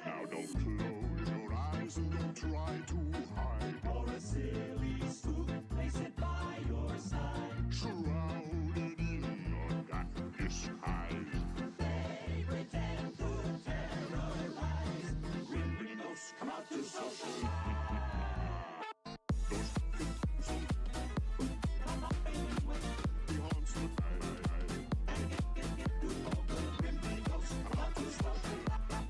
Now don't close your eyes and don't try to hide. Or a silly spook, place it by your side. Shrouded in a dark disguise. They pretend to terrorize. Grim ghosts come out to socialize. He haunts the night. To all the grim ghosts come out to socialize.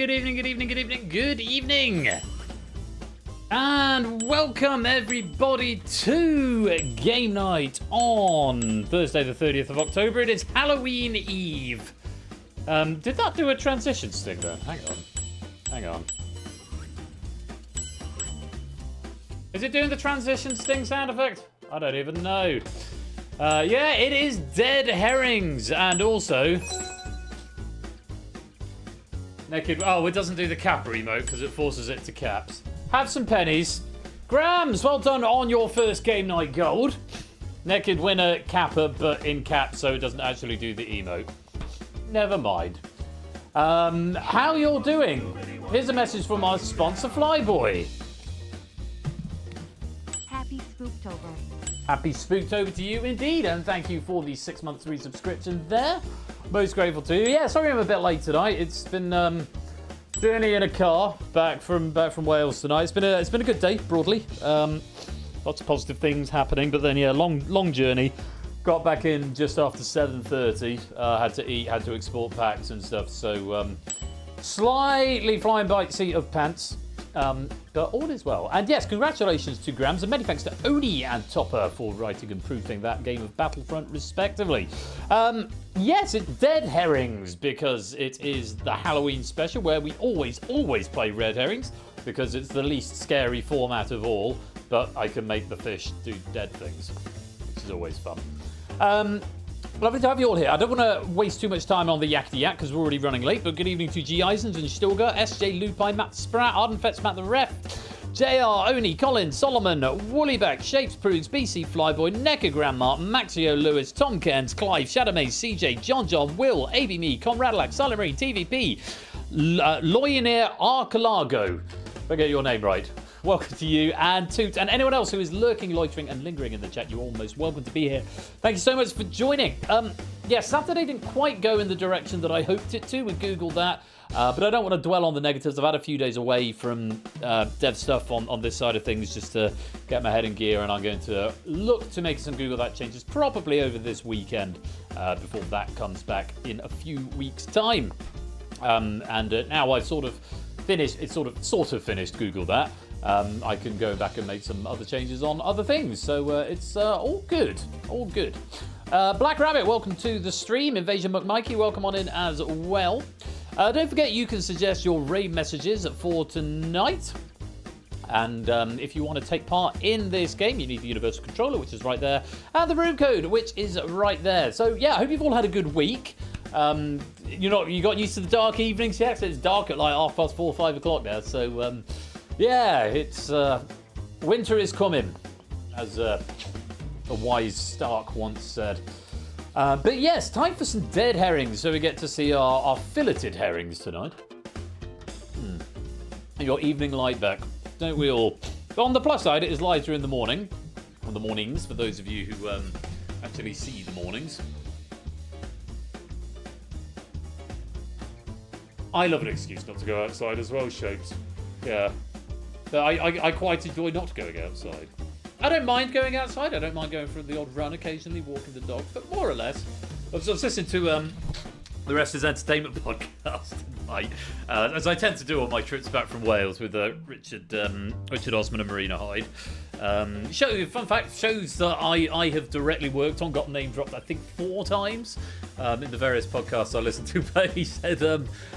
good evening, good evening, good evening, good evening. And welcome everybody to Game Night on Thursday the 30th of October. It is Halloween Eve. Did that do a transition sting then? Hang on. Is it doing the transition sting sound effect? I don't even know. Yeah, it is Dead Herrings, and also Naked. Oh, it doesn't do the capper emote because it forces it to caps. Have some pennies. Grams, well done on your first Game Night gold. Naked winner capper, but in caps, so it doesn't actually do the emote. Never mind. How you're doing? Here's a message from our sponsor, Flyboy. Happy Spooktober. Happy Spooktober to you indeed, and thank you for the 6 month resubscription there. Most grateful to you. Yeah, sorry I'm a bit late tonight. It's been journey in a car back from Wales tonight. It's been a good day broadly. Lots of positive things happening, but then yeah, long journey. Got back in just after 7:30. Had to eat, had to export packs and stuff. So slightly flying by seat of pants. But all is well. And yes, congratulations to Grams, and many thanks to Oni and Topper for writing and proofing that game of Battlefront, respectively. Yes, it's Dead Herrings, because it is the Halloween special, where we always play Red Herrings, because it's the least scary format of all, but I can make the fish do dead things, which is always fun. Lovely to have you all here. I don't want to waste too much time on the Yakety Yak because we're already running late, but good evening to G. Eisens and Stilger, SJ Lupine, Matt Spratt, Ardenfetz, Matt the Ref, JR, Oni, Colin, Solomon, Woollyback, Shapes, Prudes, BC, Flyboy, Necker, Grandma, Maxio, Lewis, Tom Cairns, Clive, Shadowmaze, CJ, John, Will, AB Me, Conradlac, Silent Marine, TVP, Loyoneer, Arcalago. If I get your name right. Welcome to you and Toot, and anyone else who is lurking, loitering, and lingering in the chat. You're almost welcome to be here. Thank you so much for joining. Yeah, Saturday didn't quite go in the direction that I hoped it to. We Googled that, but I don't want to dwell on the negatives. I've had a few days away from dev stuff on this side of things just to get my head in gear, and I'm going to look to make some Google that changes probably over this weekend before that comes back in a few weeks' time. And now I've sort of finished. It's sort of finished Google that. I can go back and make some other changes on other things. So it's all good. All good. Black Rabbit, welcome to the stream. Invasion McMikey, welcome on in as well. Don't forget you can suggest your raid messages for tonight. And if you want to take part in this game, you need the Universal Controller, which is right there, and the room code, which is right there. So yeah, I hope you've all had a good week. You got used to the dark evenings yet? So it's dark at like 4:30, 5 o'clock now. So yeah, it's winter is coming, as a wise Stark once said. But yes, time for some dead herrings, so we get to see our filleted herrings tonight. Your evening light back, don't we all? But on the plus side, it is lighter in the morning, or the mornings, for those of you who actually see the mornings. I love an excuse not to go outside as well, Shapes. Yeah. I quite enjoy not going outside. I don't mind going outside. I don't mind going for the odd run occasionally, walking the dog. But more or less, I was listening to the Rest is Entertainment podcast tonight, as I tend to do on my trips back from Wales with Richard Osman and Marina Hyde. Fun fact, shows that I have directly worked on, got name dropped I think 4 times in the various podcasts I listened to, but he said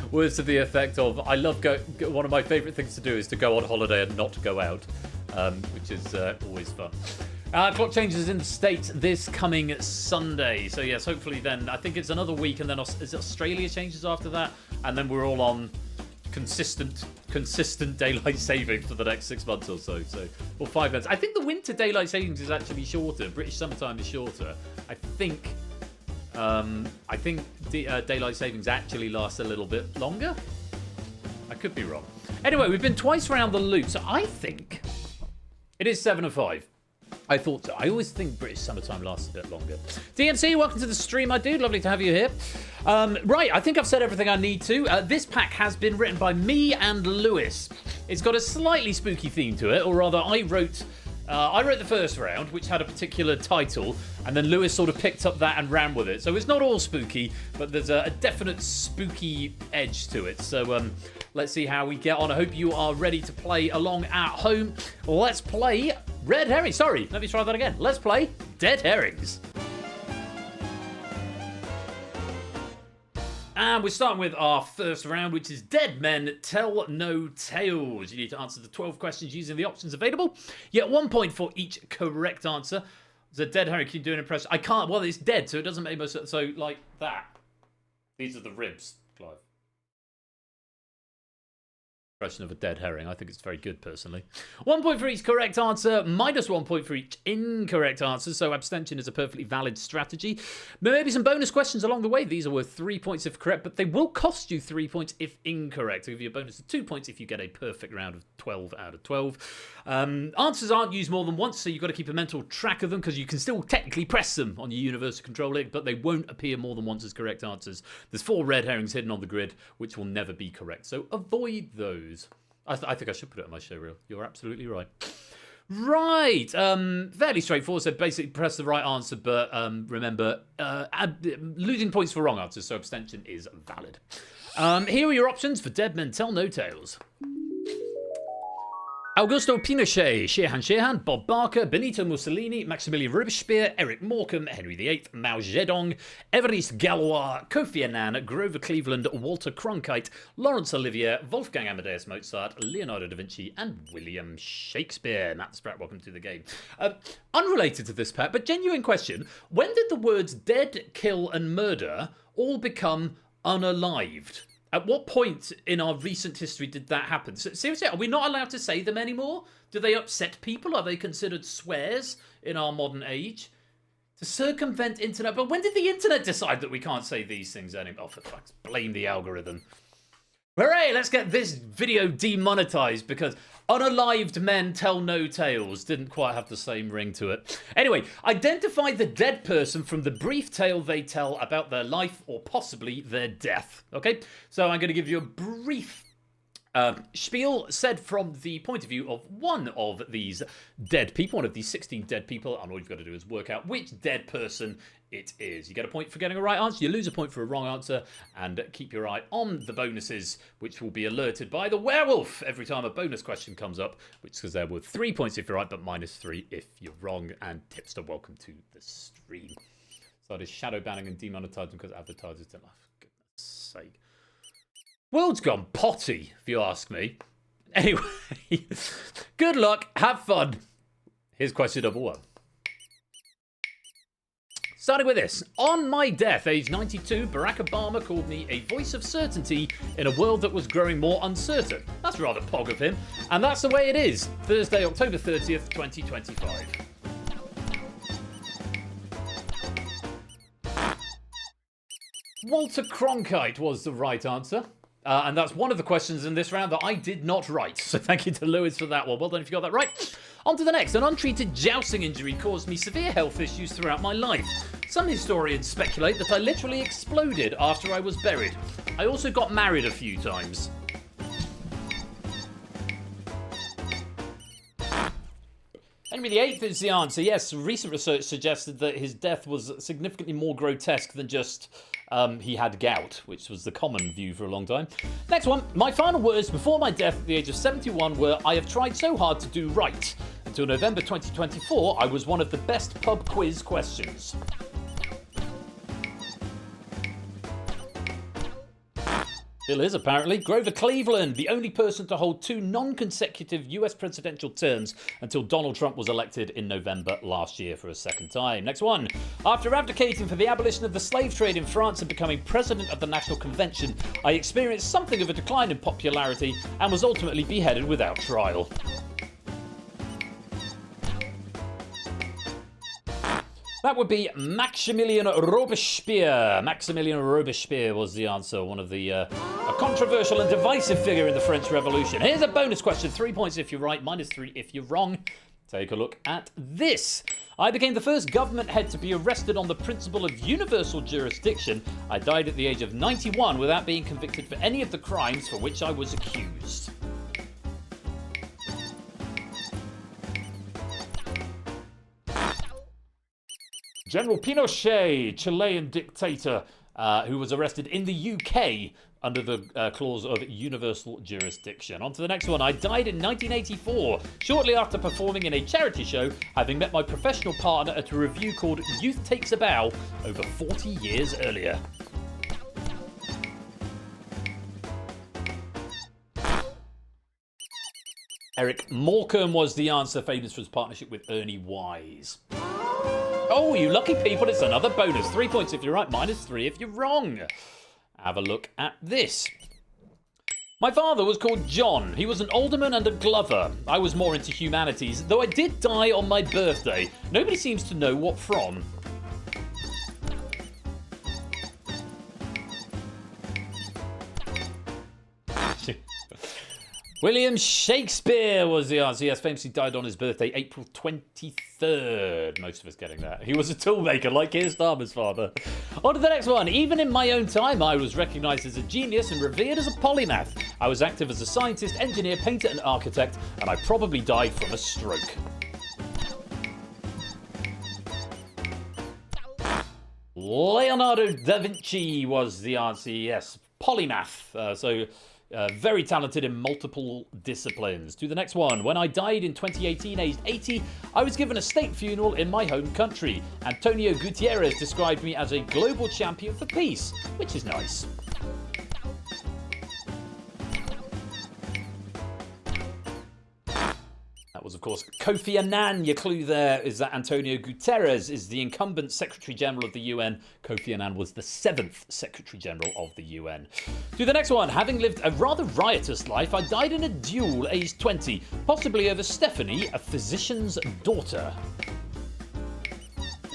words to the effect of, I love one of my favourite things to do is to go on holiday and not go out, which is always fun. Clock changes in the States this coming Sunday, so yes, hopefully then, I think it's another week, and then Australia changes after that, and then we're all on consistent daylight savings for the next 6 months or so. Or 5 months. I think the winter daylight savings is actually shorter. British summertime is shorter. I think daylight savings actually lasts a little bit longer. I could be wrong. Anyway, we've been twice around the loop, so I think it is 7 or 5. I thought so. I always think British summertime lasts a bit longer. DMC, welcome to the stream, my dude. Lovely to have you here. Right, I think I've said everything I need to. This pack has been written by me and Lewis. It's got a slightly spooky theme to it, or rather, I wrote the first round, which had a particular title, and then Lewis sort of picked up that and ran with it. So it's not all spooky, but there's a definite spooky edge to it. So Let's see how we get on. I hope you are ready to play along at home. Let's play Red Herrings. Sorry, let me try that again. Let's play Dead Herrings. And we're starting with our first round, which is Dead Men Tell No Tales. You need to answer the 12 questions using the options available. You get 1 point for each correct answer. The dead herring, can you do an impression? I can't. Well, it's dead, so it doesn't make much sense. So, like that. These are the ribs, Clive. Impression of a dead herring. I think it's very good, personally. 1 point for each correct answer, minus 1 point for each incorrect answer. So abstention is a perfectly valid strategy. Maybe some bonus questions along the way. These are worth 3 points if correct, but they will cost you 3 points if incorrect. I'll give you a bonus of 2 points if you get a perfect round of 12 out of 12. Answers aren't used more than once, so you've got to keep a mental track of them because you can still technically press them on your universal control link, but they won't appear more than once as correct answers. There's 4 red herrings hidden on the grid, which will never be correct. So avoid those. I think I should put it on my show reel. You're absolutely right. Right. Fairly straightforward. So basically press the right answer, but remember, losing points for wrong answers, so abstention is valid. Here are your options for Dead Men Tell No Tales. Augusto Pinochet, Shehan, Bob Barker, Benito Mussolini, Maximilian Robespierre, Eric Morecambe, Henry VIII, Mao Zedong, Évariste Galois, Kofi Annan, Grover Cleveland, Walter Cronkite, Laurence Olivier, Wolfgang Amadeus Mozart, Leonardo da Vinci, and William Shakespeare. Matt Spratt, welcome to the game. Unrelated to this, Pat, but genuine question. When did the words dead, kill, and murder all become unalived? At what point in our recent history did that happen? So, seriously, are we not allowed to say them anymore? Do they upset people? Are they considered swears in our modern age? To circumvent internet. But when did the internet decide that we can't say these things anymore? Oh, for fuck's sake, blame the algorithm. Hooray, let's get this video demonetized because unalived men tell no tales didn't quite have the same ring to it. Anyway, identify the dead person from the brief tale they tell about their life or possibly their death. Okay, so I'm going to give you a brief spiel said from the point of view of one of these dead people, one of these 16 dead people, and all you've got to do is work out which dead person it is. You get a point for getting a right answer, you lose a point for a wrong answer, and keep your eye on the bonuses, which will be alerted by the werewolf every time a bonus question comes up, which is there worth 3 points if you're right, but minus 3 if you're wrong, and tipster, welcome to the stream. So it is shadow banning and demonetizing because advertisers don't laugh. For goodness sake. World's gone potty, if you ask me. Anyway, good luck, have fun. Here's question number 1. Starting with this. On my death, age 92, Barack Obama called me a voice of certainty in a world that was growing more uncertain. That's rather pog of him. And that's the way it is. Thursday, October 30th, 2025. Walter Cronkite was the right answer. And that's one of the questions in this round that I did not write. So thank you to Lewis for that one. Well done if you got that right. On to the next. An untreated jousting injury caused me severe health issues throughout my life. Some historians speculate that I literally exploded after I was buried. I also got married a few times. Henry VIII is the answer. Yes, recent research suggested that his death was significantly more grotesque than just he had gout, which was the common view for a long time. Next one. My final words before my death at the age of 71 were, I have tried so hard to do right. Until November 2024, I was one of the best pub quiz questions. Still is, apparently. Grover Cleveland, the only person to hold 2 non-consecutive US presidential terms until Donald Trump was elected in November last year for a second time. Next one. After advocating for the abolition of the slave trade in France and becoming president of the National Convention, I experienced something of a decline in popularity and was ultimately beheaded without trial. That would be Maximilian Robespierre. Maximilian Robespierre was the answer, one of the a controversial and divisive figure in the French Revolution. Here's a bonus question, 3 points if you're right, minus 3 if you're wrong. Take a look at this. I became the first government head to be arrested on the principle of universal jurisdiction. I died at the age of 91 without being convicted for any of the crimes for which I was accused. General Pinochet, Chilean dictator. who was arrested in the UK under the clause of universal jurisdiction. On to the next one. I died in 1984, shortly after performing in a charity show, having met my professional partner at a revue called Youth Takes a Bow over 40 years earlier. Eric Morecambe was the answer, famous for his partnership with Ernie Wise. Oh, you lucky people, it's another bonus. 3 points if you're right, -3 if you're wrong. Have a look at this. My father was called John. He was an alderman and a glover. I was more into humanities, though I did die on my birthday. Nobody seems to know what from. William Shakespeare was the answer. Yes, famously died on his birthday, April 23rd. Most of us getting that. He was a toolmaker, like Keir Starmer's father. On to the next one. Even in my own time, I was recognised as a genius and revered as a polymath. I was active as a scientist, engineer, painter and architect, and I probably died from a stroke. Leonardo da Vinci was the answer. Yes, polymath. Very talented in multiple disciplines. To the next one. When I died in 2018, aged 80, I was given a state funeral in my home country. Antonio Gutierrez described me as a global champion for peace, which is nice. That was, of course, Kofi Annan. Your clue there is that Antonio Guterres is the incumbent Secretary General of the UN. Kofi Annan was the 7th Secretary General of the UN. To the next one. Having lived a rather riotous life, I died in a duel aged 20, possibly over Stephanie, a physician's daughter.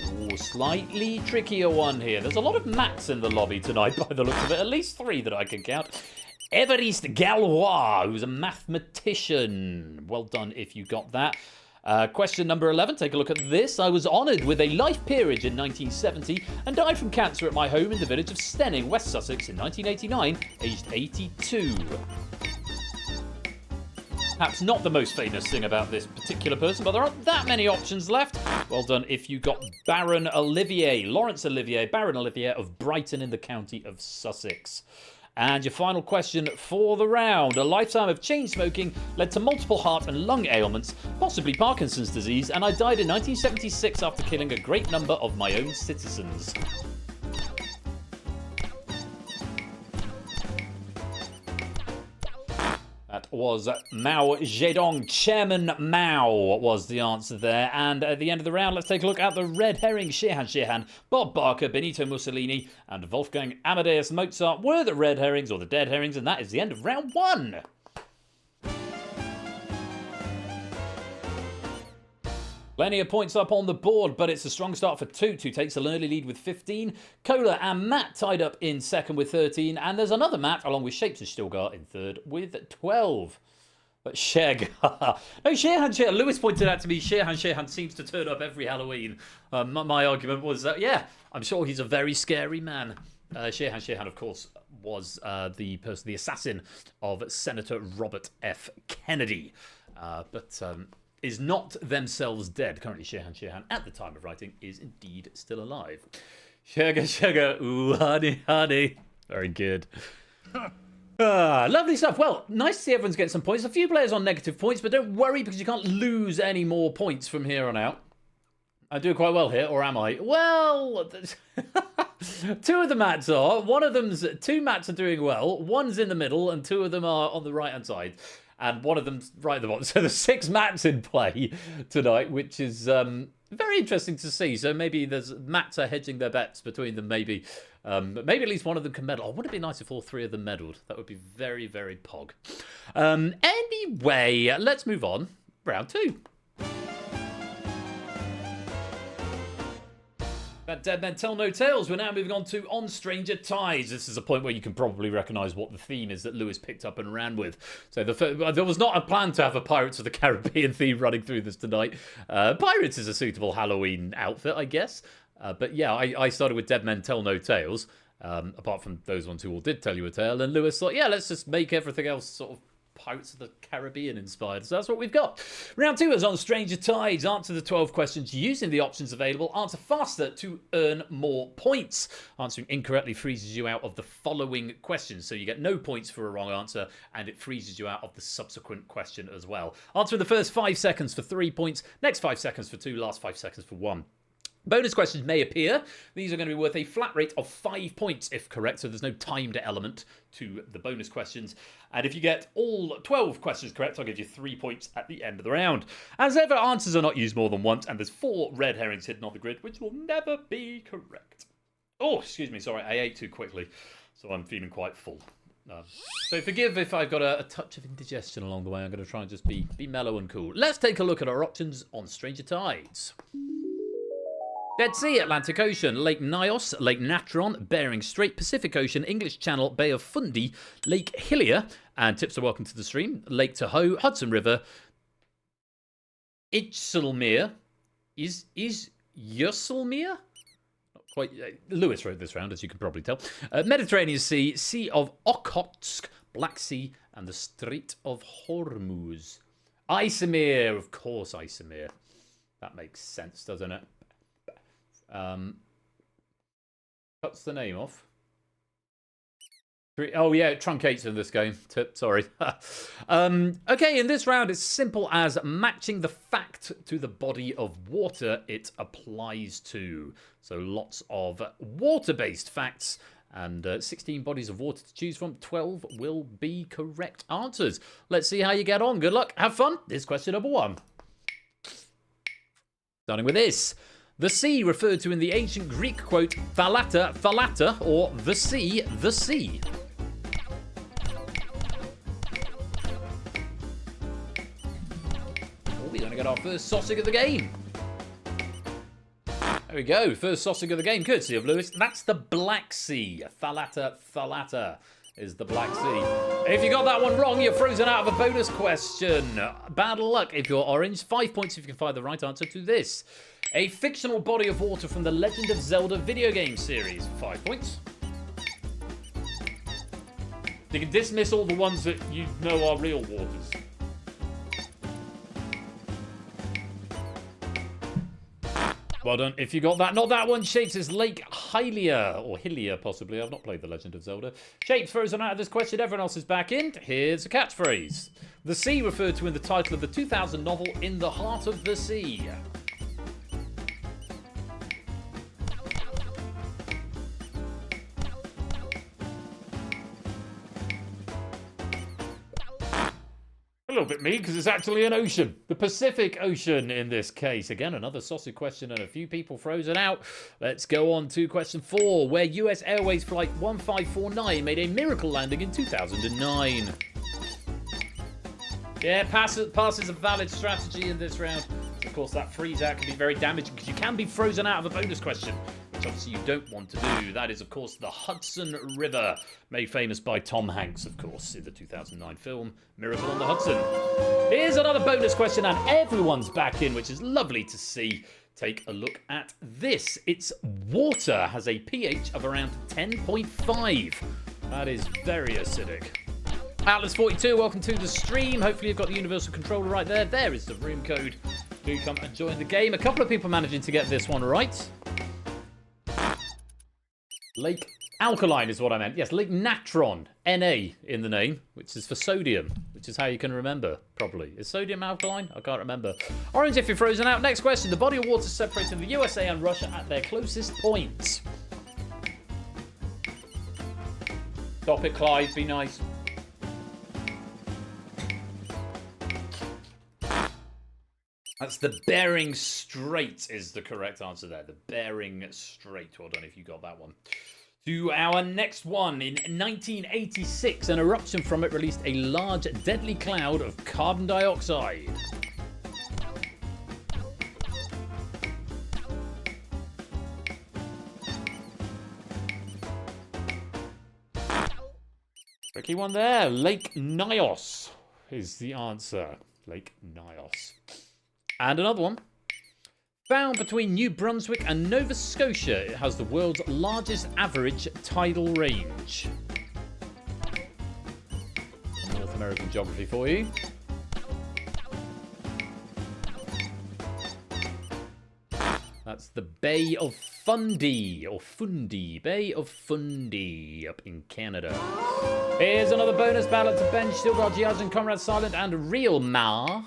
Ooh, slightly trickier one here. There's a lot of Matts in the lobby tonight, by the looks of it. At least 3 that I can count. Évariste Galois, who's a mathematician. Well done if you got that. Question number 11, take a look at this. I was honoured with a life peerage in 1970 and died from cancer at my home in the village of Stenning, West Sussex in 1989, aged 82. Perhaps not the most famous thing about this particular person, but there aren't that many options left. Well done if you got Baron Olivier, Laurence Olivier, Baron Olivier of Brighton in the county of Sussex. And your final question for the round. A lifetime of chain smoking led to multiple heart and lung ailments, possibly Parkinson's disease, and I died in 1976 after killing a great number of my own citizens. That was Mao Zedong. Chairman Mao was the answer there. And at the end of the round, let's take a look at the red herring. Shehan, Bob Barker, Benito Mussolini, and Wolfgang Amadeus Mozart were the red herrings or the dead herrings. And that is the end of round 1. Plenty of points up on the board, but it's a strong start for Toot, who takes an early lead with 15. Cola and Matt tied up in second with 13. And there's another Matt, along with Shapes of Stilgar, in third with 12. But Sheg. No, Shehan. Lewis pointed out to me, Shehan seems to turn up every Halloween. My argument was that, yeah, I'm sure he's a very scary man. Shehan, of course, was the assassin of Senator Robert F. Kennedy. Is not themselves dead. Currently, Shehan, at the time of writing, is indeed still alive. Sugar, ooh, honey. Very good. Lovely stuff. Well, nice to see everyone's getting some points. A few players on negative points, but don't worry because you can't lose any more points from here on out. I do quite well here, or am I? Well, 2 of the mats are. Two mats are doing well. One's in the middle, and 2 of them are on the right-hand side. And one of them's right at the bottom. So there's 6 mats in play tonight, which is very interesting to see. So maybe mats are hedging their bets between them. Maybe at least one of them can medal. Oh, wouldn't it be nice if all 3 of them medalled? That would be very, very pog. Anyway, let's move on. Round 2. That Dead Men Tell No Tales. We're now moving on to On Stranger Tides. This is a point where you can probably recognise what the theme is that Lewis picked up and ran with. So there was not a plan to have a Pirates of the Caribbean theme running through this tonight. Pirates is a suitable Halloween outfit, I guess. But yeah, I started with Dead Men Tell No Tales, apart from those ones who all did tell you a tale. And Lewis thought, yeah, let's just make everything else sort of Pirates of the Caribbean inspired. So that's what we've got. Round 2 is on Stranger Tides. Answer the 12 questions using the options available. Answer faster to earn more points. Answering incorrectly freezes you out of the following questions. So you get no points for a wrong answer, and it freezes you out of the subsequent question as well. Answer in the first 5 seconds for 3 points, next 5 seconds for 2, last 5 seconds for 1. Bonus questions may appear. These are going to be worth a flat rate of 5 points if correct, so there's no timed element to the bonus questions. And if you get all 12 questions correct, I'll give you 3 points at the end of the round. As ever, answers are not used more than once, and there's 4 red herrings hidden on the grid, which will never be correct. Oh, excuse me, sorry, I ate too quickly, so I'm feeling quite full. So forgive if I've got a touch of indigestion along the way. I'm going to try and just be mellow and cool. Let's take a look at our options on Stranger Tides. Dead Sea, Atlantic Ocean, Lake Nyos, Lake Natron, Bering Strait, Pacific Ocean, English Channel, Bay of Fundy, Lake Hillier, and tips are welcome to the stream, Lake Tahoe, Hudson River, Ijsselmeer, is Jösselmeer? Not quite. Lewis wrote this round, as you can probably tell. Mediterranean Sea, Sea of Okhotsk, Black Sea, and the Strait of Hormuz. Ijsselmeer, of course, Ijsselmeer. That makes sense, doesn't it? Cuts the name off. Oh yeah, it truncates in this game. Sorry. Okay, in this round, it's simple as matching the fact to the body of water it applies to. So lots of water-based facts and 16 bodies of water to choose from. 12 will be correct answers. Let's see how you get on. Good luck. Have fun. This is question number 1. Starting with this. The sea referred to in the ancient Greek quote, thalata, thalata, or the sea, the sea. Oh, we're going to get our first sausage of the game. There we go, first sausage of the game, courtesy of Lewis. That's the Black Sea. Thalata, thalata is the Black Sea. If you got that one wrong, you're frozen out of a bonus question. Bad luck if you're orange. 5 points if you can find the right answer to this. A fictional body of water from the Legend of Zelda video game series. 5 points. You can dismiss all the ones that you know are real waters. Well done. If you got that, not that one. Shapes is Lake Hylia, or Hylia possibly. I've not played The Legend of Zelda. Shapes frozen out of this question. Everyone else is back in. Here's a catchphrase. The sea referred to in the title of the 2000 novel In the Heart of the Sea. A little bit mean because it's actually an ocean. The Pacific Ocean in this case. Again, another sausage question and a few people frozen out. Let's go on to question 4, where US Airways Flight 1549 made a miracle landing in 2009. Yeah, pass is a valid strategy in this round. Of course, that freeze out can be very damaging because you can be frozen out of a bonus question, which obviously you don't want to do. That is, of course, the Hudson River, made famous by Tom Hanks, of course, in the 2009 film Miracle on the Hudson. Here's another bonus question, and everyone's back in, which is lovely to see. Take a look at this. It's water, has a pH of around 10.5. That is very acidic. Atlas42, welcome to the stream. Hopefully you've got the universal controller right there. There is the room code. Do come and join the game. A couple of people managing to get this one right. Lake Alkaline is what I meant. Yes, Lake Natron, Na in the name, which is for sodium, which is how you can remember properly. Is sodium alkaline? I can't remember. Orange if you're frozen out. Next question. The body of water separating the USA and Russia at their closest points. Stop it, Clive. Be nice. That's the Bering Strait is the correct answer there. The Bering Strait. Well done if you got that one. To our next one. In 1986, an eruption from it released a large, deadly cloud of carbon dioxide. Tricky one there. Lake Nyos is the answer. Lake Nyos. And another one. Found between New Brunswick and Nova Scotia, it has the world's largest average tidal range. North American geography for you. That's the Bay of Fundy, or Fundy, Bay of Fundy, up in Canada. Here's another bonus ballot to bench. Still got Giaz and Conrad Silent and Real Ma.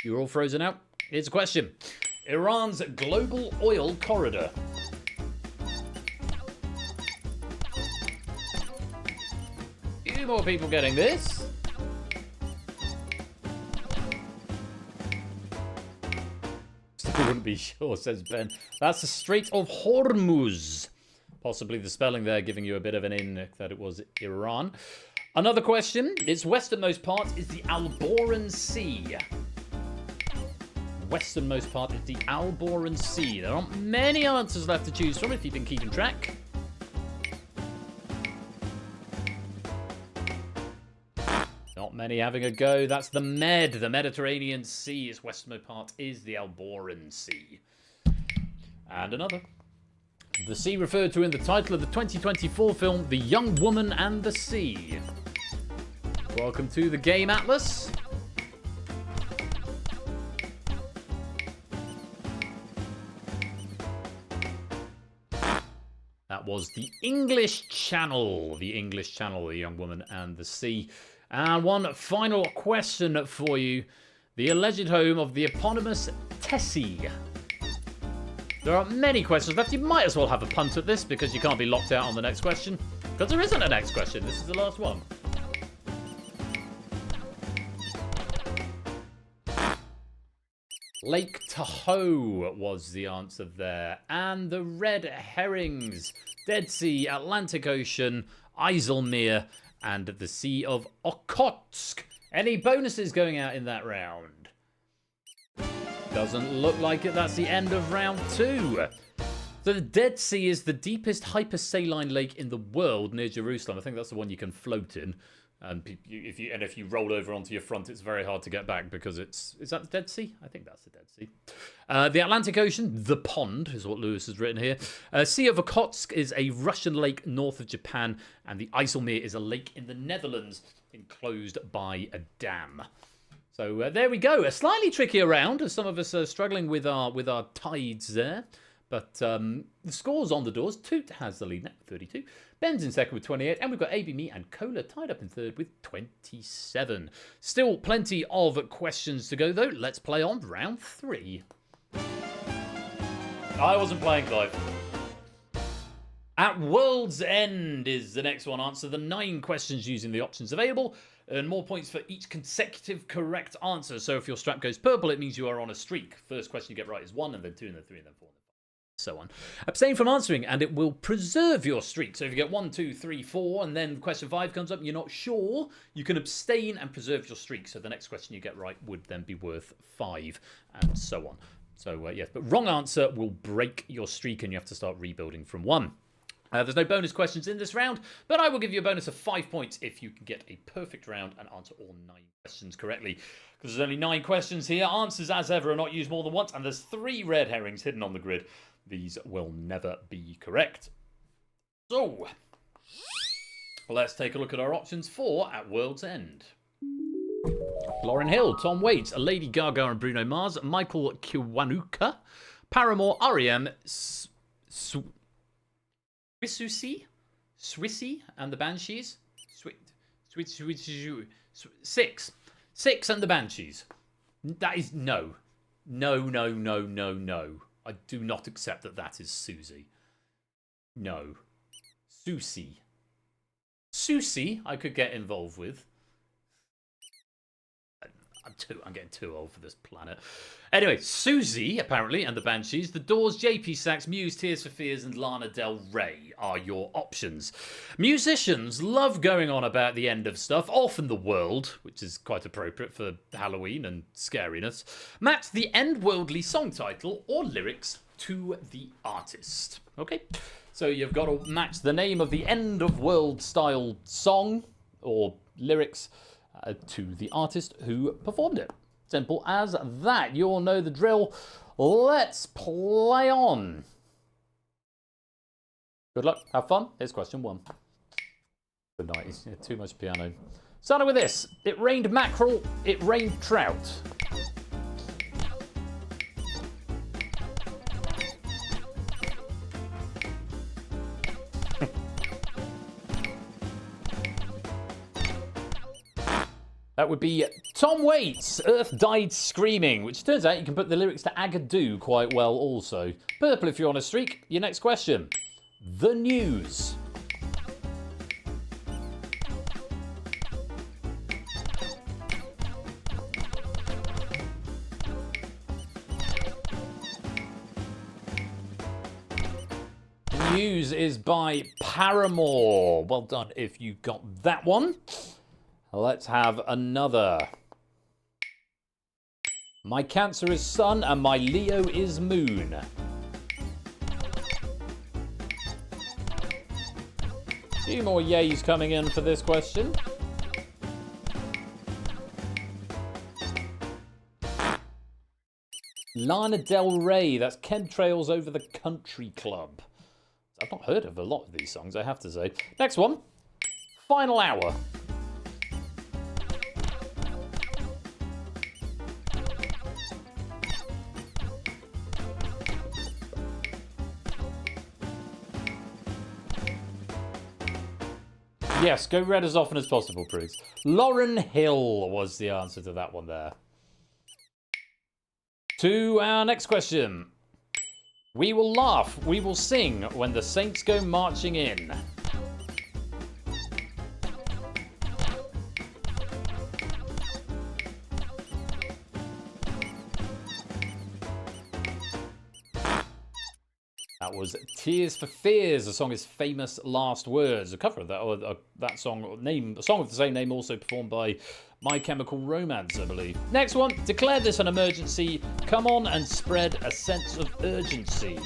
You're all frozen out. Here's a question. Iran's global oil corridor. Few more people getting this. Still wouldn't be sure, says Ben. That's the Strait of Hormuz. Possibly the spelling there giving you a bit of an in that it was Iran. Another question. Its westernmost part is the Alboran Sea. Westernmost part is the Alboran Sea. There aren't many answers left to choose from if you've been keeping track. Not many having a go. That's the Med, the Mediterranean Sea. Its westernmost part is the Alboran Sea. And another. The sea referred to in the title of the 2024 film, The Young Woman and the Sea. Welcome to the Game Atlas. That was the English Channel. The English Channel, The Young Woman and the Sea. And one final question for you. The alleged home of the eponymous Tessie. There are many questions left. You might as well have a punt at this because you can't be locked out on the next question. Because there isn't a next question. This is the last one. Lake Tahoe was the answer there. And the red herrings. Dead Sea, Atlantic Ocean, Islemere, and the Sea of Okhotsk. Any bonuses going out in that round? Doesn't look like it. That's the end of round 2. So the Dead Sea is the deepest hypersaline lake in the world near Jerusalem. I think that's the one you can float in. And if you roll over onto your front, it's very hard to get back because it's... Is that the Dead Sea? I think that's the Dead Sea. The Atlantic Ocean, the pond, is what Lewis has written here. Sea of Okhotsk is a Russian lake north of Japan. And the Islemere is a lake in the Netherlands enclosed by a dam. So there we go. A slightly trickier round, as some of us are struggling with our tides there. But the scores on the doors. Toot has the lead now, 32. Ben's in second with 28. And we've got AB, me, and Cola tied up in third with 27. Still plenty of questions to go, though. Let's play on round 3. I wasn't playing, Clive. At World's End is the next one. Answer the 9 questions using the options available. Earn more points for each consecutive correct answer. So if your strap goes purple, it means you are on a streak. First question you get right is 1, and then 2, and then 3, and then 4, and then 5. So on. Abstain from answering, and it will preserve your streak. So if you get 1, 2, 3, 4, and then question 5 comes up, and you're not sure, you can abstain and preserve your streak. So the next question you get right would then be worth 5, and so on. So yes, but wrong answer will break your streak, and you have to start rebuilding from 1. There's no bonus questions in this round, but I will give you a bonus of 5 points if you can get a perfect round and answer all 9 questions correctly. Because there's only 9 questions here. Answers, as ever, are not used more than once, and there's 3 red herrings hidden on the grid. These will never be correct. So, let's take a look at our options for At World's End. Lauryn Hill, Tom Waits, Lady Gaga and Bruno Mars, Michael Kiwanuka, Paramore, R.E.M., Swissy and the Banshees. Six and the Banshees. That is no. No. I do not accept that that is Susie. No. Susie, I could get involved with. I'm getting too old for this planet. Anyway, Susie, apparently, and the Banshees, The Doors, JP Saxe, Muse, Tears for Fears, and Lana Del Rey are your options. Musicians love going on about the end of stuff, often the world, which is quite appropriate for Halloween and scariness. Match the end-worldly song title or lyrics to the artist. Okay, so you've got to match the name of the end-of-world style song or lyrics to the artist who performed it. Simple as that. You all know the drill. Let's play on. Good luck. Have fun. Here's question 1. Good night. Too much piano. Starting with this. It rained mackerel, it rained trout. That would be Tom Waits, Earth Died Screaming, which turns out you can put the lyrics to Agadoo quite well also. Purple if you're on a streak. Your next question. The news. The news is by Paramore. Well done if you got that one. Let's have another. My Cancer is sun and my Leo is moon. A few more yays coming in for this question. Lana Del Rey, that's Chemtrails Over the Country Club. I've not heard of a lot of these songs, I have to say. Next one. Final hour. Yes, go red as often as possible, please. Lauryn Hill was the answer to that one there. To our next question. We will laugh, we will sing when the Saints go marching in. That was Tears for Fears. The song is Famous Last Words. A cover of that, or that song name, a song of the same name, also performed by My Chemical Romance, I believe. Next one. Declare this an emergency. Come on and spread a sense of urgency.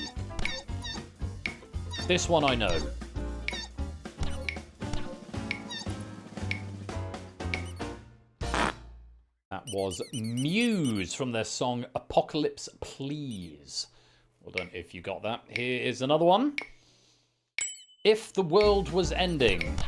This one I know. That was Muse from their song Apocalypse Please. Well done if you got that. Here is another one. If the world was ending.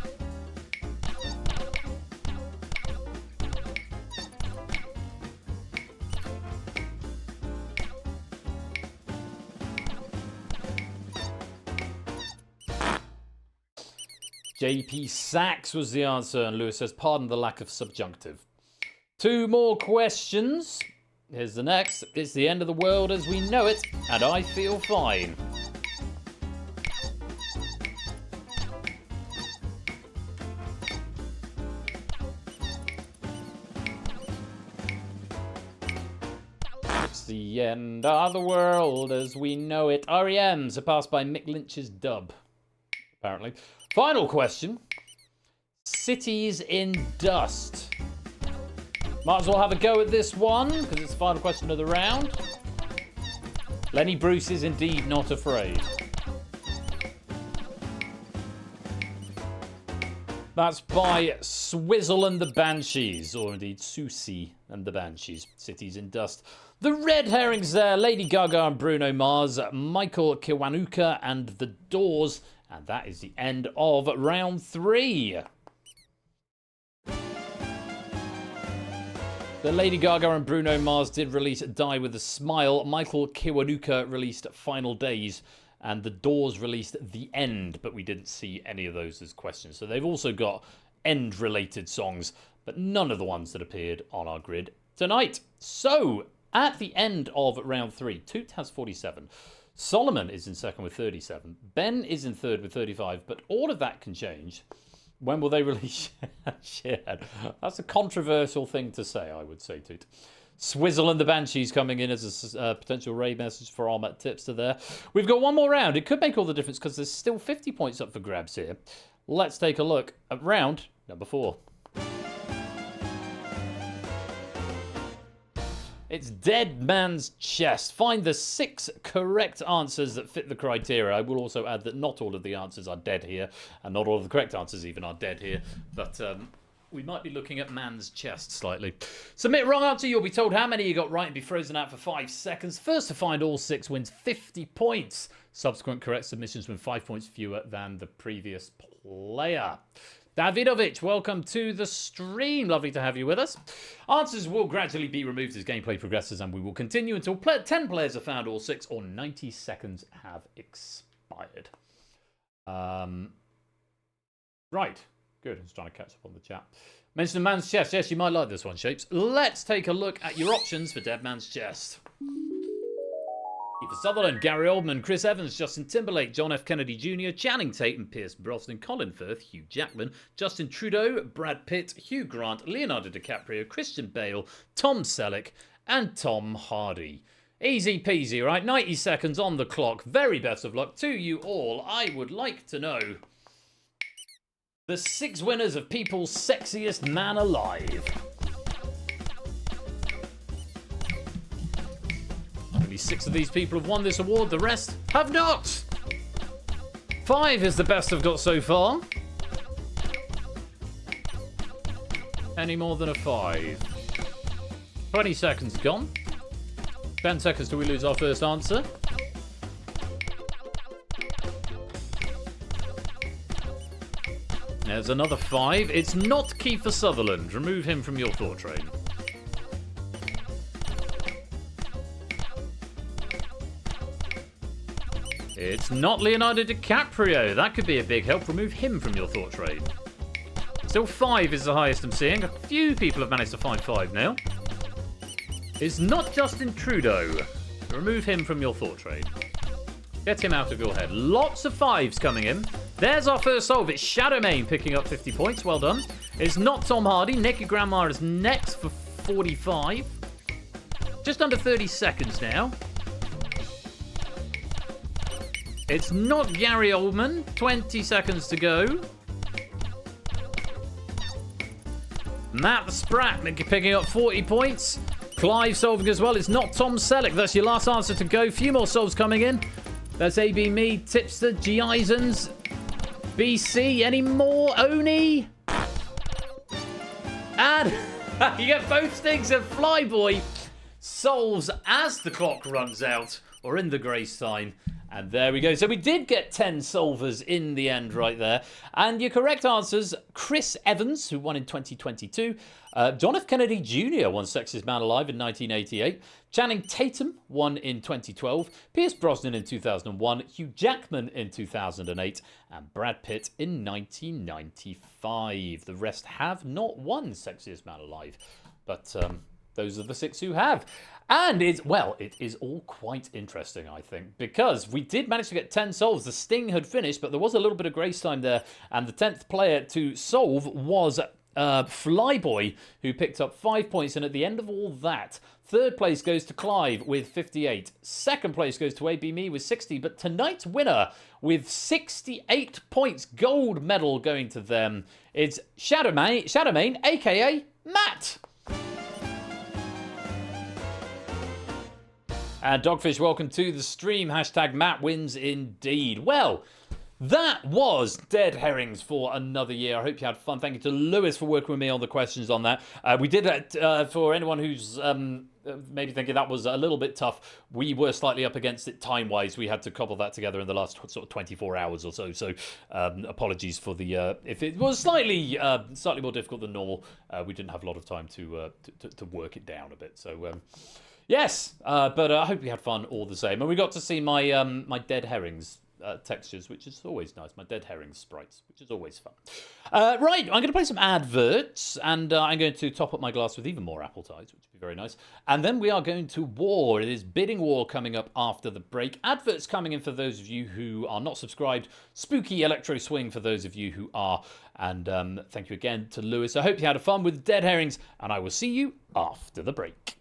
JP Sachs was the answer, and Lewis says, pardon the lack of subjunctive. Two more questions. Here's the next. It's the end of the world as we know it, and I feel fine. It's the end of the world as we know it. REM, surpassed by Mick Lynch's dub, apparently. Final question. Cities in Dust. Might as well have a go at this one, because it's the final question of the round. Lenny Bruce is indeed not afraid. That's by Swizzle and the Banshees, or indeed Susie and the Banshees. Cities in Dust. The red herrings there, Lady Gaga and Bruno Mars, Michael Kiwanuka and The Doors. And that is the end of round 3. The Lady Gaga and Bruno Mars did release Die With a Smile. Michael Kiwanuka released Final Days. And The Doors released The End. But we didn't see any of those as questions. So they've also got end-related songs. But none of the ones that appeared on our grid tonight. So, at the end of round 3, Toot has 47. Solomon is in second with 37. Ben is in third with 35. But all of that can change. When will they release Shithead? That's a controversial thing to say, I would say, Toot. Swizzle and the Banshees coming in as a potential raid message for our tipster there. We've got one more round. It could make all the difference because there's still 50 points up for grabs here. Let's take a look at round number 4. It's Dead Man's Chest. Find the 6 correct answers that fit the criteria. I will also add that not all of the answers are dead here, and not all of the correct answers even are dead here. But we might be looking at man's chest slightly. Submit wrong answer, you'll be told how many you got right and be frozen out for 5 seconds. First to find all 6 wins 50 points. Subsequent correct submissions win 5 points fewer than the previous player. Davidovich, welcome to the stream. Lovely to have you with us. Answers will gradually be removed as gameplay progresses, and we will continue until 10 players have found all 6 or 90 seconds have expired. Right. Good. I was trying to catch up on the chat. Mention of Man's Chest. Yes, you might like this one, Shapes. Let's take a look at your options for Dead Man's Chest. Kiefer Sutherland, Gary Oldman, Chris Evans, Justin Timberlake, John F. Kennedy Jr., Channing Tatum, Pierce Brosnan, Colin Firth, Hugh Jackman, Justin Trudeau, Brad Pitt, Hugh Grant, Leonardo DiCaprio, Christian Bale, Tom Selleck, and Tom Hardy. Easy peasy, right? 90 seconds on the clock. Very best of luck to you all. I would like to know the 6 winners of People's Sexiest Man Alive. Only 6 of these people have won this award, the rest have not. 5 is the best I've got so far. Any more than a 5? 20 seconds gone. 10 seconds till we lose our first answer. There's another 5. It's not Kiefer Sutherland. Remove him from your thought train. It's not Leonardo DiCaprio. That could be a big help. Remove him from your thought train. Still 5 is the highest I'm seeing. A few people have managed to find 5 now. It's not Justin Trudeau. Remove him from your thought train. Get him out of your head. Lots of 5s coming in. There's our first solve. It's Shadowmane picking up 50 points. Well done. It's not Tom Hardy. Naked Grandma is next for 45. Just under 30 seconds now. It's not Gary Oldman. 20 seconds to go. Matt the Sprat picking up 40 points. Clive solving as well. It's not Tom Selleck. That's your last answer to go. Few more solves coming in. That's AB Me, Tipster, G. Eisens, BC. Any more? Oni? And you get both sticks of Flyboy solves as the clock runs out, or in the grey sign. And there we go. So we did get 10 solvers in the end right there. And your correct answers, Chris Evans, who won in 2022. John F. Kennedy Jr. won Sexiest Man Alive in 1988. Channing Tatum won in 2012. Pierce Brosnan in 2001. Hugh Jackman in 2008. And Brad Pitt in 1995. The rest have not won Sexiest Man Alive. But those are the 6 who have. And it is all quite interesting, I think, because we did manage to get 10 solves. The sting had finished, but there was a little bit of grace time there. And the 10th player to solve was Flyboy, who picked up 5 points. And at the end of all that, 3rd place goes to Clive with 58. 2nd place goes to AB Me with 60. But tonight's winner with 68 points, gold medal going to them. It's Shadowmane, a.k.a. Matt. And Dogfish, welcome to the stream. Hashtag Matt wins indeed. Well, that was Dead Herrings for another year. I hope you had fun. Thank you to Lewis for working with me on the questions on that. We did that for anyone who's maybe thinking that was a little bit tough. We were slightly up against it time-wise. We had to cobble that together in the last sort of 24 hours or so. So apologies for the if it was slightly more difficult than normal. We didn't have a lot of time to work it down a bit. So. Yes, but I hope you had fun all the same. And we got to see my my Dead Herrings textures, which is always nice. My Dead Herrings sprites, which is always fun. Right, I'm going to play some adverts, and I'm going to top up my glass with even more apple ties, which would be very nice. And then we are going to war. It is bidding war coming up after the break. Adverts coming in for those of you who are not subscribed. Spooky Electro Swing for those of you who are. And thank you again to Lewis. I hope you had fun with Dead Herrings, and I will see you after the break.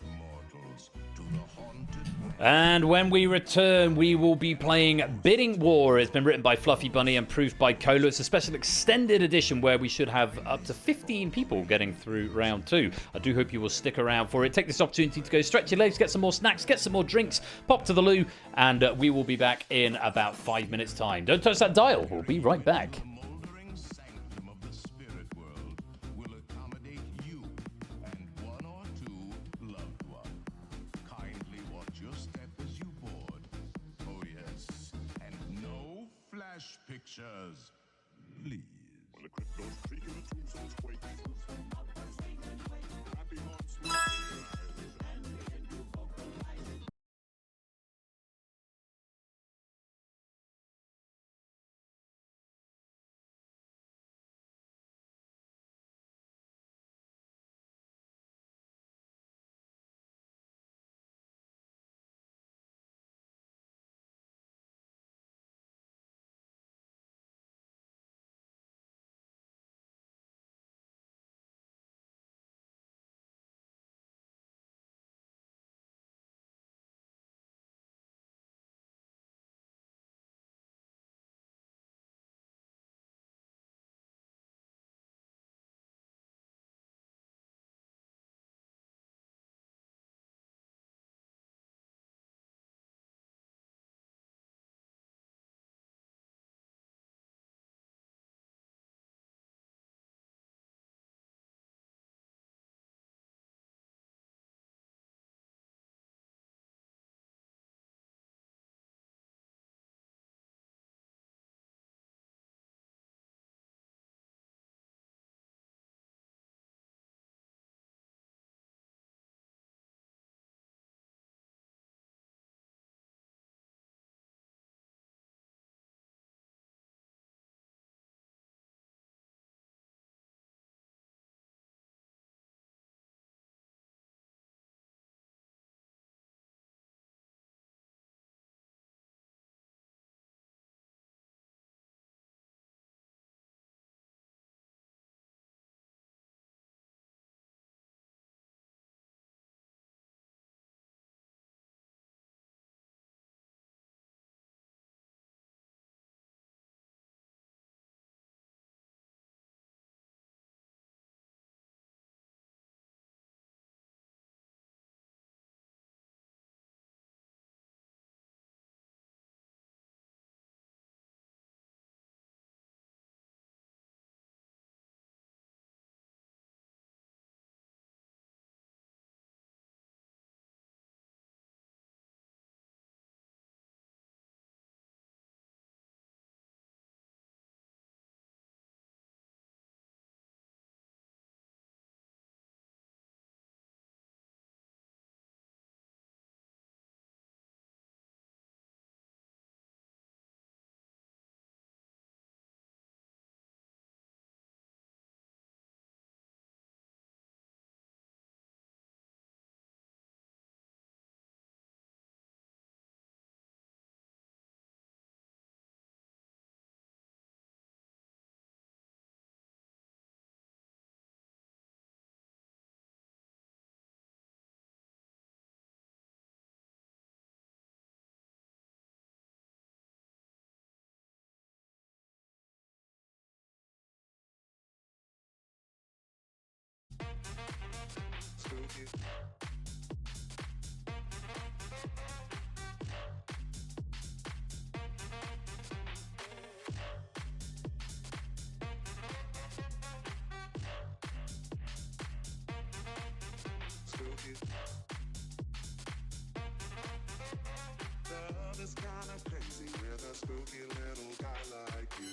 mortals to the haunted. And when we return, we will be playing Bidding War. It's been written by Fluffy Bunny and proofed by Colo. It's a special extended edition where we should have up to 15 people getting through round 2. I do hope you will stick around for it. Take this opportunity to go stretch your legs, get some more snacks, get some more drinks, pop to the loo, and we will be back in about 5 minutes' time. Don't touch that dial. We'll be right back. The moldering sanctum of the spirit world will accommodate you and one or two loved ones. Kindly watch your step as you board. Oh yes, and no flash pictures, please. When the crypt goes creaking, the tombstones quake. Happy months, spooky. Spooky. The love is kinda crazy with a spooky little guy like you.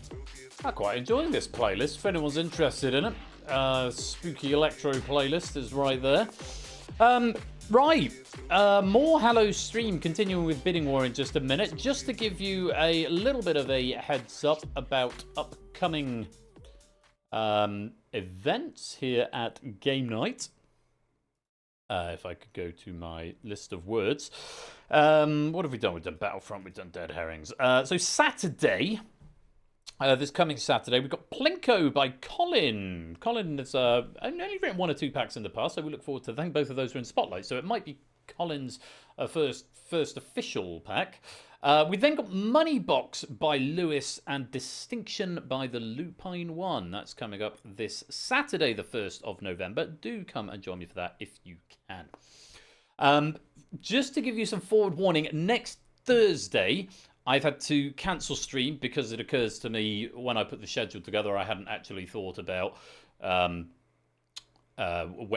Spooky. I'm quite enjoying this playlist. If anyone's interested in it, Spooky Electro playlist is right there. Right, more Halo stream, continuing with Bidding War in just a minute. Just to give you a little bit of a heads up about upcoming events here at Game Night. If I could go to my list of words. What have we done? We've done Battlefront, we've done Dead Herrings. So Saturday, This coming Saturday, we've got Plinko by Colin. Colin has only written 1 or 2 packs in the past, so we look forward to. I think both of those are in Spotlight, so it might be Colin's first official pack. We then got Money Box by Lewis and Distinction by the Lupine One. That's coming up this Saturday, the 1st of November. Do come and join me for that if you can. Just to give you some forward warning, next Thursday, I've had to cancel stream because it occurs to me when I put the schedule together, I hadn't actually thought about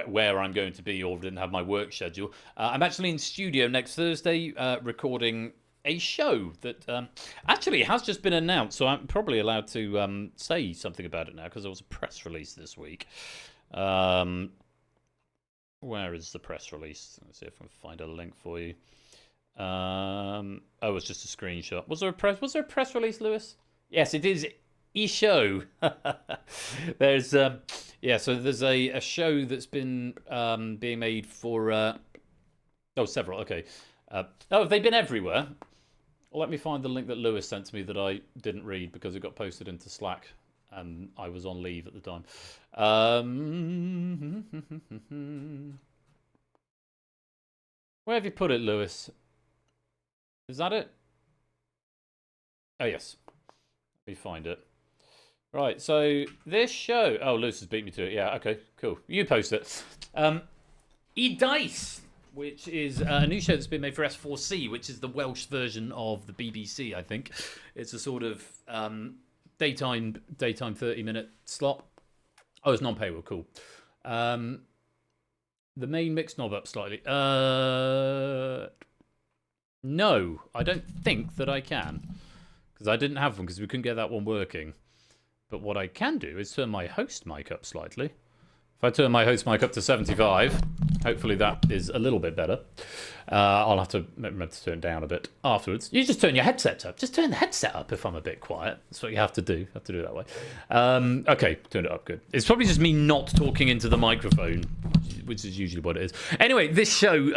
where I'm going to be or didn't have my work schedule. I'm actually in studio next Thursday recording a show that actually has just been announced, so I'm probably allowed to say something about it now because there was a press release this week. Where is the press release? Let's see if I can find a link for you. Oh, it's just a screenshot. Was there a press release, Lewis? Yes, it is a show. There's so there's a show that's been being made for several. Okay. Have they been everywhere? Well, let me find the link that Lewis sent to me that I didn't read because it got posted into Slack and I was on leave at the time. Where have you put it, Lewis? Is that it? Oh, yes. Let me find it. Right, so this show... Oh, Lewis has beat me to it. Yeah, okay, cool. You post it. E-Dice, which is a new show that's been made for S4C, which is the Welsh version of the BBC, I think. It's a sort of daytime 30-minute slot. Oh, it's non-paywall, cool. The main mix knob up slightly. No, I don't think that I can. Because I didn't have one because we couldn't get that one working. But what I can do is turn my host mic up slightly. If I turn my host mic up to 75, hopefully that is a little bit better. I'll have to remember to turn it down a bit afterwards. You just turn your headset up. Just turn the headset up if I'm a bit quiet. That's what you have to do. You have to do it that way. Okay, turned it up, good. It's probably just me not talking into the microphone, which is usually what it is. Anyway, this show,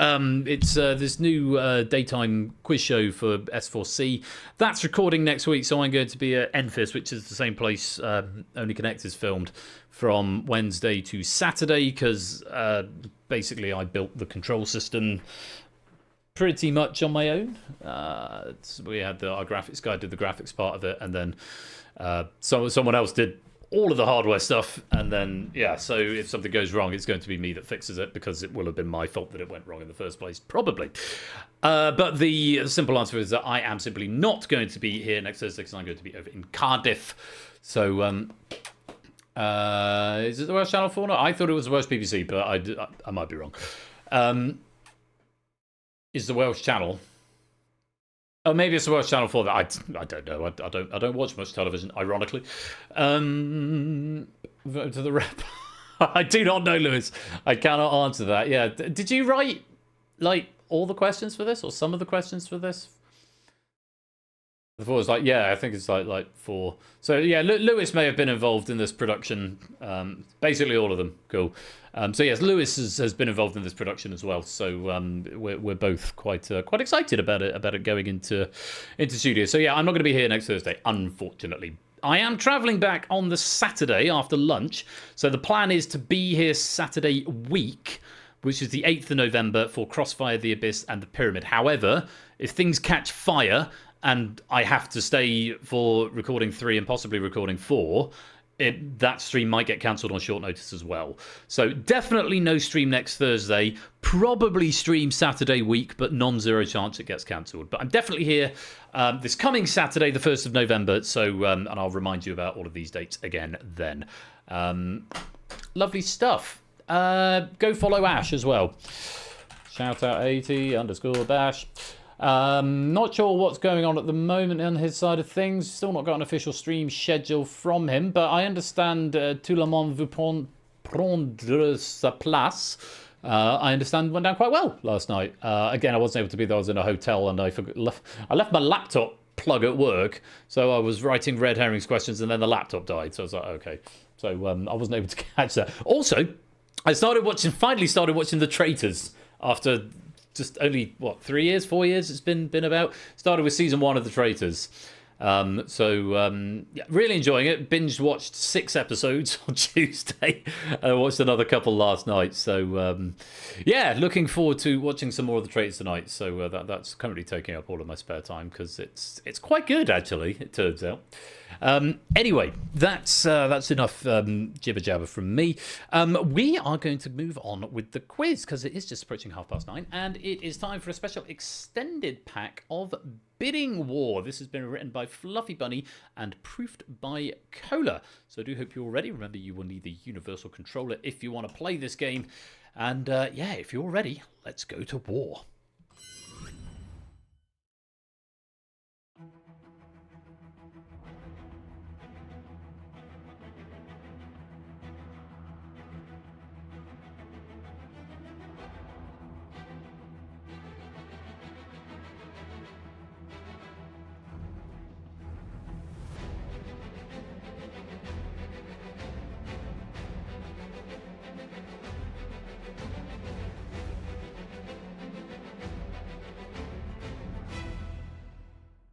it's this new daytime quiz show for S4C. That's recording next week, so I'm going to be at Enfys, which is the same place Only Connect is filmed, from Wednesday to Saturday, because basically I built the control system pretty much on my own. We had our graphics guy did the graphics part of it, and then someone else did all of the hardware stuff, and then so if something goes wrong, it's going to be me that fixes it, because it will have been my fault that it went wrong in the first place, probably. But the simple answer is that I am simply not going to be here next Thursday because I'm going to be over in Cardiff. So is it the Welsh Channel 4? No, I thought it was the Welsh BBC, but I might be wrong. Is the Welsh Channel? Oh, maybe it's the Welsh Channel 4. That I don't know. I don't watch much television, ironically. To the rep. I do not know, Lewis. I cannot answer that. Yeah. Did you write like all the questions for this, or some of the questions for this? Before it's like, I think it's like 4. So yeah, Lewis may have been involved in this production. Basically all of them. Cool. So yes, Lewis has been involved in this production as well. So we're both quite excited about it going into studio. So yeah, I'm not going to be here next Thursday, unfortunately. I am travelling back on the Saturday after lunch. So the plan is to be here Saturday week, which is the 8th of November, for Crossfire, The Abyss, and The Pyramid. However, if things catch fire and I have to stay for recording 3 and possibly recording 4, that stream might get cancelled on short notice as well. So definitely no stream next Thursday. Probably stream Saturday week, but non-zero chance it gets cancelled. But I'm definitely here this coming Saturday, the 1st of November. So, and I'll remind you about all of these dates again then. Lovely stuff. Go follow Ash as well. Shout out 80_Bash. Not sure what's going on at the moment on his side of things. Still not got an official stream schedule from him, but I understand tout le monde veut prendre sa place. I understand went down quite well last night. Again, I wasn't able to be there. I was in a hotel and I left my laptop plug at work, so I was writing red herrings questions and then the laptop died. So I was like, okay. So I wasn't able to catch that. Also, I finally started watching The Traitors after just only 4 years it's been about. Started with season 1 of The Traitors, Yeah, really enjoying it. Binge watched 6 episodes on Tuesday. I watched another couple last night. So yeah, looking forward to watching some more of the trailers tonight. So that's currently taking up all of my spare time because it's quite good actually. It turns out. Anyway, that's enough jibber jabber from me. We are going to move on with the quiz because it is just approaching 9:30, and it is time for a special extended pack of Bidding War. This has been written by Fluffy Bunny and proofed by Cola. So I do hope you're all ready. Remember, you will need the Universal Controller if you want to play this game. And yeah, if you're ready, let's go to war.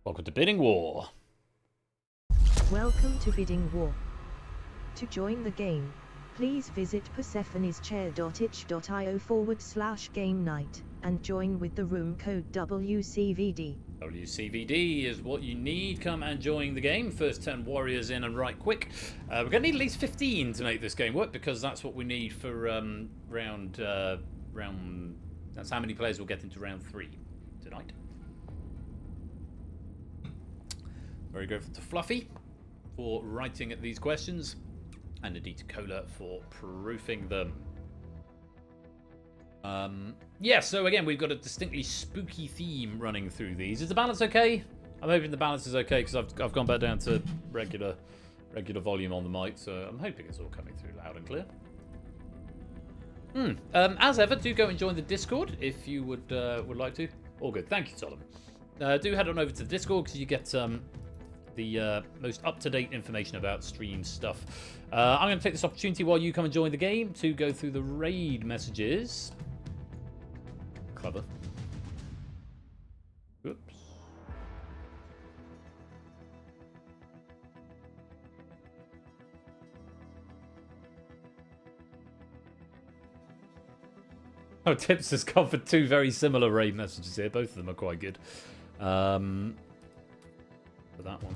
Welcome to Bidding War. Welcome to Bidding War. To join the game, please visit persephoneschair.itch.io/game night and join with the room code WCVD. WCVD is what you need. Come and join the game. First 10 warriors in and right quick. We're going to need at least 15 to make this game work because that's what we need for round. That's how many players we'll get into round 3 tonight. Very grateful to Fluffy for writing these questions, and indeed to Cola for proofing them. Yeah, so again, we've got a distinctly spooky theme running through these. Is the balance okay? I'm hoping the balance is okay because I've gone back down to regular volume on the mic, so I'm hoping it's all coming through loud and clear. As ever, do go and join the Discord if you would like to. All good. Thank you, Solomon. Do head on over to the Discord because you get the most up-to-date information about stream stuff. I'm going to take this opportunity while you come and join the game to go through the raid messages. Clever. Oops. Oh, Tips has covered 2 very similar raid messages here. Both of them are quite good. For that one.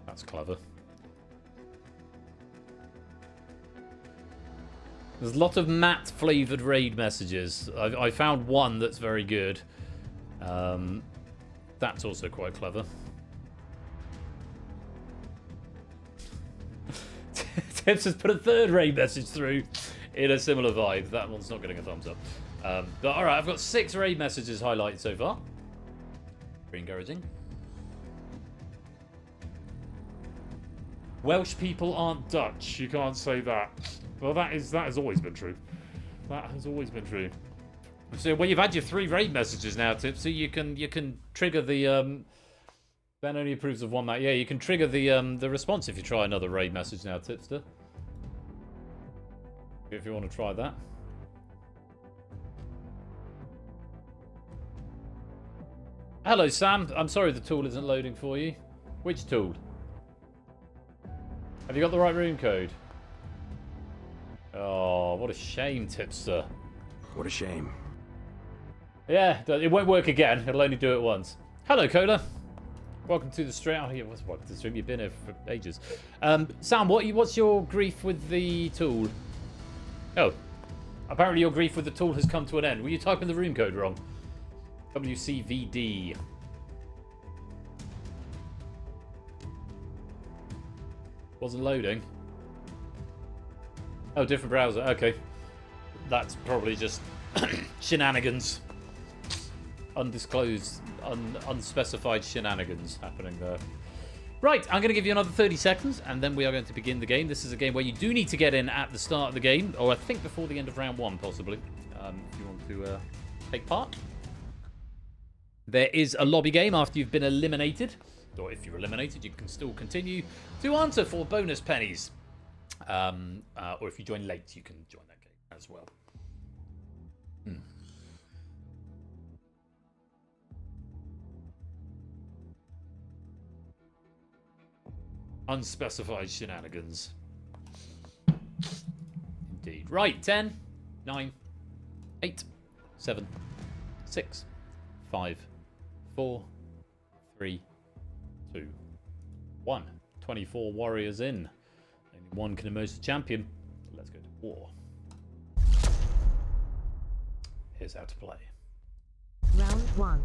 That's clever. There's a lot of matte flavoured raid messages. I found one that's very good. That's also quite clever. Tips has put a 3rd raid message through in a similar vibe. That one's not getting a thumbs up. But alright, I've got 6 raid messages highlighted so far. Very encouraging. Welsh people aren't Dutch. You can't say that. Well, that has always been true. That has always been true. So, well, you've had your 3 raid messages now, Tips. So you can trigger the Ben only approves of one match. Yeah, you can trigger the response if you try another raid message now, Tipster. If you want to try that. Hello, Sam. I'm sorry the tool isn't loading for you. Which tool? Have you got the right room code? Oh, what a shame, Tipster. What a shame. Yeah, it won't work again. It'll only do it once. Hello, Cola. Welcome to the stream. Oh, yeah, welcome to the stream. You've been here for ages. Sam, what's your grief with the tool? Oh, apparently your grief with the tool has come to an end. Were you typing the room code wrong? WCVD. Wasn't loading. Oh, different browser. Okay. That's probably just shenanigans. Undisclosed, unspecified shenanigans happening there. Right, I'm going to give you another 30 seconds, and then we are going to begin the game. This is a game where you do need to get in at the start of the game, or I think before the end of round 1, possibly, if you want to take part. There is a lobby game after you've been eliminated, or if you're eliminated, you can still continue to answer for bonus pennies. Or if you join late, you can join that game as well. Unspecified shenanigans. Indeed. Right, 10, 9, 8, 7, 6, 5, 4, 3, 2, 1. 24 warriors in. Only one can emerge the champion. Let's go to war. Here's how to play. Round 1.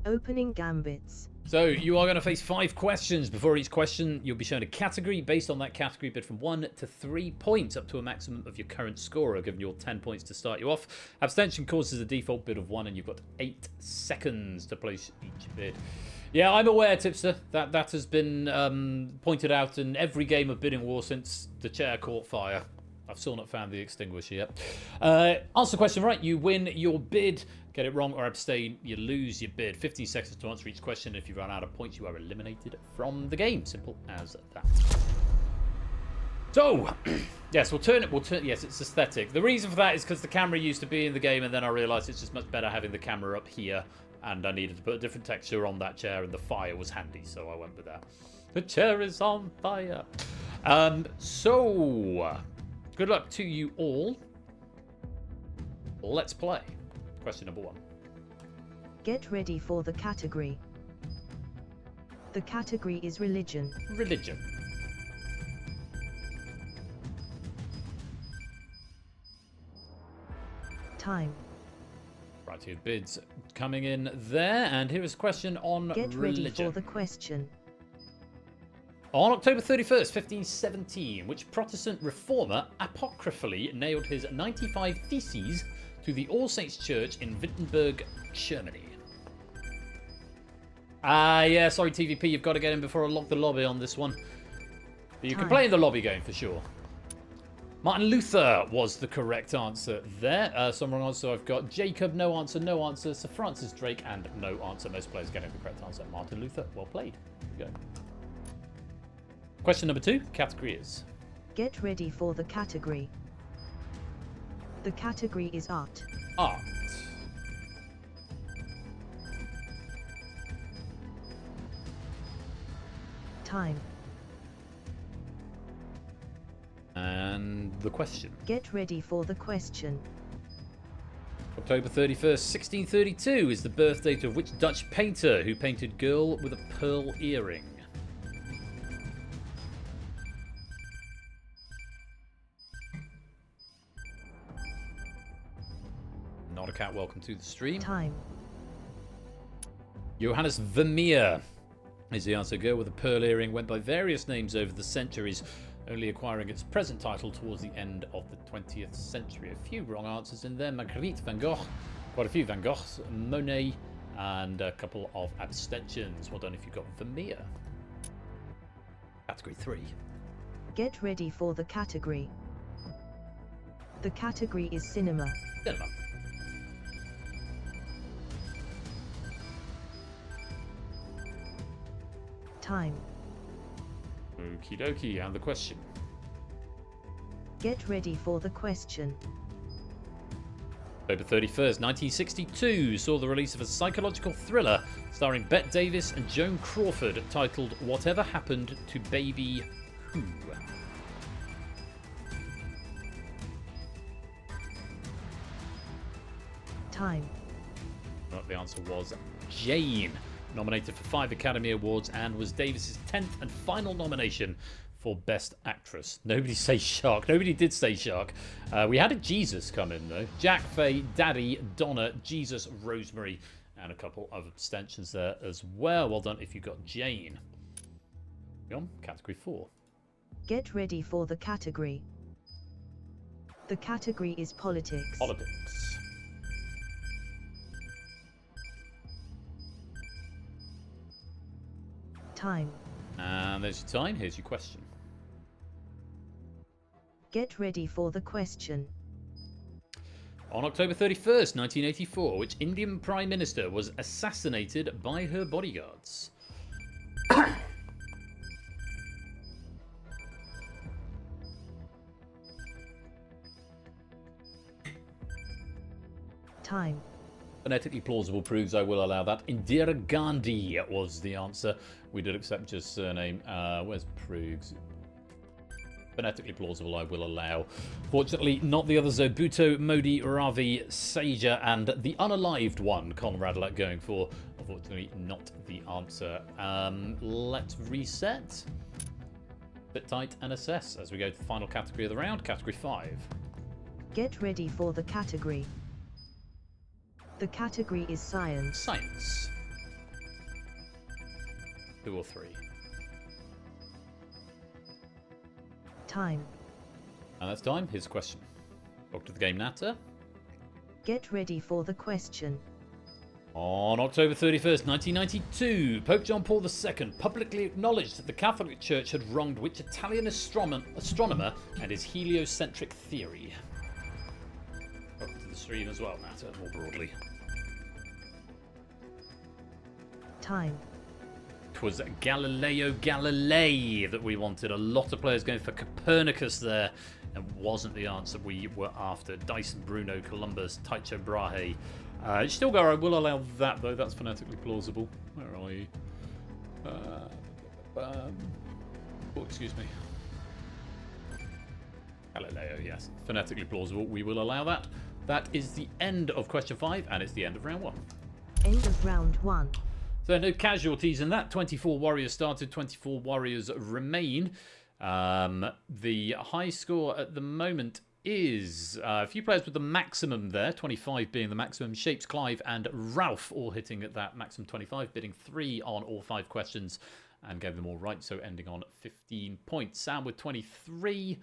Opening gambits. So you are going to face 5 questions. Before each question, you'll be shown a category. Based on that category, bid from 1 to 3 points, up to a maximum of your current score. I've given you all 10 points to start you off. Abstention causes a default bid of 1, and you've got 8 seconds to place each bid. Yeah, I'm aware, Tipster, that has been pointed out in every game of Bidding War since the chair caught fire. I've still not found the extinguisher yet. Answer the question right, you win your bid. Get it wrong or abstain, you lose your bid. 15 seconds to answer each question. If you run out of points, you are eliminated from the game. Simple as that. So, yes, we'll turn. Yes, it's aesthetic. The reason for that is because the camera used to be in the game, and then I realised it's just much better having the camera up here, and I needed to put a different texture on that chair, and the fire was handy, so I went with that. The chair is on fire. So, good luck to you all. Let's play. Question number 1. Get ready for the category. The category is religion. Religion. Time. Right, here, bids coming in there, and here is a question on Get religion. ready for the question. On October 31st, 1517, which Protestant reformer apocryphally nailed his 95 Theses to the All Saints Church in Wittenberg, Germany? Yeah, sorry TVP, you've got to get in before I lock the lobby on this one. But you can play in the lobby game for sure. Martin Luther was the correct answer there. Some wrong answer. I've got Jacob, no answer, no answer. Sir Francis Drake, and no answer. Most players getting the correct answer. Martin Luther, well played. Here we go. Question number 2, category is? Get ready for the category. The category is art. Art. Time. And the question. Get ready for the question. October 31st, 1632 is the birth date of which Dutch painter who painted Girl with a Pearl Earring? Not a cat, welcome to the stream. Time. Johannes Vermeer is the answer. Girl with a Pearl Earring went by various names over the centuries, only acquiring its present title towards the end of the 20th century. A few wrong answers in there. Marguerite Van Gogh, quite a few Van Goghs, Monet, and a couple of abstentions. Well done if you got Vermeer. Category 3. Get ready for the category. The category is cinema. Cinema. Time. Okie dokie, and the question. Get ready for the question. October 31st, 1962 saw the release of a psychological thriller starring Bette Davis and Joan Crawford titled Whatever Happened to Baby Who? Time. Well, the answer was Jane. Nominated for 5 Academy Awards and was Davis's 10th and final nomination for Best Actress. Nobody say Shark. Nobody did say Shark. We had a Jesus come in, though. Jack, Faye, Daddy, Donna, Jesus, Rosemary, and a couple of abstentions there as well. Well done if you got Jane. On category 4. Get ready for the category. The category is politics. Politics. Time. And there's your time. Here's your question. Get ready for the question. On October 31st, 1984, which Indian Prime Minister was assassinated by her bodyguards? Time. Phonetically plausible proves I will allow that. Indira Gandhi was the answer. We did accept just surname. Where's Prugs? Phonetically plausible I will allow. Fortunately, not the others though. Bhutto, Modi, Ravi, Saja, and the unalived one, Conrad going for. Unfortunately, not the answer. Let's reset. Sit tight and assess as we go to the final category of the round, category 5. Get ready for the category. The category is science. Science. 2 or 3. Time. And that's time. Here's a question. Back to the game, Natter. Get ready for the question. On October 31st, 1992, Pope John Paul II publicly acknowledged that the Catholic Church had wronged which Italian astronomer and his heliocentric theory. Up to the stream as well, Natter, more broadly. Time. It was Galileo Galilei that we wanted. A lot of players going for Copernicus there, and wasn't the answer we were after. Dyson, Bruno, Columbus, Tycho Brahe. Still go, I will allow that though. That's phonetically plausible. Where are you? Oh, excuse me. Galileo, yes. Phonetically plausible. We will allow that. That is the end of question 5, and it's the end of round 1. End of round 1. So no casualties in that. 24 warriors started, 24 warriors remain. The high score at the moment is a few players with the maximum there, 25 being the maximum. Shapes, Clive and Ralph all hitting at that maximum 25, bidding 3 on all 5 questions and gave them all right, so ending on 15 points. Sam with 23.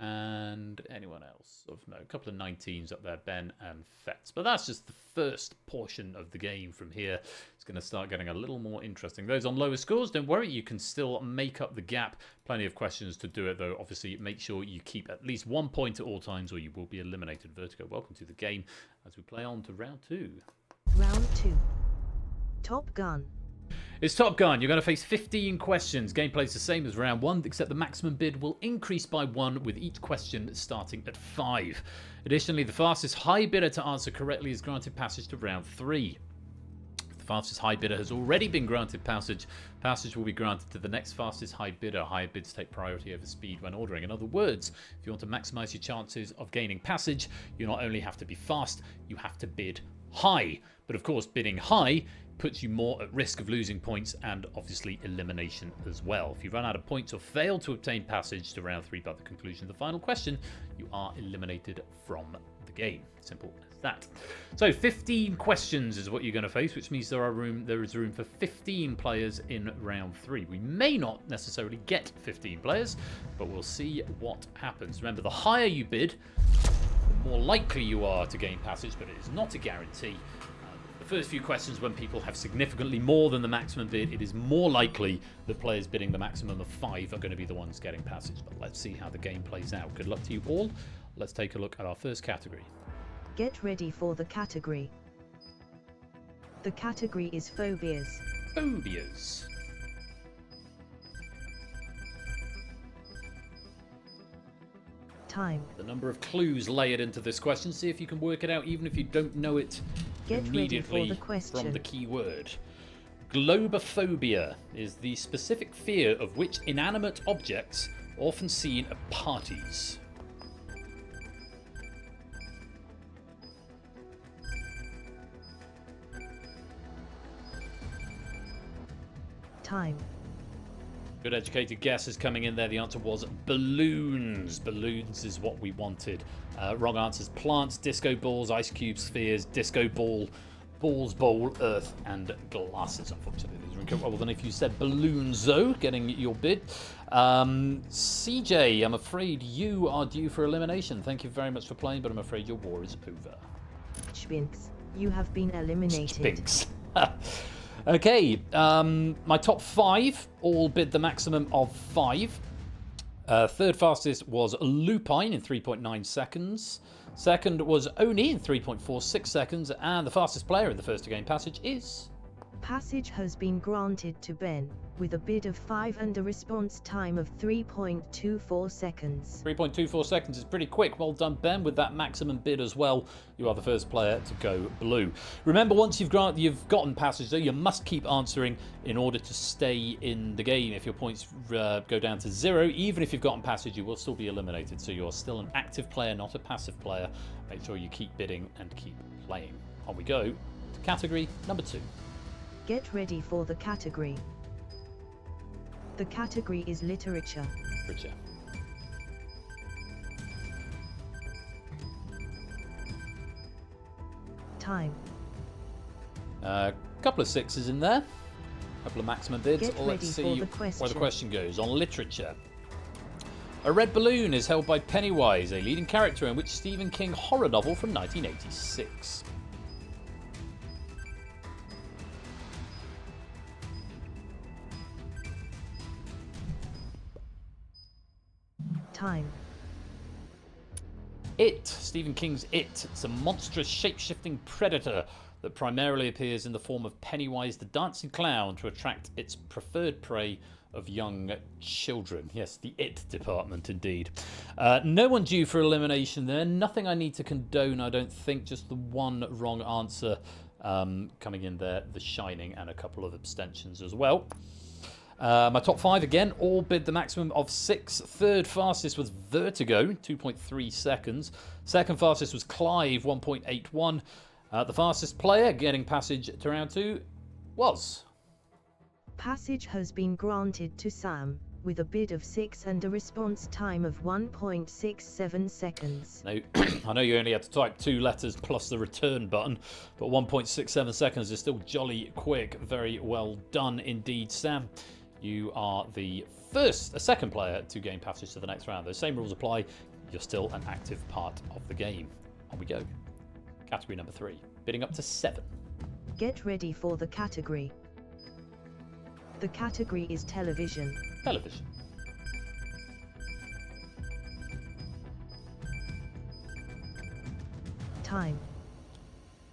And anyone else? No, a couple of 19s up there, Ben and Fetz. But that's just the first portion of the game. From here, it's going to start getting a little more interesting. Those on lower scores, don't worry, you can still make up the gap. Plenty of questions to do it, though. Obviously, make sure you keep at least 1 point at all times or you will be eliminated. Vertigo, welcome to the game as we play on to round 2. Round 2. Top Gun. It's Top Gun. You're going to face 15 questions. Gameplay's the same as round 1, except the maximum bid will increase by 1 with each question starting at 5. Additionally, the fastest high bidder to answer correctly is granted passage to round 3. If the fastest high bidder has already been granted passage, passage will be granted to the next fastest high bidder. Higher bids take priority over speed when ordering. In other words, if you want to maximize your chances of gaining passage, you not only have to be fast, you have to bid high. But of course, bidding high puts you more at risk of losing points and obviously elimination as well. If you run out of points or fail to obtain passage to round 3 by the conclusion of the final question, you are eliminated from the game. Simple as that. So 15 questions is what you're going to face, which means there is room for 15 players in round 3. We may not necessarily get 15 players, but we'll see what happens. Remember, the higher you bid, the more likely you are to gain passage, but it is not a guarantee. The first few questions, when people have significantly more than the maximum bid, it is more likely that players bidding the maximum of 5 are going to be the ones getting passage. But let's see how the game plays out. Good luck to you all. Let's take a look at our first category. Get ready for the category. The category is phobias. Phobias. Time. The number of clues layered into this question. See if you can work it out, even if you don't know it immediately from the keyword. Globophobia is the specific fear of which inanimate objects often seen at parties. Time. Good educated guesses coming in there. The answer was balloons. Balloons is what we wanted. Wrong answers: plants, disco balls, ice cubes, spheres, disco ball, balls, bowl, earth, and glasses. Unfortunately, these are incorrect. Well, then if you said balloons, though, getting your bid. CJ, I'm afraid you are due for elimination. Thank you very much for playing, but I'm afraid your war is over. Spinks, you have been eliminated. Spinks. Okay, my top 5 all bid the maximum of 5. Third fastest was Lupine in 3.9 seconds. Second was Oni in 3.46 seconds. And the fastest player in the first to gain passage is... Passage has been granted to Ben, with a bid of 5 and a response time of 3.24 seconds. 3.24 seconds is pretty quick. Well done, Ben, with that maximum bid as well. You are the first player to go blue. Remember, once you've gotten passage, though, you must keep answering in order to stay in the game. If your points go down to 0, even if you've gotten passage, you will still be eliminated. So you're still an active player, not a passive player. Make sure you keep bidding and keep playing. On we go to category number 2. Get ready for the category. The category is literature. Literature. Time. Couple of 6s in there. Couple of maximum bids. Get Let's ready see for the where the question. question goes. On literature. A red balloon is held by Pennywise, a leading character in which Stephen King horror novel from 1986. Time. It, Stephen King's It. It's a monstrous shape-shifting predator that primarily appears in the form of Pennywise the dancing clown to attract its preferred prey of young children. Yes, the It department indeed. No one due for elimination there. Nothing I need to condone, I don't think. Just the one wrong answer coming in there, The Shining, and a couple of abstentions as well. My top 5 again, all bid the maximum of 6. Third fastest was Vertigo, 2.3 seconds. Second fastest was Clive, 1.81. The fastest player getting passage to round 2 was... Passage has been granted to Sam, with a bid of 6 and a response time of 1.67 seconds. Now, I know you only had to type 2 letters plus the return button, but 1.67 seconds is still jolly quick. Very well done indeed, Sam. You are the second player to gain passage to the next round. Those same rules apply. You're still an active part of the game. On we go. Category number 3, bidding up to 7. Get ready for the category. The category is television. Television. Time.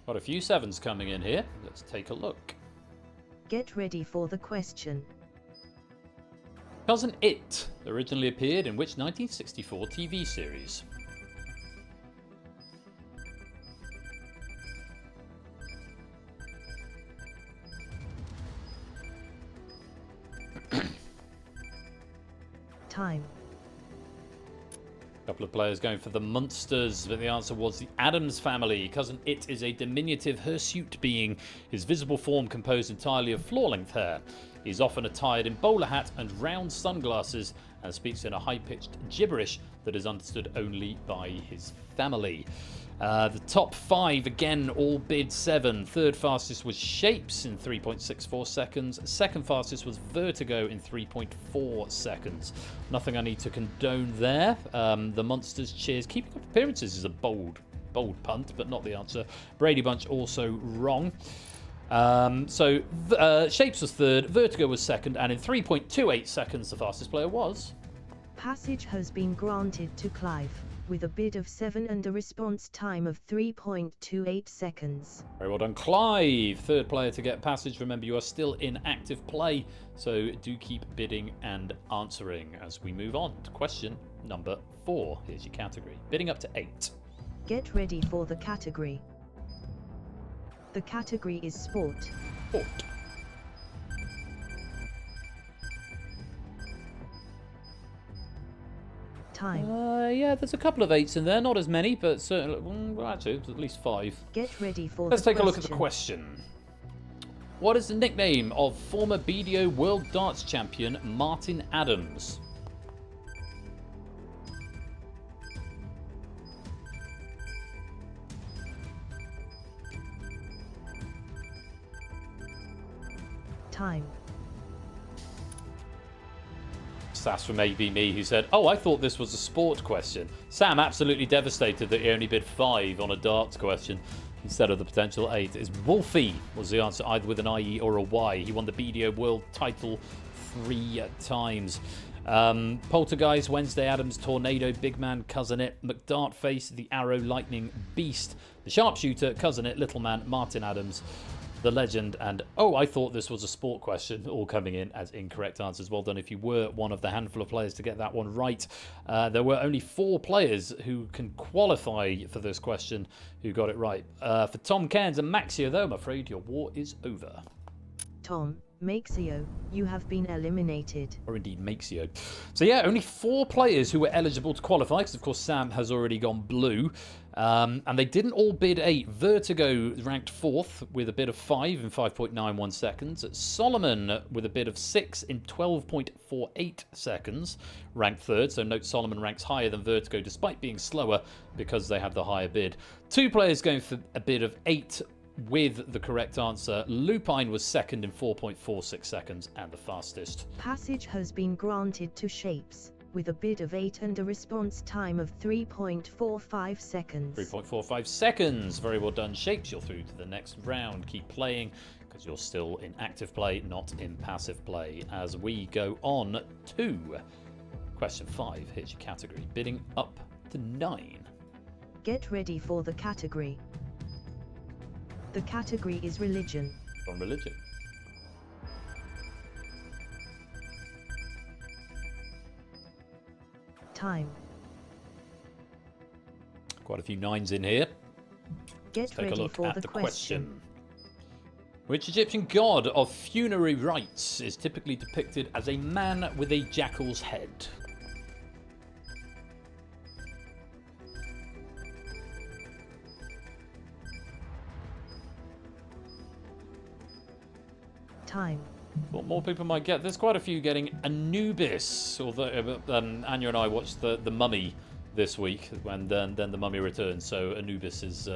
Got a few 7s coming in here. Let's take a look. Get ready for the question. Cousin It originally appeared in which 1964 TV series? Time. A couple of players going for the Munsters, but the answer was the Addams Family. Cousin It is a diminutive hirsute being, his visible form composed entirely of floor-length hair. He's often attired in bowler hat and round sunglasses and speaks in a high-pitched gibberish that is understood only by his family. The top 5, again, all bid 7. Third fastest was Shapes in 3.64 seconds. Second fastest was Vertigo in 3.4 seconds. Nothing I need to condone there. The Monsters cheers. Keeping up appearances is a bold punt, but not the answer. Brady Bunch also wrong. Shapes was third, Vertigo was second, and in 3.28 seconds the fastest player was... Passage has been granted to Clive, with a bid of 7 and a response time of 3.28 seconds. Very well done, Clive. Third player to get passage. Remember, you are still in active play, so do keep bidding and answering as we move on to question number 4. Here's your category. Bidding up to 8. Get ready for the category. The category is sport. Sport. Time. Yeah, there's a couple of 8s in there, not as many, but certainly, well, actually, there's at least 5. Get ready for Let's the take a look at the question. What is the nickname of former BDO World Darts Champion Martin Adams? Time. That's from AB Me, who said, "Oh, I thought this was a sport question." Sam absolutely devastated that he only bid 5 on a darts question instead of the potential 8. Is Wolfie was the answer, either with an IE or a Y. He won the BDO World title 3 times. Poltergeist, Wednesday Adams, Tornado, Big Man, Cousin It, McDartface, the Arrow, Lightning, Beast, the Sharpshooter, Cousin It, Little Man, Martin Adams, the legend, and oh, I thought this was a sport question, all coming in as incorrect answers. Well done if you were one of the handful of players to get that one right. There were only 4 players who can qualify for this question who got it right. For Tom Cairns and Maxio, though, I'm afraid your war is over. Tom, Maxio, you have been eliminated. Or indeed Maxio. So yeah, only 4 players who were eligible to qualify, because of course Sam has already gone blue. And they didn't all bid 8. Vertigo ranked 4th with a bid of 5 in 5.91 seconds. Solomon with a bid of 6 in 12.48 seconds, ranked 3rd. So note Solomon ranks higher than Vertigo despite being slower because they have the higher bid. 2 players going for a bid of 8 with the correct answer. Lupine was 2nd in 4.46 seconds and the fastest. Passage has been granted to Shapes, with a bid of 8 and a response time of 3.45 seconds. 3.45 seconds. Very well done, Shapes. You're through to the next round. Keep playing because you're still in active play, not in passive play. As we go on to question 5. Here's your category. Bidding up to 9. Get ready for the category. The category is religion. On religion. Time. Quite a few 9s in here. Get Take a ready look for at the the question. Which Egyptian god of funerary rites is typically depicted as a man with a jackal's head? Time. Well, more people might get. There's quite a few getting Anubis. Although Anya and I watched the Mummy this week, when then the Mummy returns. So Anubis is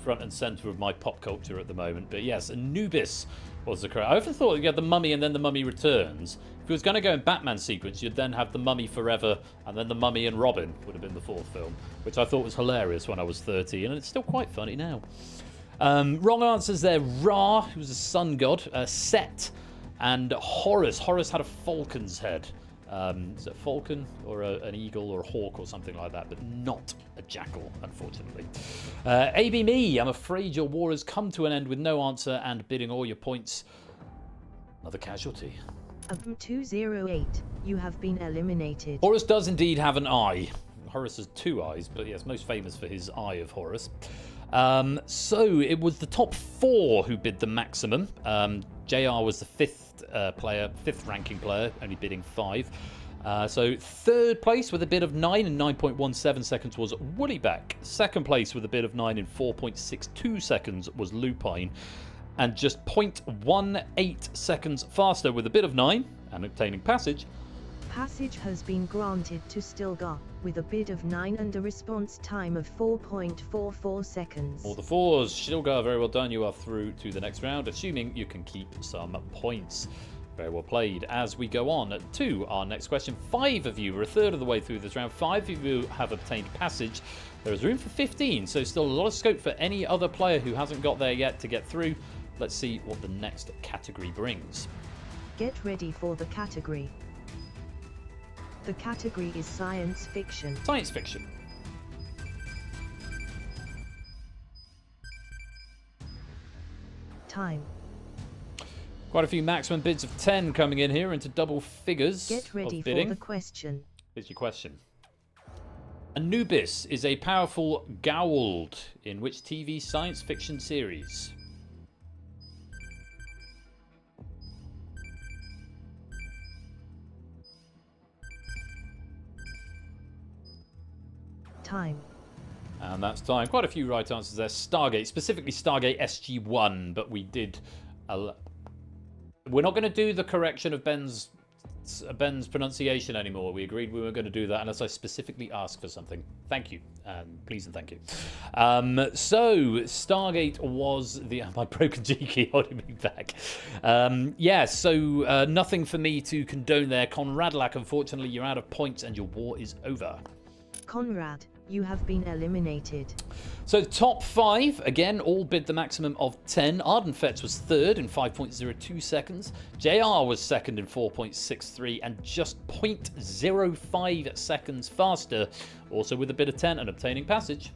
front and centre of my pop culture at the moment. But yes, Anubis was the correct. I often thought you had the Mummy and then the Mummy returns. If it was going to go in Batman sequence, you'd then have the Mummy Forever and then the Mummy and Robin would have been the 4th film, which I thought was hilarious when I was 30, and it's still quite funny now. Wrong answers there. Ra, who was a sun god, Set, and Horus. Horus had a falcon's head. Is it a falcon or an eagle or a hawk or something like that, but not a jackal, unfortunately. AB Me, I'm afraid your war has come to an end with no answer and bidding all your points. Another casualty. 208, you have been eliminated. Horus does indeed have an eye. Horus has 2 eyes, but yes, most famous for his eye of Horus. So it was the top 4 who bid the maximum. JR was the 5th ranking player, only bidding 5. So 3rd place with a bid of 9 in 9.17 seconds was Woollyback. 2nd place with a bid of 9 in 4.62 seconds was Lupine. And just 0.18 seconds faster with a bid of 9 and obtaining passage. Passage has been granted to Stilgar, with a bid of 9 and a response time of 4.44 seconds. All the 4s. Stilgar, very well done. You are through to the next round, assuming you can keep some points. Very well played. As we go on to our next question, 5 of you are a third of the way through this round. 5 of you have obtained passage. There is room for 15, so still a lot of scope for any other player who hasn't got there yet to get through. Let's see what the next category brings. Get ready for the category. The category is science fiction. Science fiction. Time. Quite a few maximum bids of 10 coming in here into double figures. Get ready of for bidding. the question. Here's your question. Anubis is a powerful Goa'uld in which TV science fiction series? Time. And that's time. Quite a few right answers there. Stargate, specifically Stargate SG-1, but we did... We're not going to do the correction of Ben's pronunciation anymore. We agreed we weren't going to do that unless I specifically ask for something. Thank you. Please and thank you. So, Stargate was the... My broken G key holding me back. Yeah, so nothing for me to condone there. Conradlac, unfortunately, you're out of points and your war is over. Conrad, you have been eliminated. So top 5, again, all bid the maximum of 10. Ardenfetz was 3rd in 5.02 seconds. JR was 2nd in 4.63 and just 0.05 seconds faster, also with a bid of 10 and obtaining passage.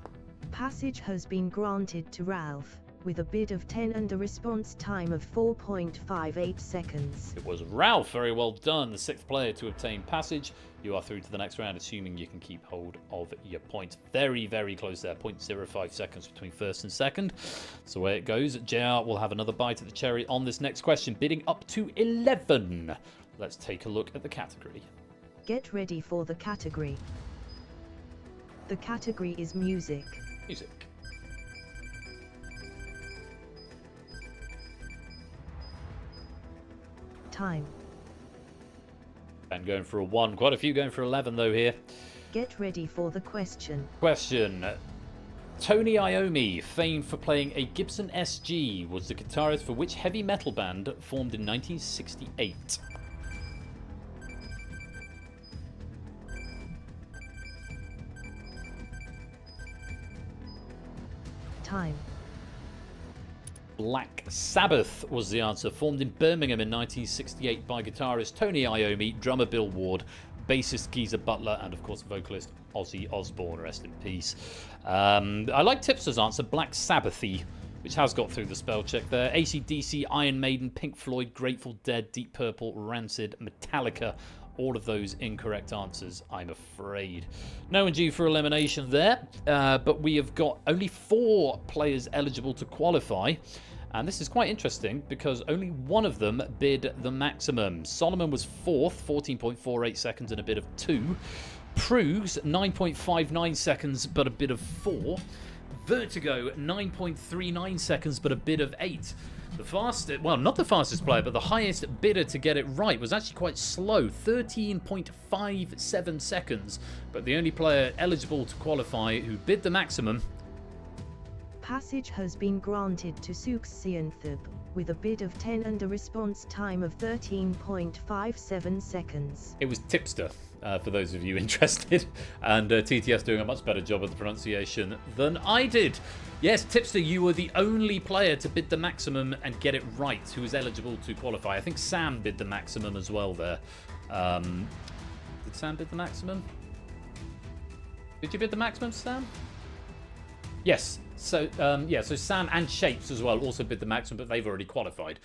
Passage has been granted to Ralph, with a bid of 10 and a response time of 4.58 seconds. It was Ralph. Very well done. The 6th player to obtain passage. You are through to the next round, assuming you can keep hold of your points. Very, very close there. 0.05 seconds between first and second. That's the way it goes. JR will have another bite at the cherry on this next question, bidding up to 11. Let's take a look at the category. Get ready for the category. The category is music. Music. Time. And going for a 1. Quite a few going for 11 though here. Get ready for the question. Question. Tony Iommi, famed for playing a Gibson SG, was the guitarist for which heavy metal band formed in 1968? Time. Black Sabbath was the answer. Formed in Birmingham in 1968 by guitarist Tony Iommi, drummer Bill Ward, bassist Geezer Butler, and of course vocalist Ozzy Osbourne, rest in peace. I like Tipster's answer, Black Sabbathy, which has got through the spell check there. AC/DC, Iron Maiden, Pink Floyd, Grateful Dead, Deep Purple, Rancid, Metallica. All of those incorrect answers, I'm afraid. No one due for elimination there, but we have got only 4 players eligible to qualify. And this is quite interesting because only one of them bid the maximum. Solomon was 4th, 14.48 seconds and a bid of 2. Prugs, 9.59 seconds but a bid of 4. Vertigo, 9.39 seconds but a bid of 8. The fastest, well, not the fastest player, but the highest bidder to get it right was actually quite slow, 13.57 seconds. But the only player eligible to qualify who bid the maximum. Passage has been granted to Suxianthib, with a bid of 10 and a response time of 13.57 seconds. It was Tipster, for those of you interested. And TTS doing a much better job of the pronunciation than I did. Yes, Tipster, you were the only player to bid the maximum and get it right who was eligible to qualify. I think Sam bid the maximum as well there. Did Sam bid the maximum? Did you bid the maximum, Sam? Yes. So, so Sam and Shapes as well also bid the maximum, but they've already qualified.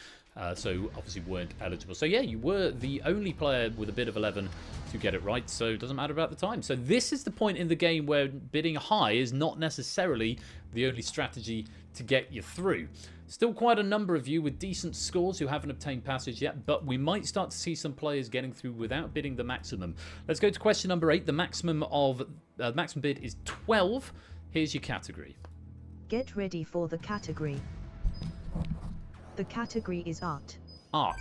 So obviously weren't eligible. So yeah, you were the only player with a bid of 11 to get it right, so it doesn't matter about the time. So this is the point in the game where bidding high is not necessarily the only strategy to get you through. Still quite a number of you with decent scores who haven't obtained passage yet, but we might start to see some players getting through without bidding the maximum. Let's go to question number 8. The maximum bid is 12. Here's your category. Get ready for the category. The category is art. Art.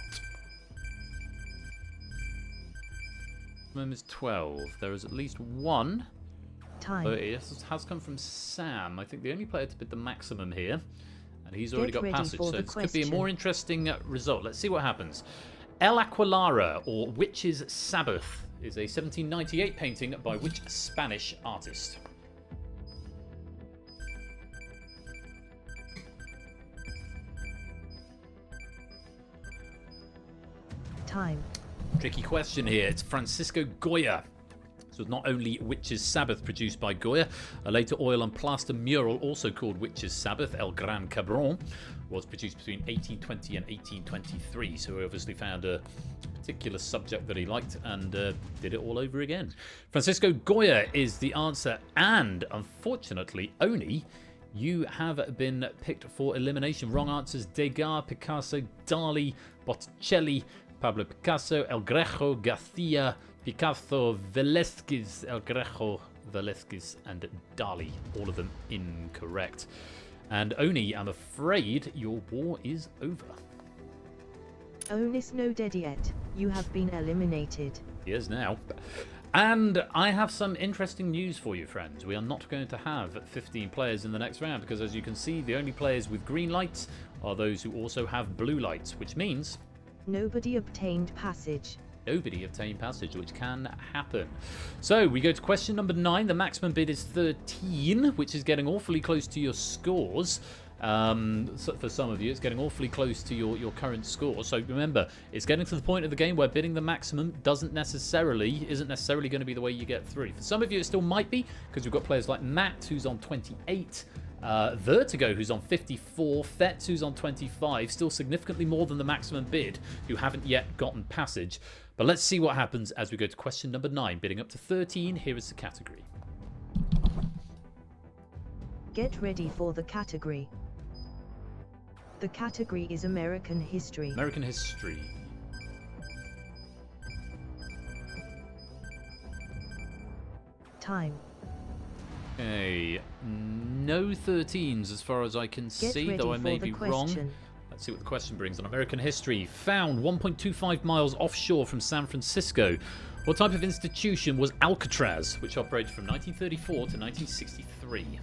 Maximum is 12. There is at least one. Time. Oh, it has come from Sam. I think the only player to bid the maximum here. And he's already got passage, so this could be a more interesting result. Let's see what happens. El Aquilara, or Witch's Sabbath, is a 1798 painting by which Spanish artist? Time. Tricky question here. It's Francisco Goya. So not only Witch's Sabbath produced by Goya, a later oil and plaster mural also called Witch's Sabbath, El Gran Cabron, was produced between 1820 and 1823. So he obviously found a particular subject that he liked and did it all over again. Francisco Goya is the answer, and unfortunately, Oni, you have been picked for elimination. Wrong answers: Degas, Picasso, Dali, Botticelli, Pablo Picasso, El Greco, Garcia, Picasso, Velázquez, El Greco, Velázquez, and Dali. All of them incorrect. And Oni, I'm afraid your war is over. Onis no dead yet. You have been eliminated. He is now. And I have some interesting news for you, friends. We are not going to have 15 players in the next round because, as you can see, the only players with green lights are those who also have blue lights, which means nobody obtained passage. Nobody obtained passage, which can happen. So we go to question number 9. The maximum bid is 13, which is getting awfully close to your scores. So for some of you, it's getting awfully close to your current score. So remember, it's getting to the point of the game where bidding the maximum isn't necessarily going to be the way you get through. For some of you, it still might be, because we've got players like Matt, who's on 28, Vertigo, who's on 54, Fetz, who's on 25, still significantly more than the maximum bid, who haven't yet gotten passage. But let's see what happens as we go to question number 9, bidding up to 13. Here is the category. Get ready for the category. The category is American history. American history. Time. Okay, no 13s as far as I can see, though I may be wrong. Let's see what the question brings on American history. Found 1.25 miles offshore from San Francisco. What type of institution was Alcatraz, which operated from 1934 to 1963?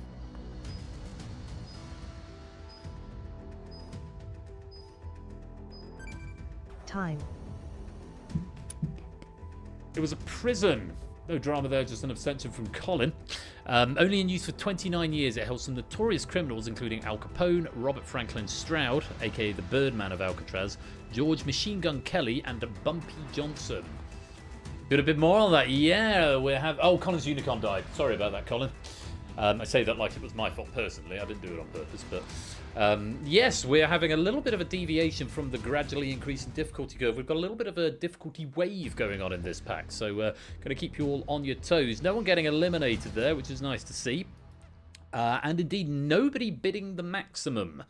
Time. It was a prison. No drama there, just an abstention from Colin. Only in use for 29 years, it held some notorious criminals, including Al Capone, Robert Franklin Stroud, aka the Birdman of Alcatraz, George Machine Gun Kelly, and Bumpy Johnson. Got a bit more on that? Yeah, we have. Oh, Colin's unicorn died. Sorry about that, Colin. I say that like it was my fault personally. I didn't do it on purpose, but yes, we're having a little bit of a deviation from the gradually increasing difficulty curve. We've got a little bit of a difficulty wave going on in this pack, so going to keep you all on your toes. No one getting eliminated there, which is nice to see, and indeed nobody bidding the maximum.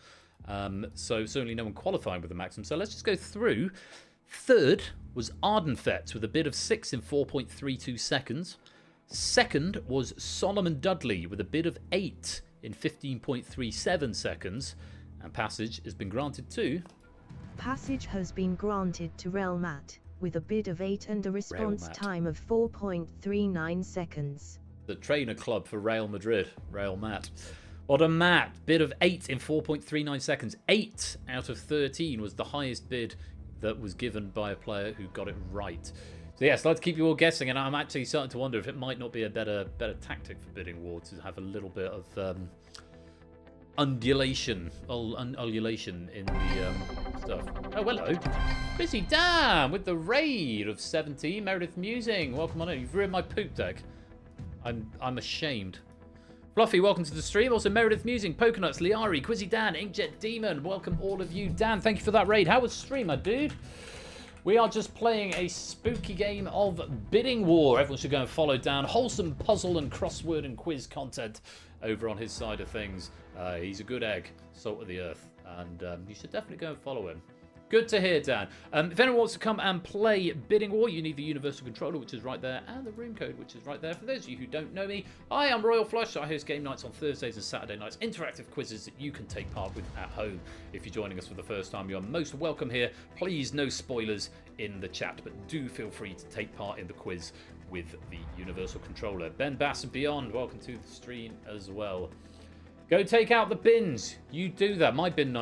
So certainly no one qualifying with the maximum. So let's just go through. Third was Ardenfett with a bid of 6 in 4.32 seconds. Second was Solomon Dudley with a bid of 8 in 15.37 seconds. And passage has been granted to... Passage has been granted to Real Mat with a bid of 8 and a response time of 4.39 seconds. The trainer club for Real Madrid, Real Mat. What a Mat. Bid of 8 in 4.39 seconds. 8 out of 13 was the highest bid that was given by a player who got it right. So yes, I'd like to keep you all guessing, and I'm actually starting to wonder if it might not be a better tactic for bidding war to have a little bit of ululation in the stuff. Oh, hello. Chrissy Dan with the raid of 17. Meredith Musing, welcome on in. You've ruined my poop deck. I'm ashamed. Fluffy, welcome to the stream. Also, Meredith Musing, Pokenuts, Liari, Quizzy Dan, Inkjet Demon. Welcome all of you. Dan, thank you for that raid. How was stream, my dude? We are just playing a spooky game of Bidding War. Everyone should go and follow Dan. Wholesome puzzle and crossword and quiz content over on his side of things. He's a good egg, salt of the earth, and you should definitely go and follow him. Good to hear, Dan. If anyone wants to come and play Bidding War, you need the Universal Controller, which is right there, and the room code, which is right there. For those of you who don't know me, I am Royal Flush. I host game nights on Thursdays and Saturday nights, interactive quizzes that you can take part with at home. If you're joining us for the first time, you're most welcome here. Please, no spoilers in the chat, but do feel free to take part in the quiz with the Universal Controller. Ben Bass and Beyond, welcome to the stream as well. Go take out the bins. You do that. My bins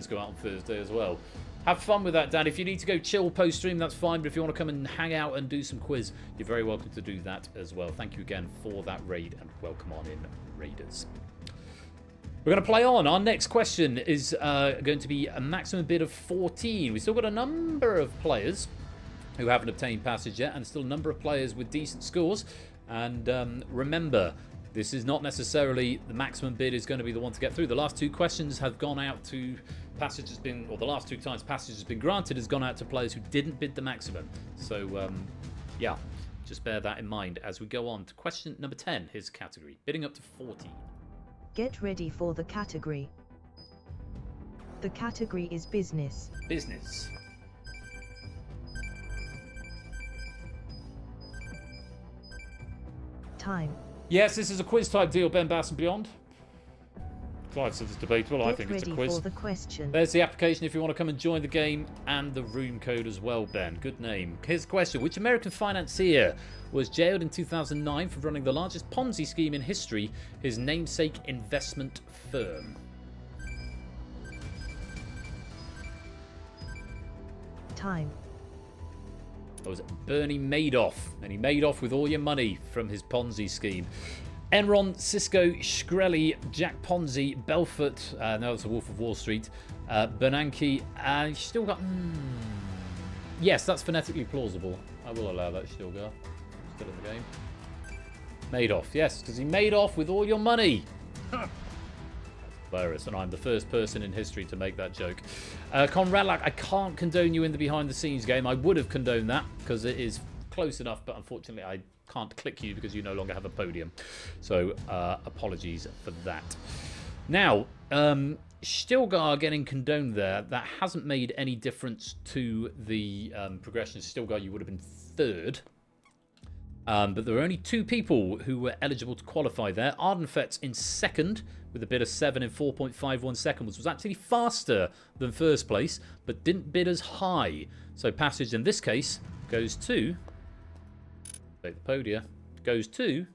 go out on Thursday as well. Have fun with that, Dan. If you need to go chill post-stream, that's fine. But if you want to come and hang out and do some quiz, you're very welcome to do that as well. Thank you again for that raid, and welcome on in, Raiders. We're going to play on. Our next question is going to be a maximum bid of 14. We've still got a number of players who haven't obtained passage yet, and still a number of players with decent scores. And remember, this is not necessarily the maximum bid is going to be the one to get through. The last two questions have gone out to... Passage has been, or the last two times passage has been granted, has gone out to players who didn't bid the maximum. So, yeah, just bear that in mind as we go on to question number 10. Here's the category, bidding up to 14. Get ready for the category. The category is business. Business. Time. Yes, this is a quiz type deal, Ben Bass and Beyond. Clive says it's debatable. I think it's a quiz. For the question. There's the application if you want to come and join the game, and the room code as well, Ben. Good name. Here's the question. Which American financier was jailed in 2009 for running the largest Ponzi scheme in history, his namesake investment firm? Time. That was Bernie Madoff, and he made off with all your money from his Ponzi scheme. Enron, Cisco, Shkreli, Jack Ponzi, Belfort, no, it's a Wolf of Wall Street, Bernanke, and still got... Yes, that's phonetically plausible. I will allow that still go. Still in the game. Madoff, yes, because he made off with all your money. Hilarious, and I'm the first person in history to make that joke. Conradlac, I can't condone you in the behind-the-scenes game. I would have condoned that because it is close enough, but unfortunately I can't click you because you no longer have a podium. So apologies for that. Now, Stilgar getting condoned there. That hasn't made any difference to the progression. Stilgar, you would have been third. But there were only 2 people who were eligible to qualify there. Ardenfet's in second with a bid of 7 in 4.51 seconds, which was actually faster than first place, but didn't bid as high. So passage in this case goes to... Take the podia. Goes to...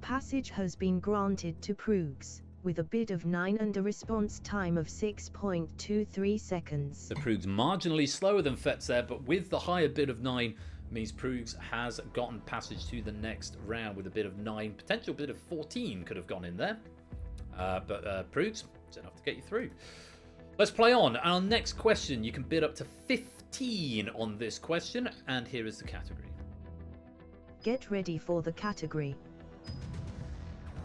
Passage has been granted to Proogs, with a bid of 9 and a response time of 6.23 seconds. The Proogs marginally slower than Fetz there, but with the higher bid of 9... means Proogs has gotten passage to the next round with a bid of 9. Potential bid of 14 could have gone in there. But Proogs, it's enough to get you through. Let's play on. Our next question, you can bid up to 15 on this question. And here is the category. Get ready for the category.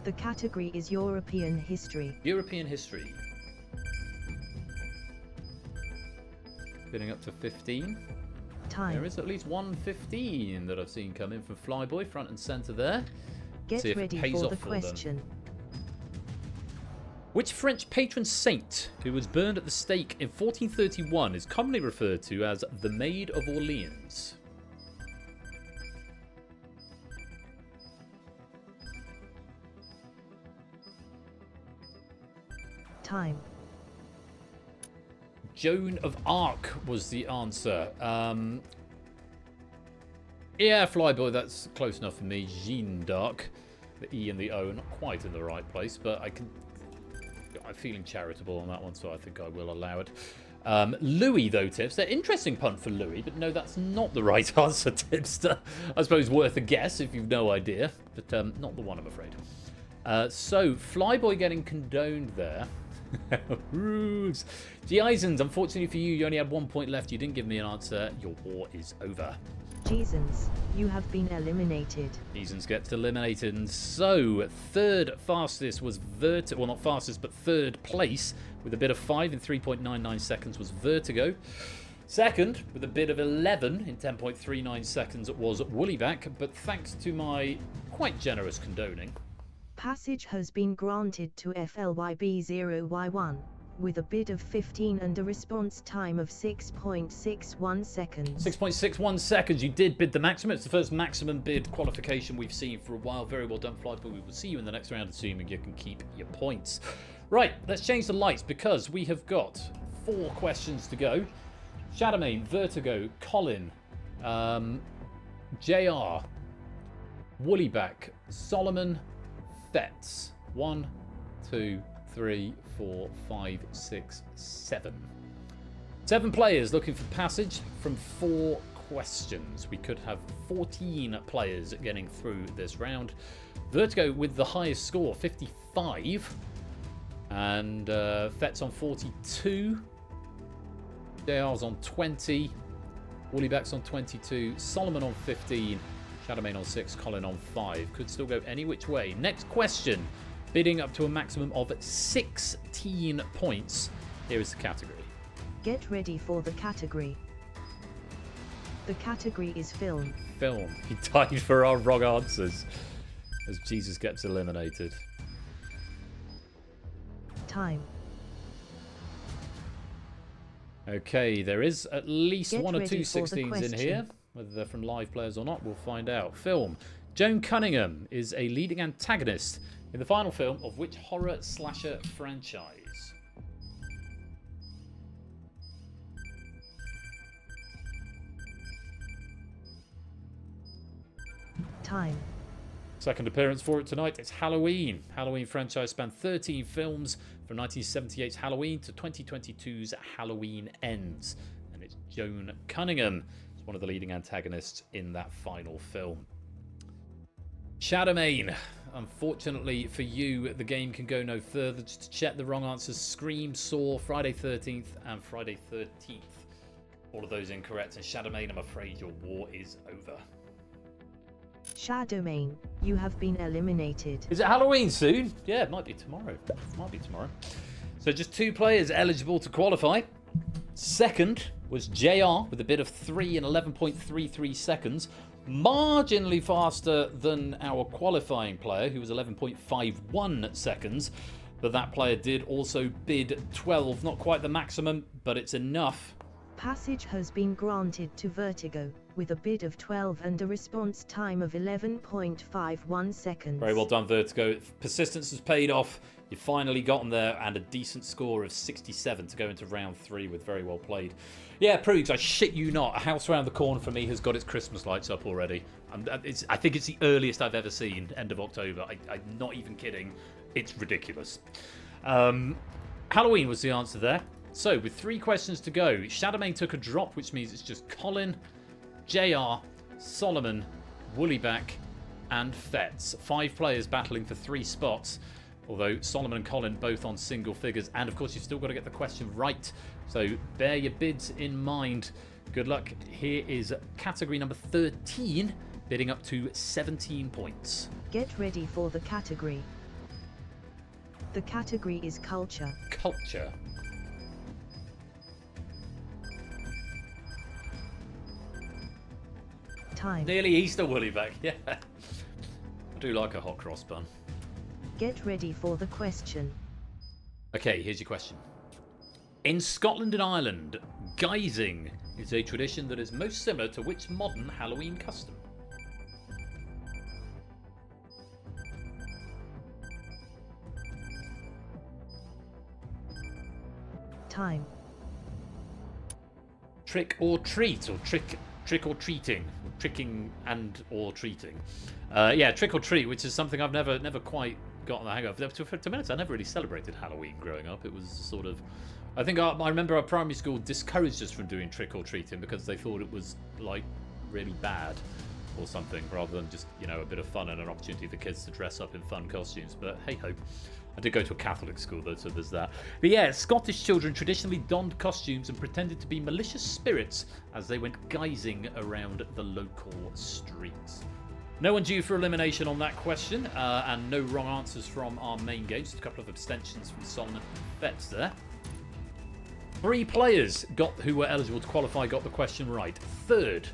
The category is European history. European history. Bidding up to 15. Time. There is at least 115 that I've seen come in from Flyboy, front and centre there. Get ready for the question. Which French patron saint who was burned at the stake in 1431 is commonly referred to as the Maid of Orleans? Time. Joan of Arc was the answer. Yeah, Flyboy, that's close enough for me. Jeanne d'Arc. The E and the O, not quite in the right place, but I'm feeling charitable on that one, so I think I will allow it. Louis, though, Tipster. Interesting punt for Louis, but no, that's not the right answer, Tipster. I suppose worth a guess if you've no idea, but not the one, I'm afraid. So, Flyboy getting condoned there. Rudes. G-Eisens, unfortunately for you, you only had 1 point left. You didn't give me an answer. Your war is over. Jeezens, you have been eliminated. Jeezens gets eliminated. And so, third fastest was Vertigo. Well, not fastest, but third place with a bid of 5 in 3.99 seconds was Vertigo. Second, with a bid of 11 in 10.39 seconds, was Woollyback. But thanks to my quite generous condoning, Passage has been granted to FLYB0Y1, with a bid of 15 and a response time of 6.61 seconds. 6.61 seconds. You did bid the maximum. It's the first maximum bid qualification we've seen for a while. Very well done, Flyboy. We will see you in the next round, assuming you can keep your points. Right, let's change the lights because we have got 4 questions to go. Shadowmane, Vertigo, Colin, JR, Woollyback, Solomon, Fetz. 1, 2, 3, 4, 5, 6, 7. 7 players looking for passage from 4 questions. We could have 14 players getting through this round. Vertigo with the highest score, 55. And Fetz on 42. JR's on 20. Woollyback's on 22. Solomon on 15. Shadowmane on 6, Colin on 5. Could still go any which way. Next question. Bidding up to a maximum of 16 points. Here is the category. Get ready for the category. The category is film. Film. He died for our wrong answers as Jesus gets eliminated. Time. Okay, there is at least Get 1 or ready 2 for the 16s in question. here. Whether they're from live players or not, we'll find out. Film. Joan Cunningham is a leading antagonist in the final film of which horror slasher franchise? Time. Second appearance for it tonight. It's Halloween. Halloween franchise spanned 13 films from 1978's Halloween to 2022's Halloween Ends. And it's Joan Cunningham. It's one of the leading antagonists in that final film. Shadowmane. Unfortunately for you, the game can go no further. Just to check the wrong answers. Scream, Saw, Friday 13th and Friday 13th. All of those incorrect. And Shadowmane, I'm afraid your war is over. Shadowmane, you have been eliminated. Is it Halloween soon? Yeah, it might be tomorrow. So just 2 players eligible to qualify. Second was JR with a bid of 3 and 11.33 seconds. Marginally faster than our qualifying player, who was 11.51 seconds. But that player did also bid 12. Not quite the maximum, but it's enough. Passage has been granted to Vertigo, with a bid of 12 and a response time of 11.51 seconds. Very well done, Vertigo. Persistence has paid off. You finally gotten there, and a decent score of 67 to go into round 3 with. Very well played. Yeah, Prudes, I shit you not. A house around the corner for me has got its Christmas lights up already. I think it's the earliest I've ever seen, end of October. I'm not even kidding. It's ridiculous. Halloween was the answer there. So, with 3 questions to go, Shadowmane took a drop, which means it's just Colin, JR, Solomon, Woollyback, and Fetz. 5 players battling for 3 spots, although Solomon and Colin both on single figures. And, of course, you've still got to get the question right. So, bear your bids in mind. Good luck. Here is category number 13, bidding up to 17 points. Get ready for the category. The category is culture. Culture. Time. Nearly Easter, Woollyback. Yeah. I do like a hot cross bun. Get ready for the question. Okay, here's your question. In Scotland and Ireland, guising is a tradition that is most similar to which modern Halloween custom? Time. Trick or treat, or trick or treating, tricking and or treating. Yeah, trick or treat, which is something I've never quite gotten the hang of. To be honest, I never really celebrated Halloween growing up. It was sort of, I think I remember our primary school discouraged us from doing trick or treating because they thought it was like really bad or something, rather than just, you know, a bit of fun and an opportunity for kids to dress up in fun costumes. But hey ho. I did go to a Catholic school though, so there's that. But yeah, Scottish children traditionally donned costumes and pretended to be malicious spirits as they went guising around the local streets. No one due for elimination on that question, and no wrong answers from our main game. Just a couple of abstentions from Solomon and Betts there. 3 players who were eligible to qualify got the question right. Third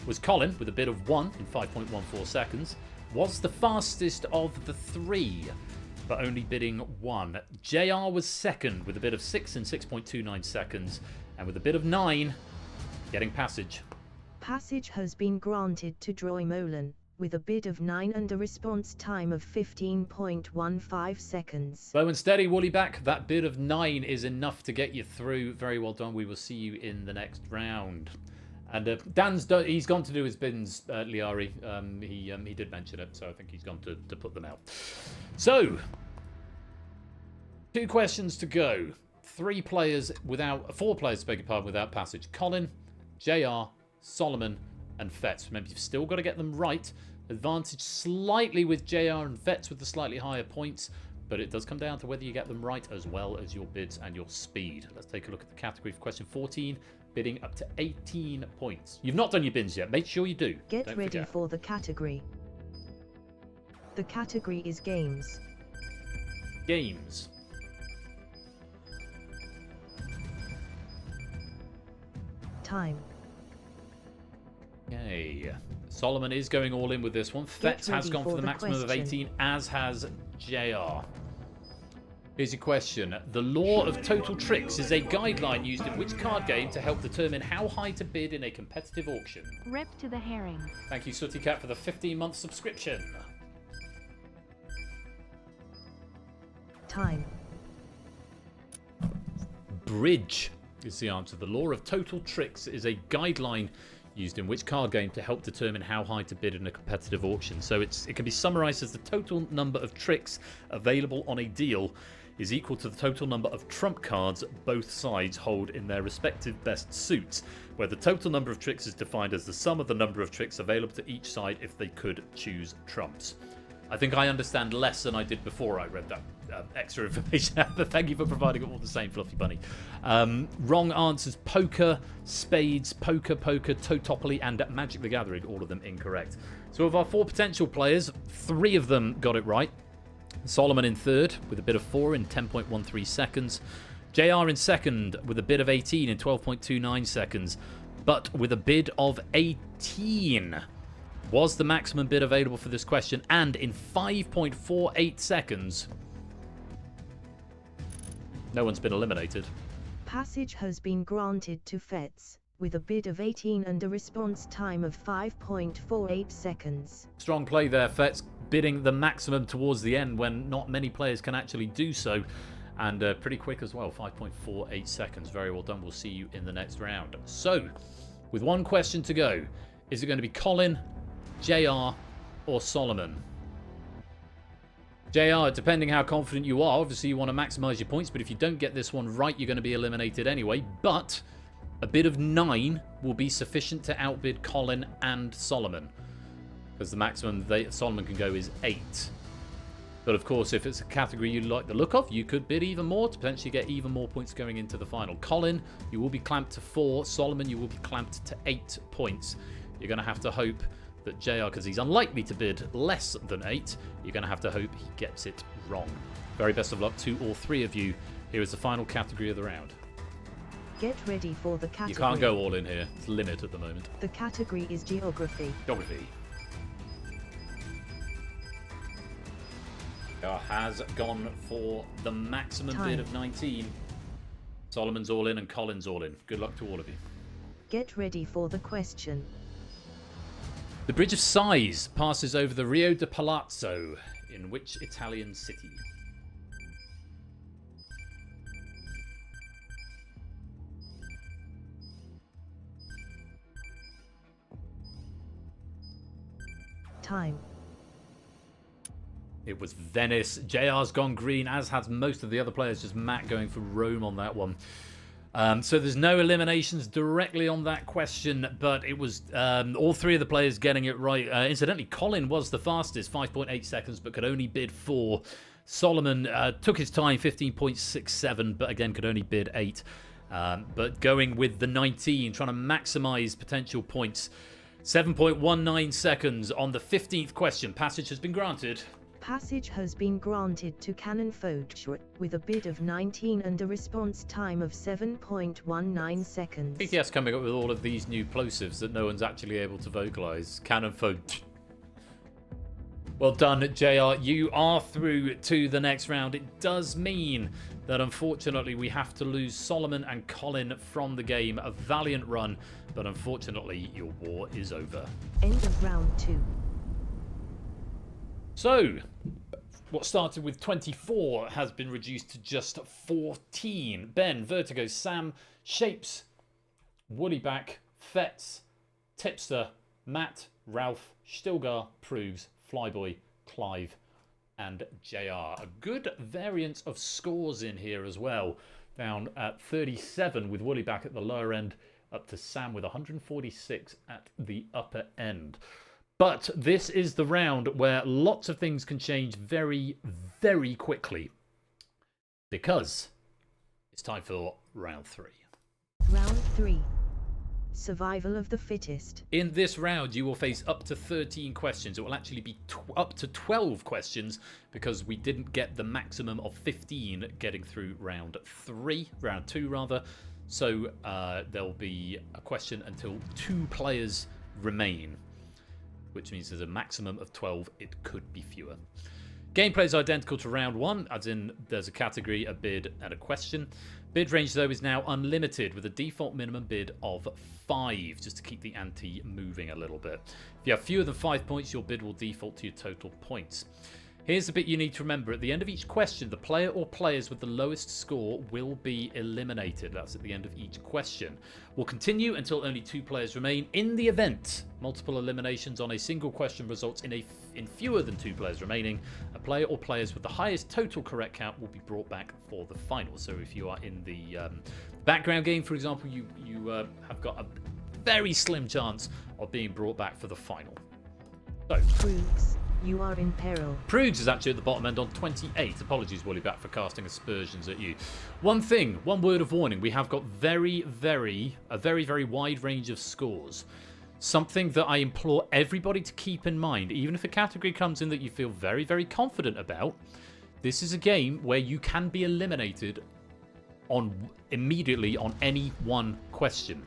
was Colin with a bid of 1 in 5.14 seconds. Was the fastest of the 3. But only bidding 1. JR was second with a bid of 6 in 6.29 seconds, and with a bid of 9, getting passage. Passage has been granted to Droimolan, with a bid of 9 and a response time of 15.15 seconds. Slow and steady, Woollyback. That bid of 9 is enough to get you through. Very well done. We will see you in the next round. And he's gone to do his bins, Liari. He did mention it, so I think he's gone to put them out. So, 2 questions to go. 4 players, beg your pardon, without passage. Colin, JR, Solomon, and Fetz. Remember, you've still got to get them right. Advantage slightly with JR and Fetz with the slightly higher points, but it does come down to whether you get them right as well as your bids and your speed. Let's take a look at the category for question 14. Bidding up to 18 points. You've not done your bins yet. Make sure you do. Get ready for the category. The category is games. Games. Time. Okay. Solomon is going all in with this one. Fetz has gone for the maximum of 18, as has JR. Here's your question. The law of total tricks is a guideline used in which card game to help determine how high to bid in a competitive auction? Rip to the Herrings. Thank you, Sooty Cat, for the 15-month subscription. Time. Bridge is the answer. The law of total tricks is a guideline used in which card game to help determine how high to bid in a competitive auction. So it can be summarized as the total number of tricks available on a deal is equal to the total number of trump cards both sides hold in their respective best suits, where the total number of tricks is defined as the sum of the number of tricks available to each side if they could choose trumps. I think I understand less than I did before I read that extra information out, but thank you for providing it all the same, Fluffy Bunny. Wrong answers: poker, spades, poker, Totopoly, and Magic the Gathering. All of them incorrect. So of our 4 potential players, 3 of them got it right. Solomon in third with a bid of 4 in 10.13 seconds. JR in second with a bid of 18 in 12.29 seconds. But with a bid of 18 was the maximum bid available for this question, and in 5.48 seconds, no one's been eliminated. Passage has been granted to Fetz, with a bid of 18 and a response time of 5.48 seconds. Strong play there, Fetz, bidding the maximum towards the end when not many players can actually do so. And pretty quick as well, 5.48 seconds. Very well done. We'll see you in the next round. So, with one question to go, is it going to be Colin, JR, or Solomon? JR, depending how confident you are, obviously you want to maximise your points, but if you don't get this one right, you're going to be eliminated anyway. But a bid of 9 will be sufficient to outbid Colin and Solomon, because the maximum Solomon can go is 8. But of course, if it's a category you like the look of, you could bid even more to potentially get even more points going into the final. Colin, you will be clamped to 4. Solomon, you will be clamped to 8 points. You're going to have to hope that JR, because he's unlikely to bid less than 8, you're going to have to hope he gets it wrong. Very best of luck to all 3 of you. Here is the final category of the round. Get ready for the category. You can't go all in here. It's limit at the moment. The category is geography. Geography. Has gone for the maximum bid of 19. Solomon's all in and Colin's all in. Good luck to all of you. Get ready for the question. The Bridge of Sighs passes over the Rio de Palazzo in which Italian city? Time. It was Venice. JR's gone green, as has most of the other players. Just Matt going for Rome on that one. So there's no eliminations directly on that question, but it was all 3 of the players getting it right. Incidentally, Colin was the fastest, 5.8 seconds, but could only bid 4. Solomon took his time, 15.67, but again could only bid 8. But going with the 19, trying to maximize potential points. 7.19 seconds on the 15th question. Passage has been granted. Passage has been granted to Canon Foch with a bid of 19 and a response time of 7.19 seconds. BTS coming up with all of these new plosives that no one's actually able to vocalise. Canon Foch. Well done, JR. You are through to the next round. It does mean that unfortunately we have to lose Solomon and Colin from the game. A valiant run, but unfortunately your war is over. End of round 2. So, what started with 24 has been reduced to just 14. Ben, Vertigo, Sam, Shapes, Woollyback, Fetz, Tipster, Matt, Ralph, Stilgar, Proves, Flyboy, Clive, and JR. A good variance of scores in here as well. Down at 37 with Woollyback at the lower end, up to Sam with 146 at the upper end. But this is the round where lots of things can change very, very quickly. Because it's time for round 3. Round 3. Survival of the fittest. In this round, you will face up to 13 questions. It will actually be up to 12 questions because we didn't get the maximum of 15 getting through round 2 rather. So there'll be a question until 2 players remain, which means there's a maximum of 12. It could be fewer. Gameplay is identical to round 1, as in there's a category, a bid, and a question. Bid range, though, is now unlimited with a default minimum bid of 5, just to keep the ante moving a little bit. If you have fewer than 5 points, your bid will default to your total points. Here's the bit you need to remember. At the end of each question, the player or players with the lowest score will be eliminated. That's at the end of each question. We'll continue until only 2 players remain. In the event multiple eliminations on a single question results in fewer than 2 players remaining, a player or players with the highest total correct count will be brought back for the final. So if you are in the background game, for example, you have got a very slim chance of being brought back for the final. So, Proofs. you are in peril. Prugs is actually at the bottom end on 28. Apologies, Woollyback, for casting aspersions at you. One word of warning. We have got a very, very wide range of scores. Something that I implore everybody to keep in mind, even if a category comes in that you feel very, very confident about, this is a game where you can be eliminated immediately on any one question.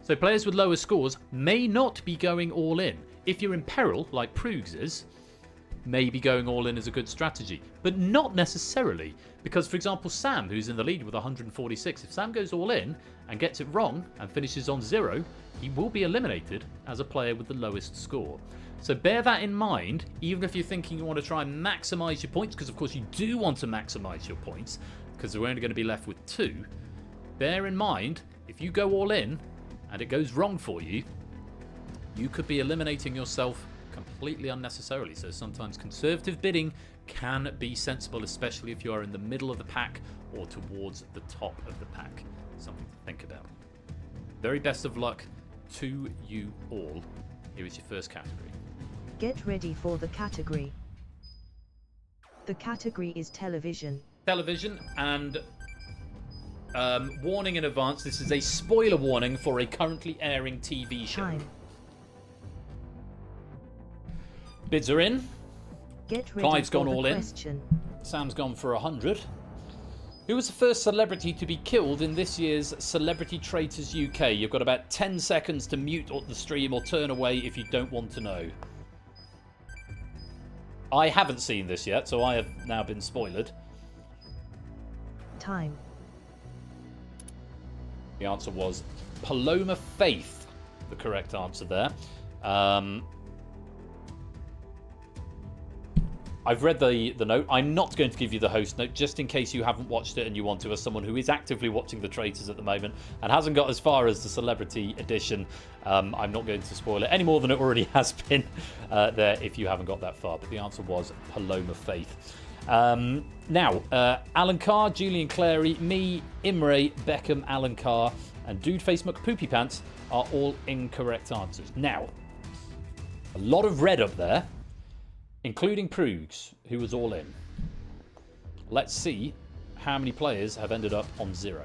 So players with lower scores may not be going all in. If you're in peril, like Prugs is, maybe going all in is a good strategy. But not necessarily, because for example Sam, who's in the lead with 146, if Sam goes all in and gets it wrong and finishes on 0, he will be eliminated as a player with the lowest score. So bear that in mind, even if you're thinking you want to try and maximise your points, because of course you do want to maximise your points, because we're only going to be left with 2. Bear in mind, if you go all in and it goes wrong for you, you could be eliminating yourself completely unnecessarily. So sometimes conservative bidding can be sensible, especially if you are in the middle of the pack or towards the top of the pack. Something to think about. Very best of luck to you all. Here is your first category. Get ready for the category. The category is television. Television, and warning in advance, this is a spoiler warning for a currently airing TV show. Time. Bids are in. Get ready Clive's for gone the all question. in. Sam's gone for 100. Who was the first celebrity to be killed in this year's Celebrity Traitors UK? You've got about 10 seconds to mute the stream or turn away if you don't want to know. I haven't seen this yet, so I have now been spoiled. Time. The answer was Paloma Faith, the correct answer there. I've read the note. I'm not going to give you the host note, just in case you haven't watched it and you want to, as someone who is actively watching The Traitors at the moment and hasn't got as far as the Celebrity Edition. I'm not going to spoil it any more than it already has been there if you haven't got that far. But the answer was Paloma Faith. Now, Alan Carr, Julian Clary, me, Imre, Beckham, Alan Carr, and Dude Face McPoopy Pants are all incorrect answers. Now, a lot of red up there, including Prugs, who was all in. Let's see how many players have ended up on 0.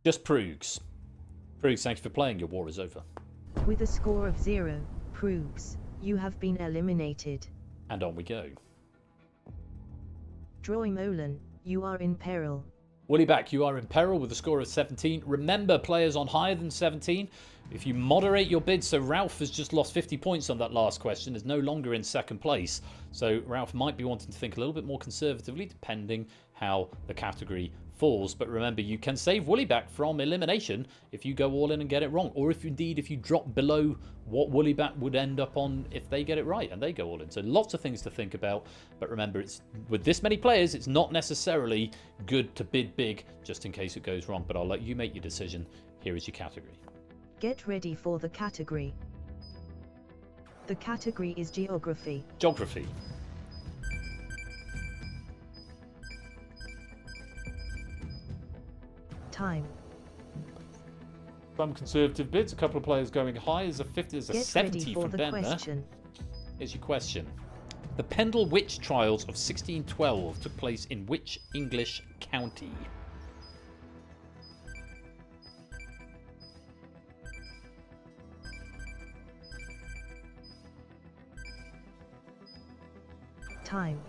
Just Prugs. Prugs, thank you for playing. Your war is over. With a score of 0, Prugs, you have been eliminated. And on we go. Droy Molan, you are in peril. Woollyback, you are in peril with a score of 17. Remember, players on higher than 17, if you moderate your bid, so Ralph has just lost 50 points on that last question, is no longer in second place. So Ralph might be wanting to think a little bit more conservatively, depending how the category falls. But remember, you can save Woollyback from elimination if you go all in and get it wrong, or if you drop below what Woollyback would end up on if they get it right and they go all in. So lots of things to think about. But remember, it's with this many players, it's not necessarily good to bid big just in case it goes wrong. But I'll let you make your decision. Here is your category. Get ready for the category. The category is geography. Geography. Time. Some conservative bids, a couple of players going high. There's a 50, there's a Get 70 ready for from the Ben question. there. Here's your question. The Pendle Witch Trials of 1612 took place in which English county? Time.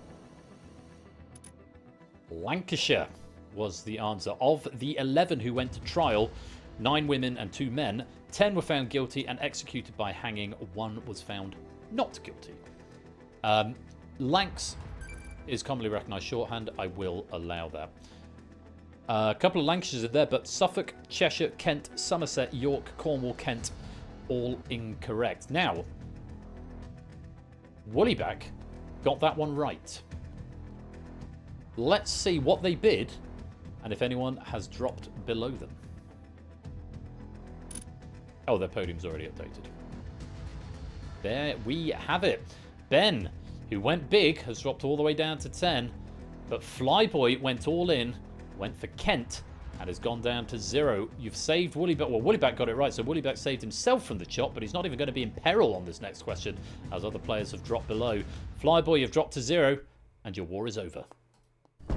Lancashire was the answer. Of the 11 who went to trial, 9 women and 2 men, 10 were found guilty and executed by hanging. 1 was found not guilty. Lancs is commonly recognised shorthand. I will allow that. A couple of Lancashires are there, but Suffolk, Cheshire, Kent, Somerset, York, Cornwall, Kent, all incorrect. Now, Woollyback got that one right. Let's see what they bid and if anyone has dropped below them. Oh, their podium's already updated. There we have it. Ben, who went big, has dropped all the way down to 10. But Flyboy went all in, went for Kent, and has gone down to 0. You've saved Woollyback. Well, Woollyback got it right, so Woollyback saved himself from the chop, but he's not even going to be in peril on this next question, as other players have dropped below. Flyboy, you've dropped to 0, and your war is over.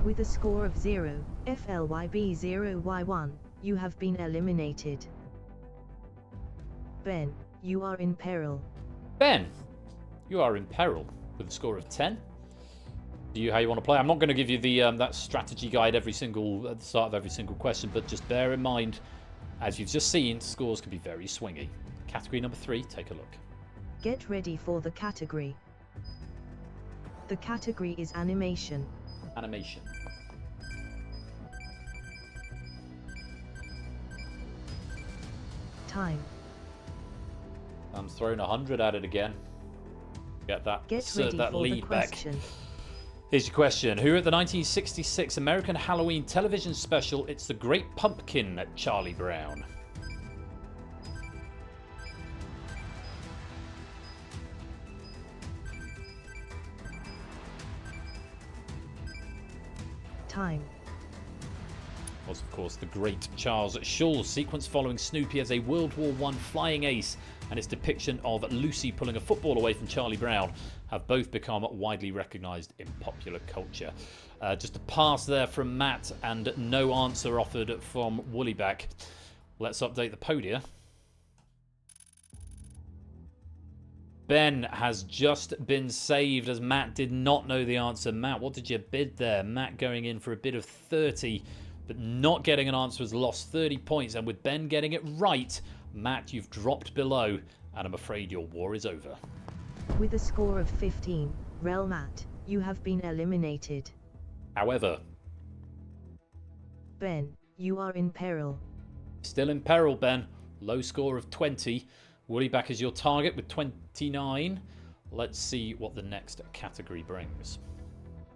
With a score of 0, FLYB0Y1, you have been eliminated. Ben, you are in peril. Ben, you are in peril with a score of 10. How you want to play? I'm not going to give you the that strategy guide at the start of every single question, but just bear in mind, as you've just seen, scores can be very swingy. Category number 3, take a look. Get ready for the category. The category is animation. Animation. Time. I'm throwing 100 at it again. Get that, Get ready that for lead the back. question. Here's your question. Who at the 1966 American Halloween television special It's the Great Pumpkin at Charlie Brown? Time. Was, of course, the great Charles Schulz. Sequence following Snoopy as a World War I flying ace and its depiction of Lucy pulling a football away from Charlie Brown have both become widely recognised in popular culture. Just a pass there from Matt and no answer offered from Woollyback. Let's update the podia. Ben has just been saved as Matt did not know the answer. Matt, what did you bid there? Matt going in for a bid of 30, but not getting an answer has lost 30 points. And with Ben getting it right, Matt, you've dropped below, and I'm afraid your war is over. With a score of 15, Rel Matt, you have been eliminated. However, Ben, you are in peril. still in peril, Ben. Low score of 20. Woollyback is your target with 29. Let's see what the next category brings.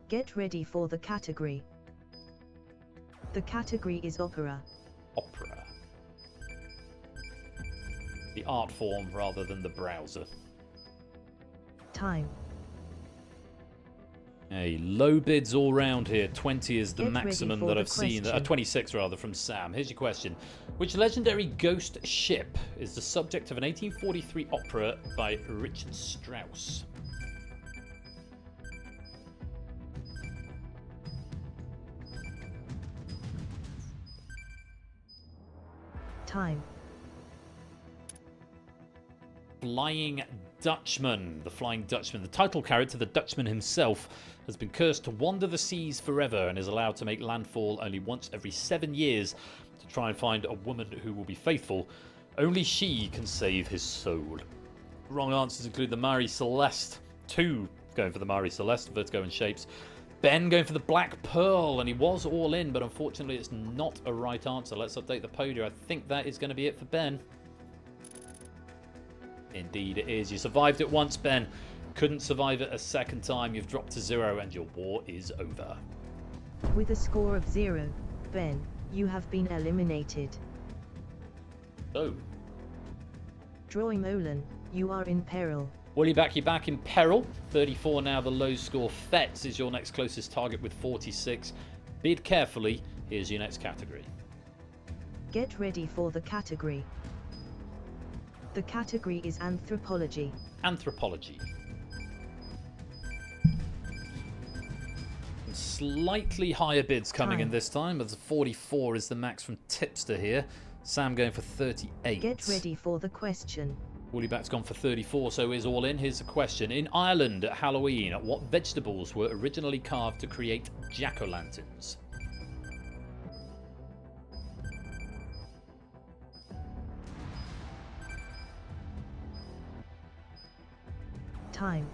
Get ready for the category. The category is opera. Opera. The art form rather than the browser. Time. Hey, low bids all round here. 20 is the Get ready maximum for that the I've seen. question. 26 rather, from Sam. Here's your question. Which legendary ghost ship is the subject of an 1843 opera by Richard Strauss? Time. Flying Dutchman. The Flying Dutchman. The title character, the Dutchman himself, has been cursed to wander the seas forever and is allowed to make landfall only once every 7 years to try and find a woman who will be faithful. Only she can save his soul. Wrong answers include the Marie Celeste. 2 going for the Marie Celeste, Vertigo and Shapes. Ben going for the Black Pearl, and he was all in, but unfortunately it's not a right answer. Let's update the podium. I think that is going to be it for Ben. Indeed it is. You survived it once, Ben. Couldn't survive it a second time. You've dropped to 0 and your war is over. With a score of 0, Ben, you have been eliminated. So, Droy Molan, you are in peril. Woollyback, you're back in peril. 34 now, the low score. Fetz is your next closest target with 46. Bid carefully. Here's your next category. Get ready for the category. The category is anthropology. Anthropology. Slightly higher bids coming in this time, as 44 is the max from Tipster here. Sam going for 38. Get ready for the question. Woollyback's gone for 34, so is all in. Here's the question. In Ireland at Halloween, what vegetables were originally carved to create jack-o'-lanterns? Time.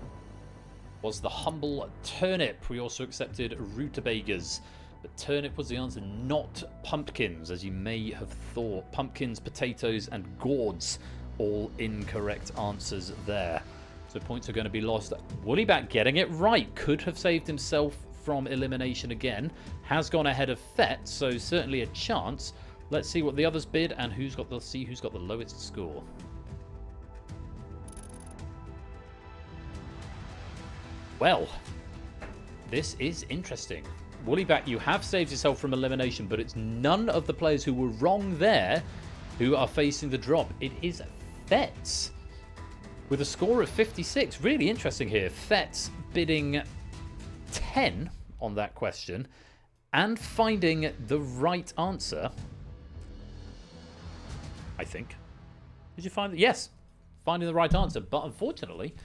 Was the humble turnip. We also accepted rutabagas, but turnip was the answer, not pumpkins, as you may have thought. Pumpkins, potatoes, and gourds, all incorrect answers there. So points are going to be lost. Woollyback getting it right. Could have saved himself from elimination again. Has gone ahead of Fett, so certainly a chance. Let's see what the others bid and who's got the lowest score. Well, this is interesting. Woollyback, you have saved yourself from elimination, but it's none of the players who were wrong there who are facing the drop. It is Fets with a score of 56. Really interesting here. Fets bidding 10 on that question and finding the right answer. I think. Did you find it? Yes, finding the right answer. But unfortunately,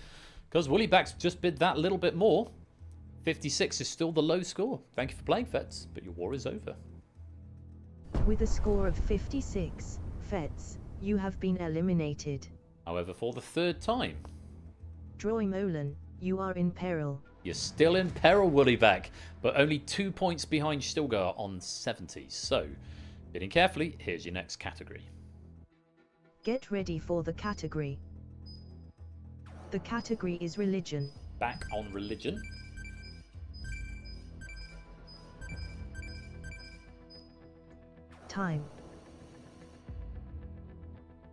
because Woollyback's just bid that little bit more, 56 is still the low score. Thank you for playing, Fets, but your war is over. With a score of 56, Fets, you have been eliminated. However, for the third time, Droimolan, you are in peril. you're still in peril, Woollyback, but only 2 points behind Stilgar on 70. So, bidding carefully, here's your next category. Get ready for the category. The category is religion. Back on religion. Time.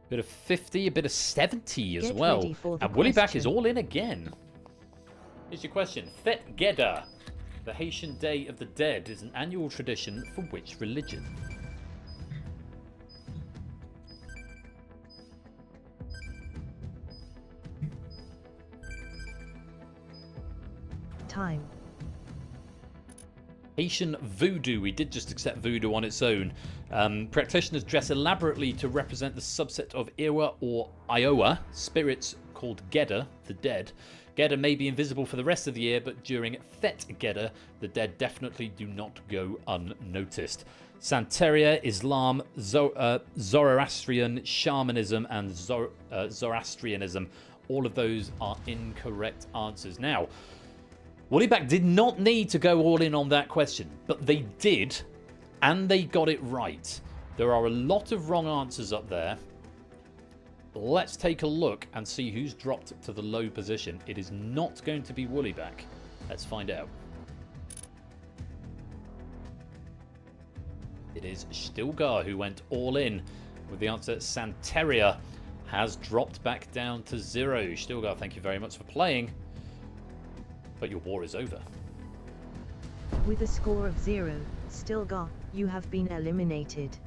Bit of 50, a bit of 70 as Get well. ready for the And Woollyback question. is all in again. Here's your question. Thet Geda, the Haitian Day of the Dead, is an annual tradition for which religion? Time. Haitian voodoo. We did just accept voodoo on its own. Practitioners dress elaborately to represent the subset of Iwa or Iowa spirits called Geda, the dead. Geda may be invisible for the rest of the year, but during Thet Geda, the dead definitely do not go unnoticed. Santeria, Islam, Zoroastrian, Shamanism, and Zoroastrianism. All of those are incorrect answers. Now, Woollyback did not need to go all in on that question, but they did, and they got it right. There are a lot of wrong answers up there. Let's take a look and see who's dropped to the low position. It is not going to be Woollyback. Let's find out. It is Stilgar who went all in with the answer. Santeria has dropped back down to 0. Stilgar, thank you very much for playing. But your war is over. With a score of 0, Stilgar, you have been eliminated.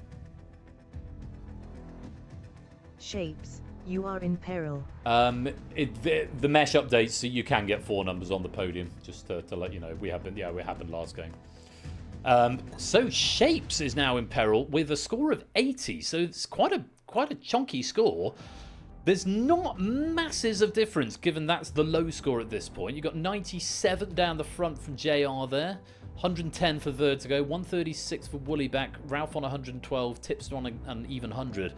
Shapes, you are in peril. The mesh updates, so you can get 4 numbers on the podium. Just to let you know, we happened last game. So Shapes is now in peril with a score of 80. So it's quite a chunky score. There's not masses of difference, given that's the low score at this point. You've got 97 down the front from JR there, 110 for Vertigo, 136 for Woollyback, Ralph on 112, Tipster on an even 100.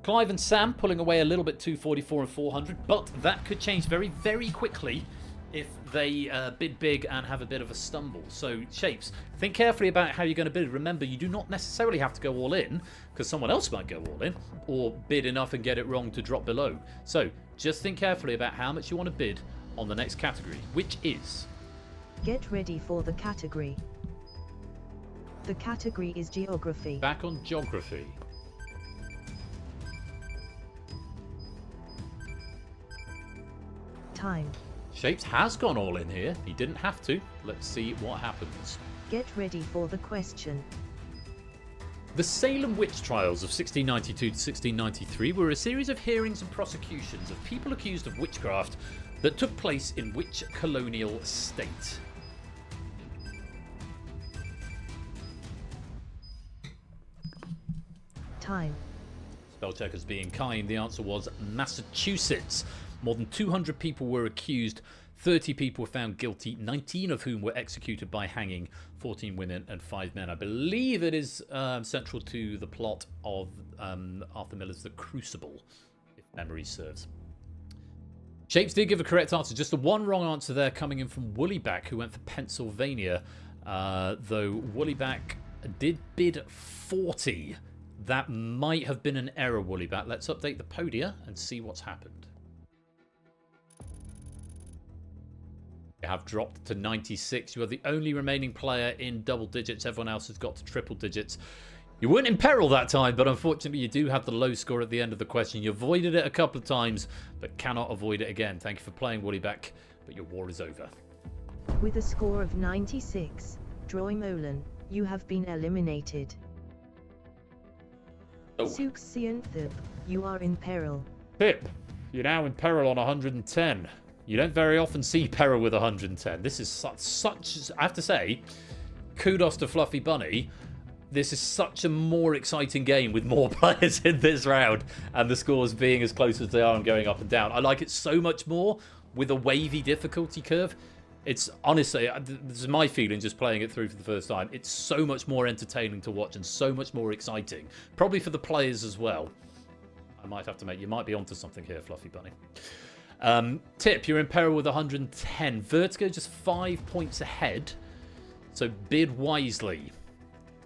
Clive and Sam pulling away a little bit, 244 and 400, but that could change very, very quickly if they bid big and have a bit of a stumble. So, Shapes, think carefully about how you're going to bid. Remember, you do not necessarily have to go all in, because someone else might go all in, or bid enough and get it wrong to drop below. So, just think carefully about how much you want to bid on the next category, which is... Get ready for the category. The category is geography. Back on geography. Time. Shapes has gone all in here. He didn't have to. Let's see what happens. Get ready for the question. The Salem witch trials of 1692 to 1693 were a series of hearings and prosecutions of people accused of witchcraft that took place in which colonial state? Time. Spellcheckers being kind, the answer was Massachusetts. More than 200 people were accused, 30 people were found guilty, 19 of whom were executed by hanging, 14 women and 5 men. I believe it is central to the plot of Arthur Miller's The Crucible, if memory serves. Shapes did give a correct answer, just the one wrong answer there coming in from Woollyback, who went for Pennsylvania, though Woollyback did bid 40. That might have been an error, Woollyback. Let's update the podia and see what's happened. You have dropped to 96. You are the only remaining player in double digits. Everyone else has got to triple digits. You weren't in peril that time, but unfortunately you do have the low score at the end of the question. You avoided it a couple of times, but cannot avoid it again. Thank you for playing, Woollyback, but your war is over. With a score of 96, Droimolan, you have been eliminated. Oh. Suxianthib, you are in peril. Pip, you're now in peril on 110. You don't very often see peril with 110. This is such I have to say, kudos to Fluffy Bunny. This is such a more exciting game with more players in this round and the scores being as close as they are and going up and down. I like it so much more with a wavy difficulty curve. It's honestly, this is my feeling just playing it through for the first time. It's so much more entertaining to watch and so much more exciting. Probably for the players as well. I might have to you might be onto something here, Fluffy Bunny. Tip, you're in peril with 110. Vertigo just 5 points ahead. So bid wisely.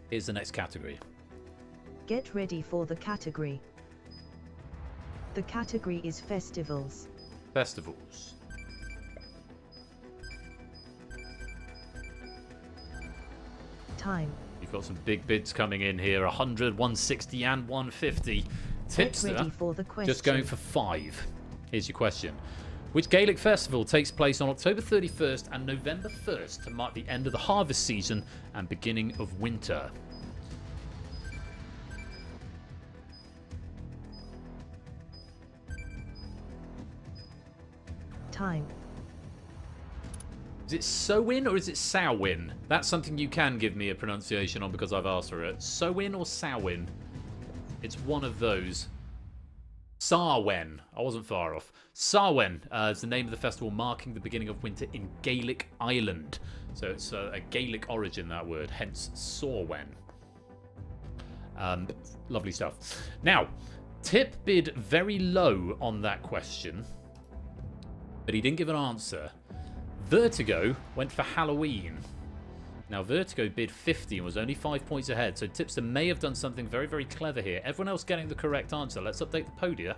Here's the next category. Get ready for the category. The category is festivals. Festivals. Time. You've got some big bids coming in here. 100, 160 and 150. Get ready Tipster, for the question. just going for 5. Here's your question. Which Gaelic festival takes place on October 31st and November 1st to mark the end of the harvest season and beginning of winter? Time. Is it Sowin or is it Samhain? That's something you can give me a pronunciation on because I've asked for it. Sowin or Samhain? It's one of those. Samhain. I wasn't far off. Samhain is the name of the festival marking the beginning of winter in Gaelic Ireland. So it's a Gaelic origin, that word, hence Samhain. Lovely stuff. Now, Tip bid very low on that question, but he didn't give an answer. Vertigo went for Halloween. Now, Vertigo bid 50 and was only 5 points ahead, so Tipster may have done something very, very clever here. Everyone else getting the correct answer. Let's update the podia.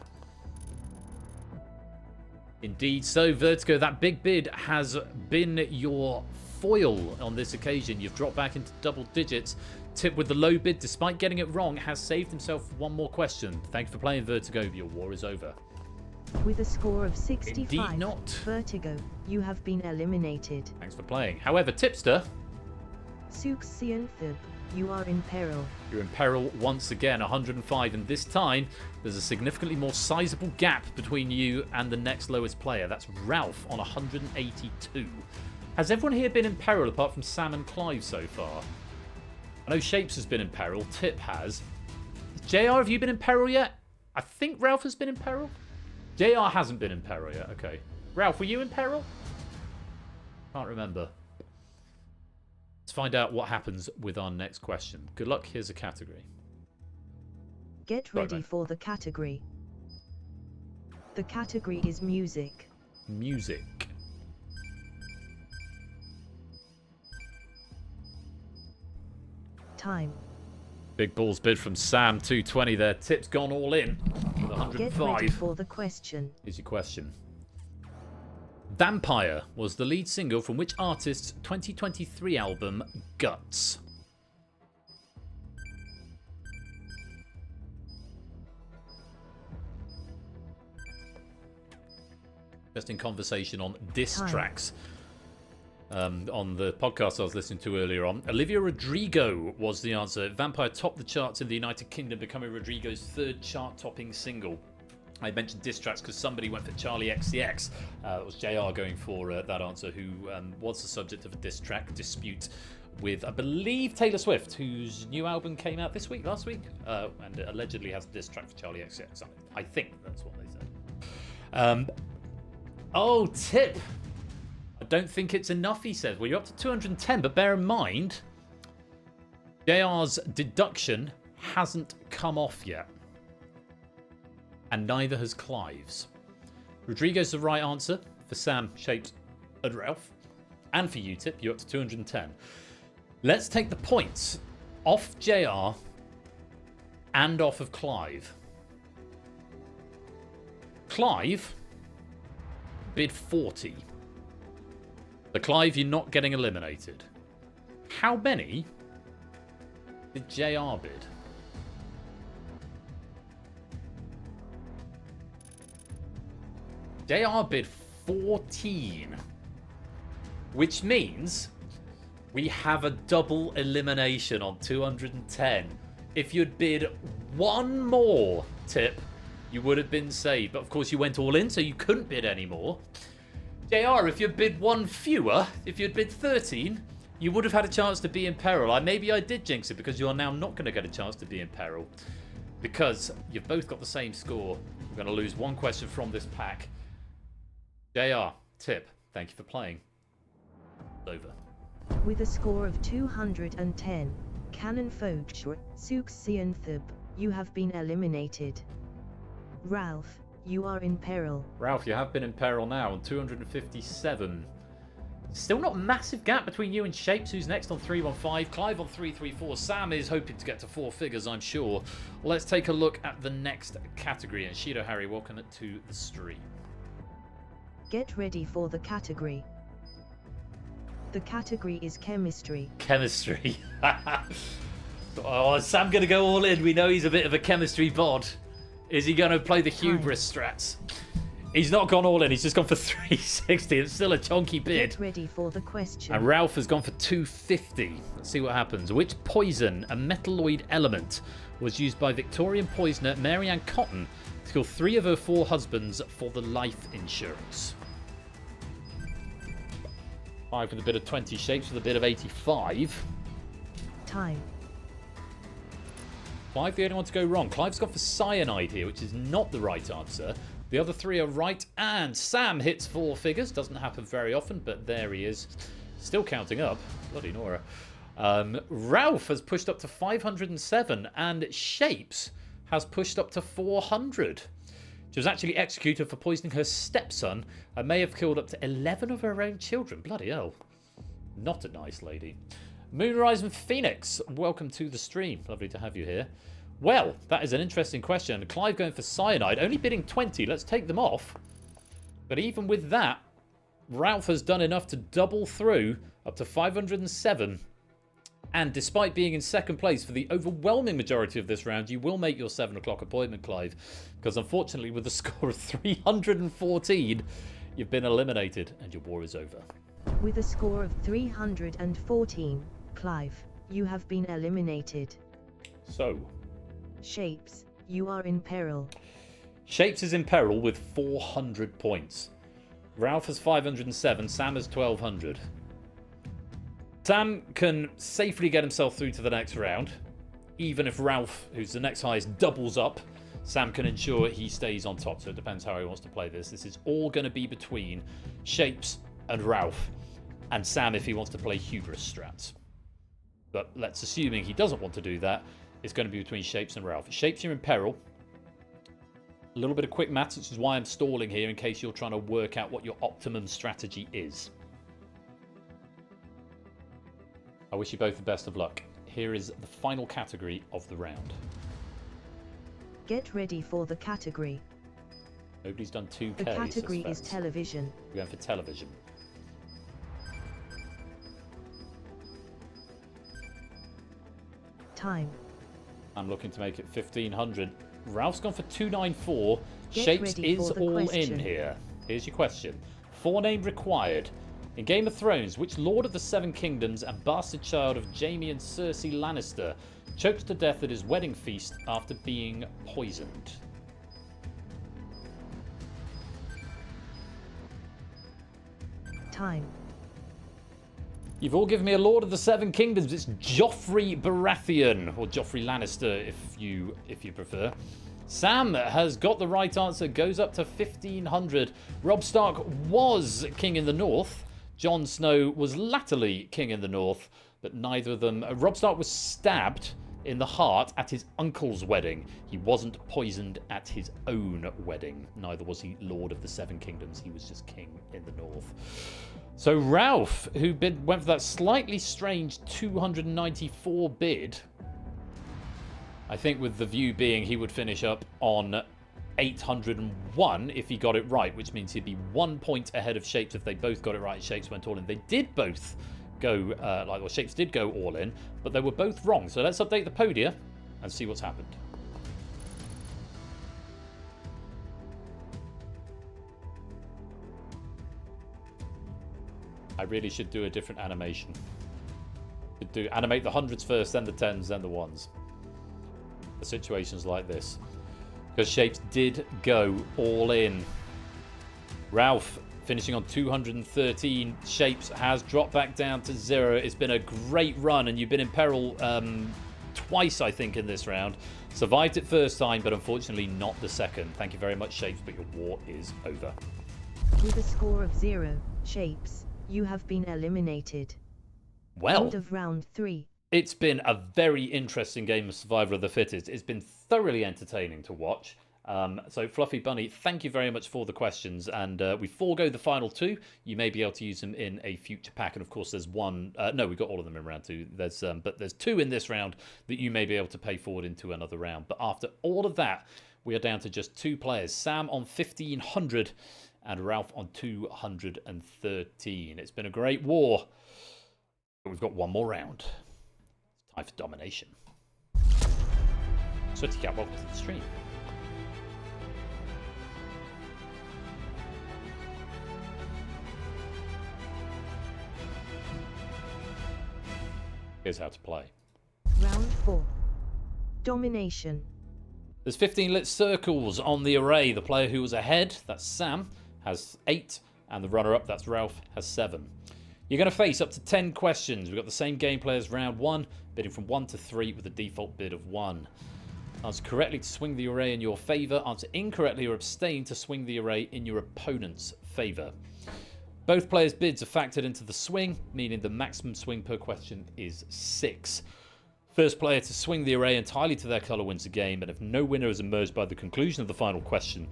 Indeed so, Vertigo, that big bid has been your foil on this occasion. You've dropped back into double digits. Tip with the low bid, despite getting it wrong, has saved himself one more question. Thank you for playing, Vertigo. Your war is over. With a score of 65, Indeed not. Vertigo, you have been eliminated. Thanks for playing. However, Tipster, Suxianthib, you are in peril. you're in peril once again, 105, and this time there's a significantly more sizable gap between you and the next lowest player. That's Ralph on 182. Has everyone here been in peril apart from Sam and Clive so far? I know Shapes has been in peril, Tip has. JR, have you been in peril yet? I think Ralph has been in peril. JR hasn't been in peril yet, okay. Ralph, were you in peril? Can't remember. Let's find out what happens with our next question. Good luck, here's a category. Get Right, ready mate. for the category. The category is music. Music. Time. Big balls bid from Sam, 220 there. Tip's gone all in with Get ready 105. for the question. Here's your question. Vampire was the lead single from which artist's 2023 album, Guts? Just in conversation on diss Time. tracks. On the podcast I was listening to earlier on, Olivia Rodrigo was the answer. Vampire topped the charts in the United Kingdom, becoming Rodrigo's third chart-topping single. I mentioned diss tracks because somebody went for Charlie XCX. It was JR going for that answer, who was the subject of a diss track dispute with, I believe, Taylor Swift, whose new album came out last week, and allegedly has a diss track for Charlie XCX on it. I think that's what they said. Oh, Tip. I don't think it's enough, he says. Well, you're up to 210, but bear in mind, JR's deduction hasn't come off yet. And neither has Clive's. Rodrigo's the right answer for Sam, Shapes, and Ralph. And for you, Tip, you're up to 210. Let's take the points off JR and off of Clive. Clive bid 40. So Clive, you're not getting eliminated. How many did JR bid? JR bid 14. Which means We have a double elimination on 210. If you'd bid one more tip, you would have been saved. But of course, you went all in, so you couldn't bid anymore. JR, if you'd bid one fewer, if you'd bid 13, you would have had a chance to be in peril. Maybe I did jinx it because you're now not going to get a chance to be in peril. Because you've both got the same score. We're going to lose one question from this pack. JR, tip, thank you for playing. Over. With a score of 210, Canon Fogshur, Suxianthib, you have been eliminated. Ralph, you are in peril. Ralph, you have been in peril now on 257. Still not a massive gap between you and Shapes, who's next on 315. Clive on 334. Sam is hoping to get to 4 figures, I'm sure. Let's take a look at the next category. And Shido Harry, welcome to the stream. Get ready for the category. The category is chemistry. Chemistry. Oh, is Sam going to go all in? We know he's a bit of a chemistry bod. Is he going to play the hubris strats? He's not gone all in. He's just gone for 360. It's still a chunky bid. Get ready for the question. And Ralph has gone for 250. Let's see what happens. Which poison, a metalloid element, was used by Victorian poisoner Mary Ann Cotton to kill 3 of her 4 husbands for the life insurance? 5 with a bid of 20. Shapes with a bid of 85. Time. Clive, the only one to go wrong. Clive's gone for cyanide here, which is not the right answer. The other 3 are right, and Sam hits 4 figures. Doesn't happen very often, but there he is. Still counting up. Bloody Nora. Ralph has pushed up to 507, and Shapes has pushed up to 400. She was actually executed for poisoning her stepson and may have killed up to 11 of her own children. Bloody hell. Not a nice lady. Moonrise and Phoenix, welcome to the stream. Lovely to have you here. Well, that is an interesting question. Clive going for cyanide, only bidding 20. Let's take them off. But even with that, Ralph has done enough to double through up to 507. And despite being in second place for the overwhelming majority of this round, you will make your 7 o'clock appointment, Clive. Because unfortunately, with a score of 314, you've been eliminated and your war is over. With a score of 314, Clive, you have been eliminated. So, Shapes, you are in peril. Shapes is in peril with 400 points. Ralph has 507, Sam has 1200. Sam can safely get himself through to the next round. Even if Ralph, who's the next highest, doubles up, Sam can ensure he stays on top. So it depends how he wants to play this. This is all going to be between Shapes and Ralph. And Sam if he wants to play hubris strats. But let's assuming he doesn't want to do that. It's going to be between Shapes and Ralph. Shapes, you're in peril. A little bit of quick maths, which is why I'm stalling here in case you're trying to work out what your optimum strategy is. I wish you both the best of luck. Here is the final category of the round. Get ready for the category. Nobody's done 2K. The category is suspect. television. We're going for television. Time. I'm looking to make it 1500. Ralph's gone for 294. Get Shapes ready is for the all question. in here. Here's your question. 4 name required. In Game of Thrones, which Lord of the Seven Kingdoms and bastard child of Jaime and Cersei Lannister choked to death at his wedding feast after being poisoned? Time. You've all given me a Lord of the Seven Kingdoms. It's Joffrey Baratheon, or Joffrey Lannister, if you prefer. Sam has got the right answer, goes up to 1500. Robb Stark was king in the north. Jon Snow was latterly king in the north, but neither of them... Robb Stark was stabbed in the heart at his uncle's wedding. He wasn't poisoned at his own wedding. Neither was he Lord of the Seven Kingdoms. He was just king in the north. So Ralph, who went for that slightly strange 294 bid, I think with the view being he would finish up on 801 if he got it right, which means he'd be 1 point ahead of Shapes if they both got it right and Shapes went all in. They did both go, Shapes did go all in, but they were both wrong. So let's update the podia and see what's happened. I really should do a different animation. should do animate the hundreds first, then the tens, then the ones. For situations like this. Because Shapes did go all in. Ralph finishing on 213. Shapes has dropped back down to 0. It's been a great run, and you've been in peril twice, I think, in this round. Survived it first time, but unfortunately not the second. Thank you very much, Shapes, but your war is over. With a score of 0, Shapes, you have been eliminated. Well, End of round 3. It's been a very interesting game of Survivor of the Fittest. It's been thoroughly entertaining to watch. So, Fluffy Bunny, thank you very much for the questions. And we forego the final 2. You may be able to use them in a future pack. And, of course, there's one... no, we got all of them in round 2. But there's 2 in this round that you may be able to pay forward into another round. But after all of that, we are down to just 2 players. Sam on 1,500 and Ralph on 213. It's been a great war. But we've got one more round. It's time for domination. Sweaty Cat, welcome to the stream. Here's how to play. Round 4. Domination. There's 15 lit circles on the array. The player who was ahead, that's Sam, has 8, and the runner-up, that's Ralph, has 7. You're going to face up to 10 questions. We've got the same gameplay as round 1, bidding from 1 to 3 with a default bid of 1. Answer correctly to swing the array in your favour. Answer incorrectly or abstain to swing the array in your opponent's favour. Both players' bids are factored into the swing, meaning the maximum swing per question is 6. First player to swing the array entirely to their colour wins the game, and if no winner is emerged by the conclusion of the final question,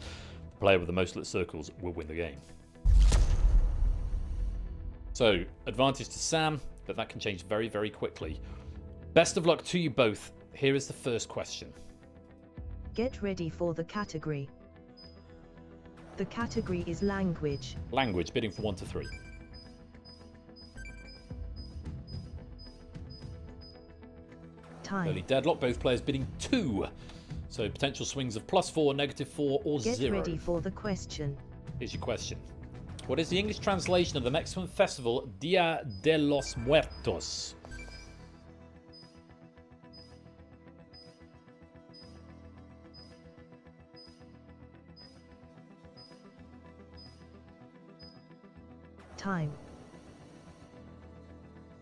the player with the most lit circles will win the game. So, advantage to Sam, but that can change very, very quickly. Best of luck to you both. Here is the first question. Get ready for the category. The category is language. Language, bidding from 1 to 3. Time. Early deadlock, both players bidding 2. So potential swings of +4, -4, or Get 0. ready for the question. Here's your question. What is the English translation of the Mexican festival Dia de los Muertos? Time.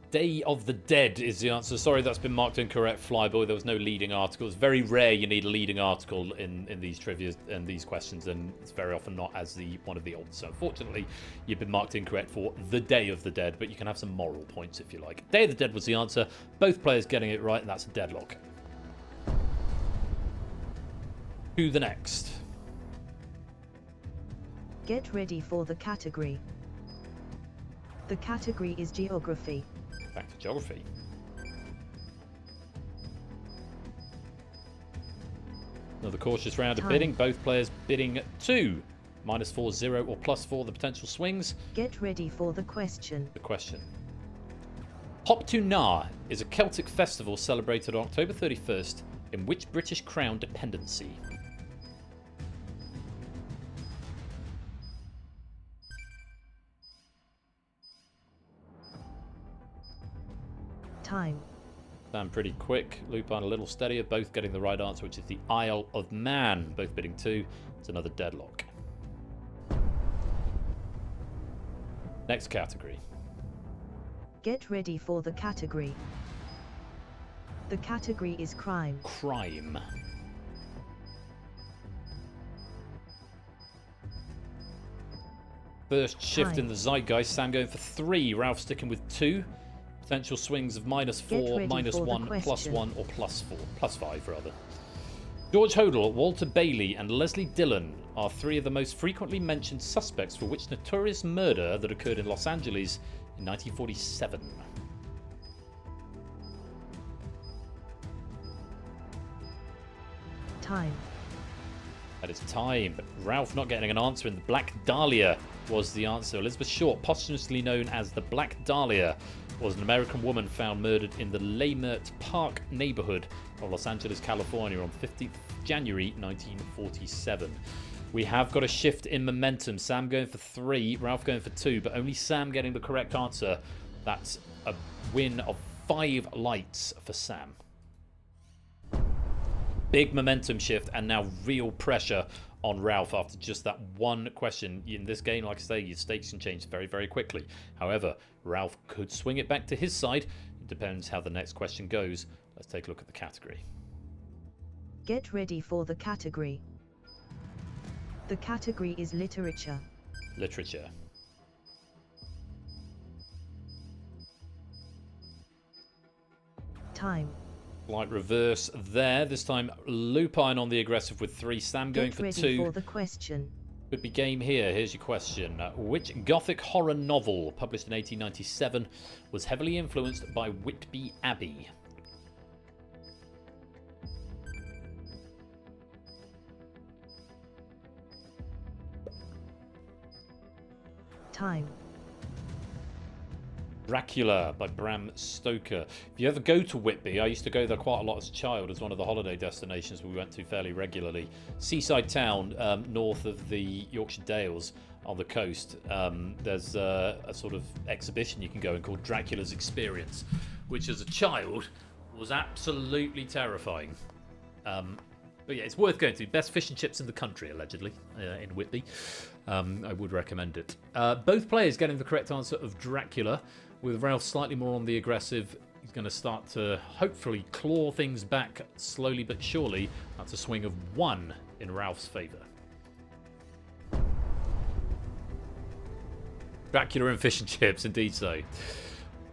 Day of the Dead is the answer. Sorry, that's been marked incorrect, Flyboy. There was no leading article. It's very rare you need a leading article in these trivia and these questions, and it's very often not as one of the odds. So unfortunately, you've been marked incorrect for the Day of the Dead, but you can have some moral points if you like. Day of the Dead was the answer. Both players getting it right, and that's a deadlock. Who the next? Get ready for the category. The category is geography. Back to geography. Another cautious round of bidding. Both players bidding 2. -4, 0, or +4, the potential swings. Get ready for the question. The question. Hop to Na is a Celtic festival celebrated on October 31st in which British Crown dependency? Time. Sam pretty quick. Lupin a little steadier. Both getting the right answer, which is the Isle of Man. Both bidding 2. It's another deadlock. Next category. Get ready for the category. The category is crime. Crime. First shift in the zeitgeist. Sam going for 3. Ralph sticking with 2. Potential swings of -4, -1, +1, or +4. +5, rather. George Hodel, Walter Bailey, and Leslie Dillon are 3 of the most frequently mentioned suspects for which notorious murder that occurred in Los Angeles in 1947. Time. That is time, but Ralph not getting an answer, and the Black Dahlia was the answer. Elizabeth Short, posthumously known as the Black Dahlia, was an American woman found murdered in the Leimert Park neighborhood of Los Angeles, California on 15th January 1947. We have got a shift in momentum. Sam going for 3, Ralph going for 2, but only Sam getting the correct answer. That's a win of 5 lights for Sam. Big momentum shift and now real pressure on Ralph after just that one question. In this game, like I say, your stakes can change very, very quickly. However, Ralph could swing it back to his side. It depends how the next question goes. Let's take a look at the category. Get ready for the category. The category is literature. Literature. Time. Slight reverse there. This time Lupine on the aggressive with 3. Sam going Get for ready 2. for the question. Could be game here. Here's your question. Which Gothic horror novel, published in 1897, was heavily influenced by Whitby Abbey? Time. Dracula by Bram Stoker. If you ever go to Whitby, I used to go there quite a lot as a child as one of the holiday destinations we went to fairly regularly. Seaside town north of the Yorkshire Dales on the coast. There's a sort of exhibition you can go in called Dracula's Experience, which as a child was absolutely terrifying. But yeah, it's worth going to. Best fish and chips in the country, allegedly, in Whitby. I would recommend it. Both players getting the correct answer of Dracula, with Ralph slightly more on the aggressive. He's going to start to hopefully claw things back slowly but surely. That's a swing of 1 in Ralph's favour. Dracula and fish and chips, indeed so.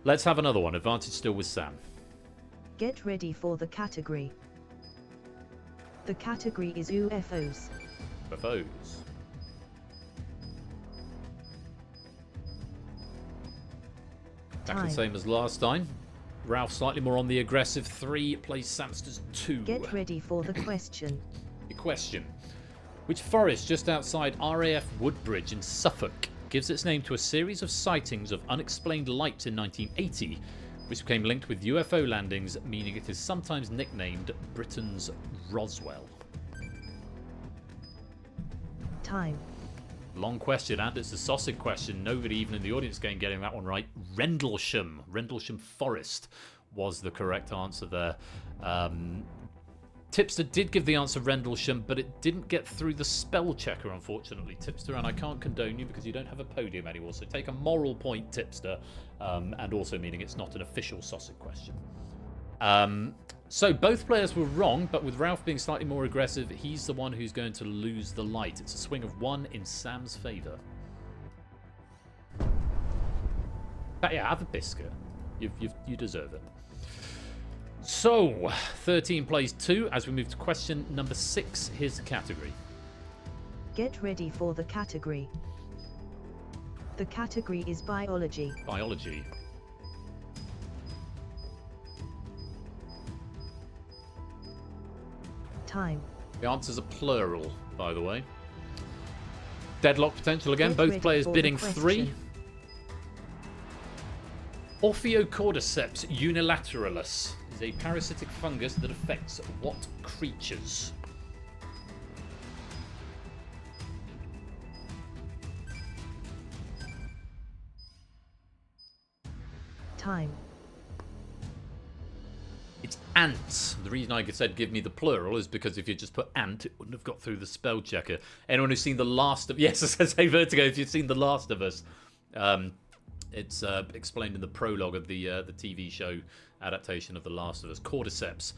Let's have another one. Advantage still with Sam. Get ready for the category. The category is UFOs. UFOs. Exactly the same as last time. Ralph slightly more on the aggressive. 3 plays Samsters 2. Get ready for the question. Your question. Which forest just outside RAF Woodbridge in Suffolk gives its name to a series of sightings of unexplained lights in 1980, which became linked with UFO landings, meaning it is sometimes nicknamed Britain's Roswell? Time. Long question, and it's a sausage question. Nobody even in the audience game getting that one right. Rendlesham Forest was the correct answer there. Tipster did give the answer Rendlesham, but it didn't get through the spell checker, unfortunately. Tipster, and I can't condone you because you don't have a podium anymore, so take a moral point, Tipster, and also meaning it's not an official sausage question. So both players were wrong, but with Ralph being slightly more aggressive, he's the one who's going to lose the light. It's a swing of 1 in Sam's favour. But yeah, have a biscuit. You deserve it. So, 13 plays 2. As we move to question number 6, here's the category. Get ready for the category. The category is biology. Biology. Time. The answer's a plural, by the way. Deadlock potential again. Get Both ready players for bidding the 3. question. Ophiocordyceps unilateralis is a parasitic fungus that affects what creatures? Time. It's ants. The reason I said give me the plural is because if you just put ant, it wouldn't have got through the spell checker. Anyone who's seen The Last of... Yes, as I say, Vertigo, if you've seen The Last of Us, it's explained in the prologue of the TV show adaptation of The Last of Us. Cordyceps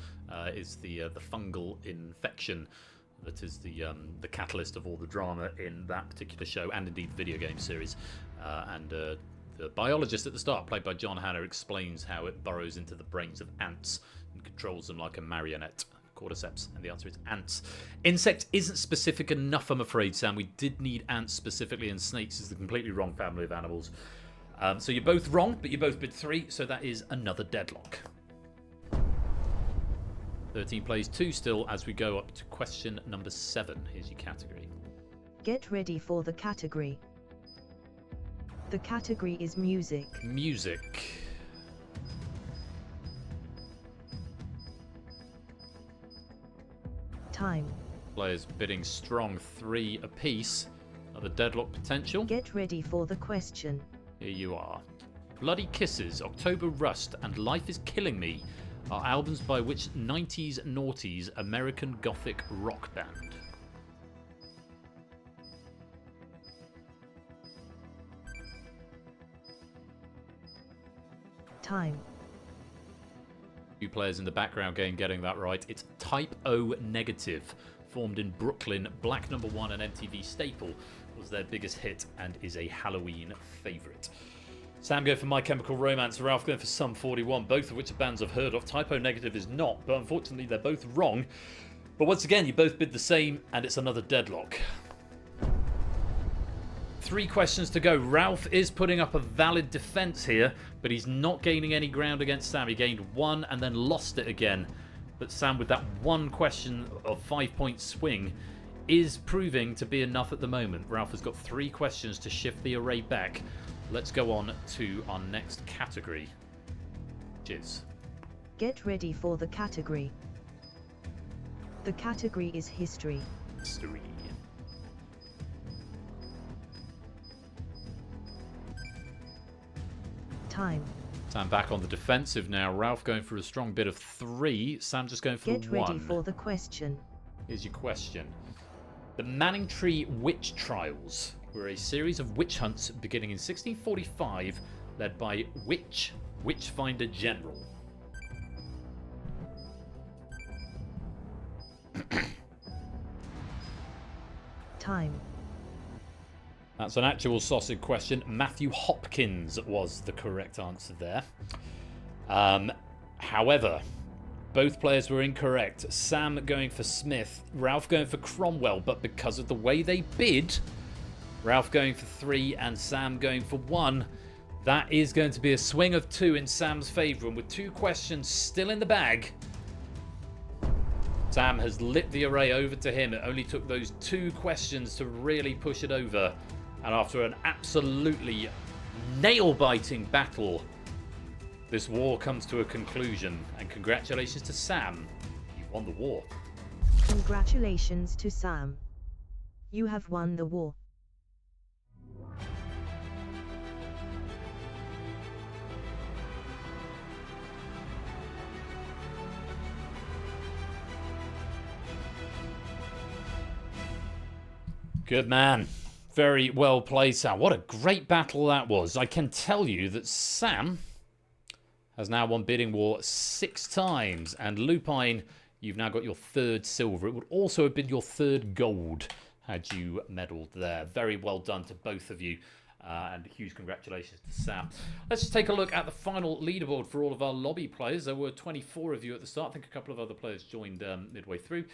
is the fungal infection that is the catalyst of all the drama in that particular show, and indeed the video game series. The biologist at the start, played by John Hannah, explains how it burrows into the brains of ants and controls them like a marionette. Cordyceps, and the answer is ants. Insect isn't specific enough, I'm afraid, Sam. We did need ants specifically, and snakes is the completely wrong family of animals. So you're both wrong, but you both bid 3, so that is another deadlock. 13 plays 2 still as we go up to question number 7. Here's your category. Get ready for the category. The category is music. Music. Time. Players bidding strong 3 apiece. Another deadlock potential. Get ready for the question. Here you are. Bloody Kisses, October Rust, and Life is Killing Me are albums by which 90s noughties American Gothic rock band? Time. Few players in the background getting that right. It's Type O Negative, formed in Brooklyn. Black Number One and MTV Staple was their biggest hit and is a Halloween favourite. Sam going for My Chemical Romance, Ralph going for Sum 41, both of which are bands I've heard of. Type O Negative is not, but unfortunately they're both wrong. But once again, you both bid the same, and it's another deadlock. 3 questions to go. Ralph is putting up a valid defence here, but he's not gaining any ground against Sam. He gained 1 and then lost it again. But Sam, with that 1 question of 5-point swing, is proving to be enough at the moment. Ralph has got 3 questions to shift the array back. Let's go on to our next category, which is... Get ready for the category. The category is history. History. Time. Sam back on the defensive now. Ralph going for a strong bid of 3. Sam just going for 1. Get ready for the question. Here's your question. The Manningtree Witch Trials were a series of witch hunts beginning in 1645, led by Witchfinder General. Time. That's an actual sausage question. Matthew Hopkins was the correct answer there. However, both players were incorrect. Sam going for Smith, Ralph going for Cromwell, but because of the way they bid, Ralph going for 3 and Sam going for 1, that is going to be a swing of 2 in Sam's favour. And with 2 questions still in the bag, Sam has lit the array over to him. It only took those 2 questions to really push it over. And after an absolutely nail-biting battle, this war comes to a conclusion. And congratulations to Sam. You've won the war. Congratulations to Sam. You have won the war. Good man. Very well played, Sam. What a great battle that was. I can tell you that Sam has now won Bidding War 6 times. And Lupine, you've now got your 3rd silver. It would also have been your 3rd gold had you medalled there. Very well done to both of you. And huge congratulations to Sam. Let's just take a look at the final leaderboard for all of our lobby players. There were 24 of you at the start. I think a couple of other players joined midway through.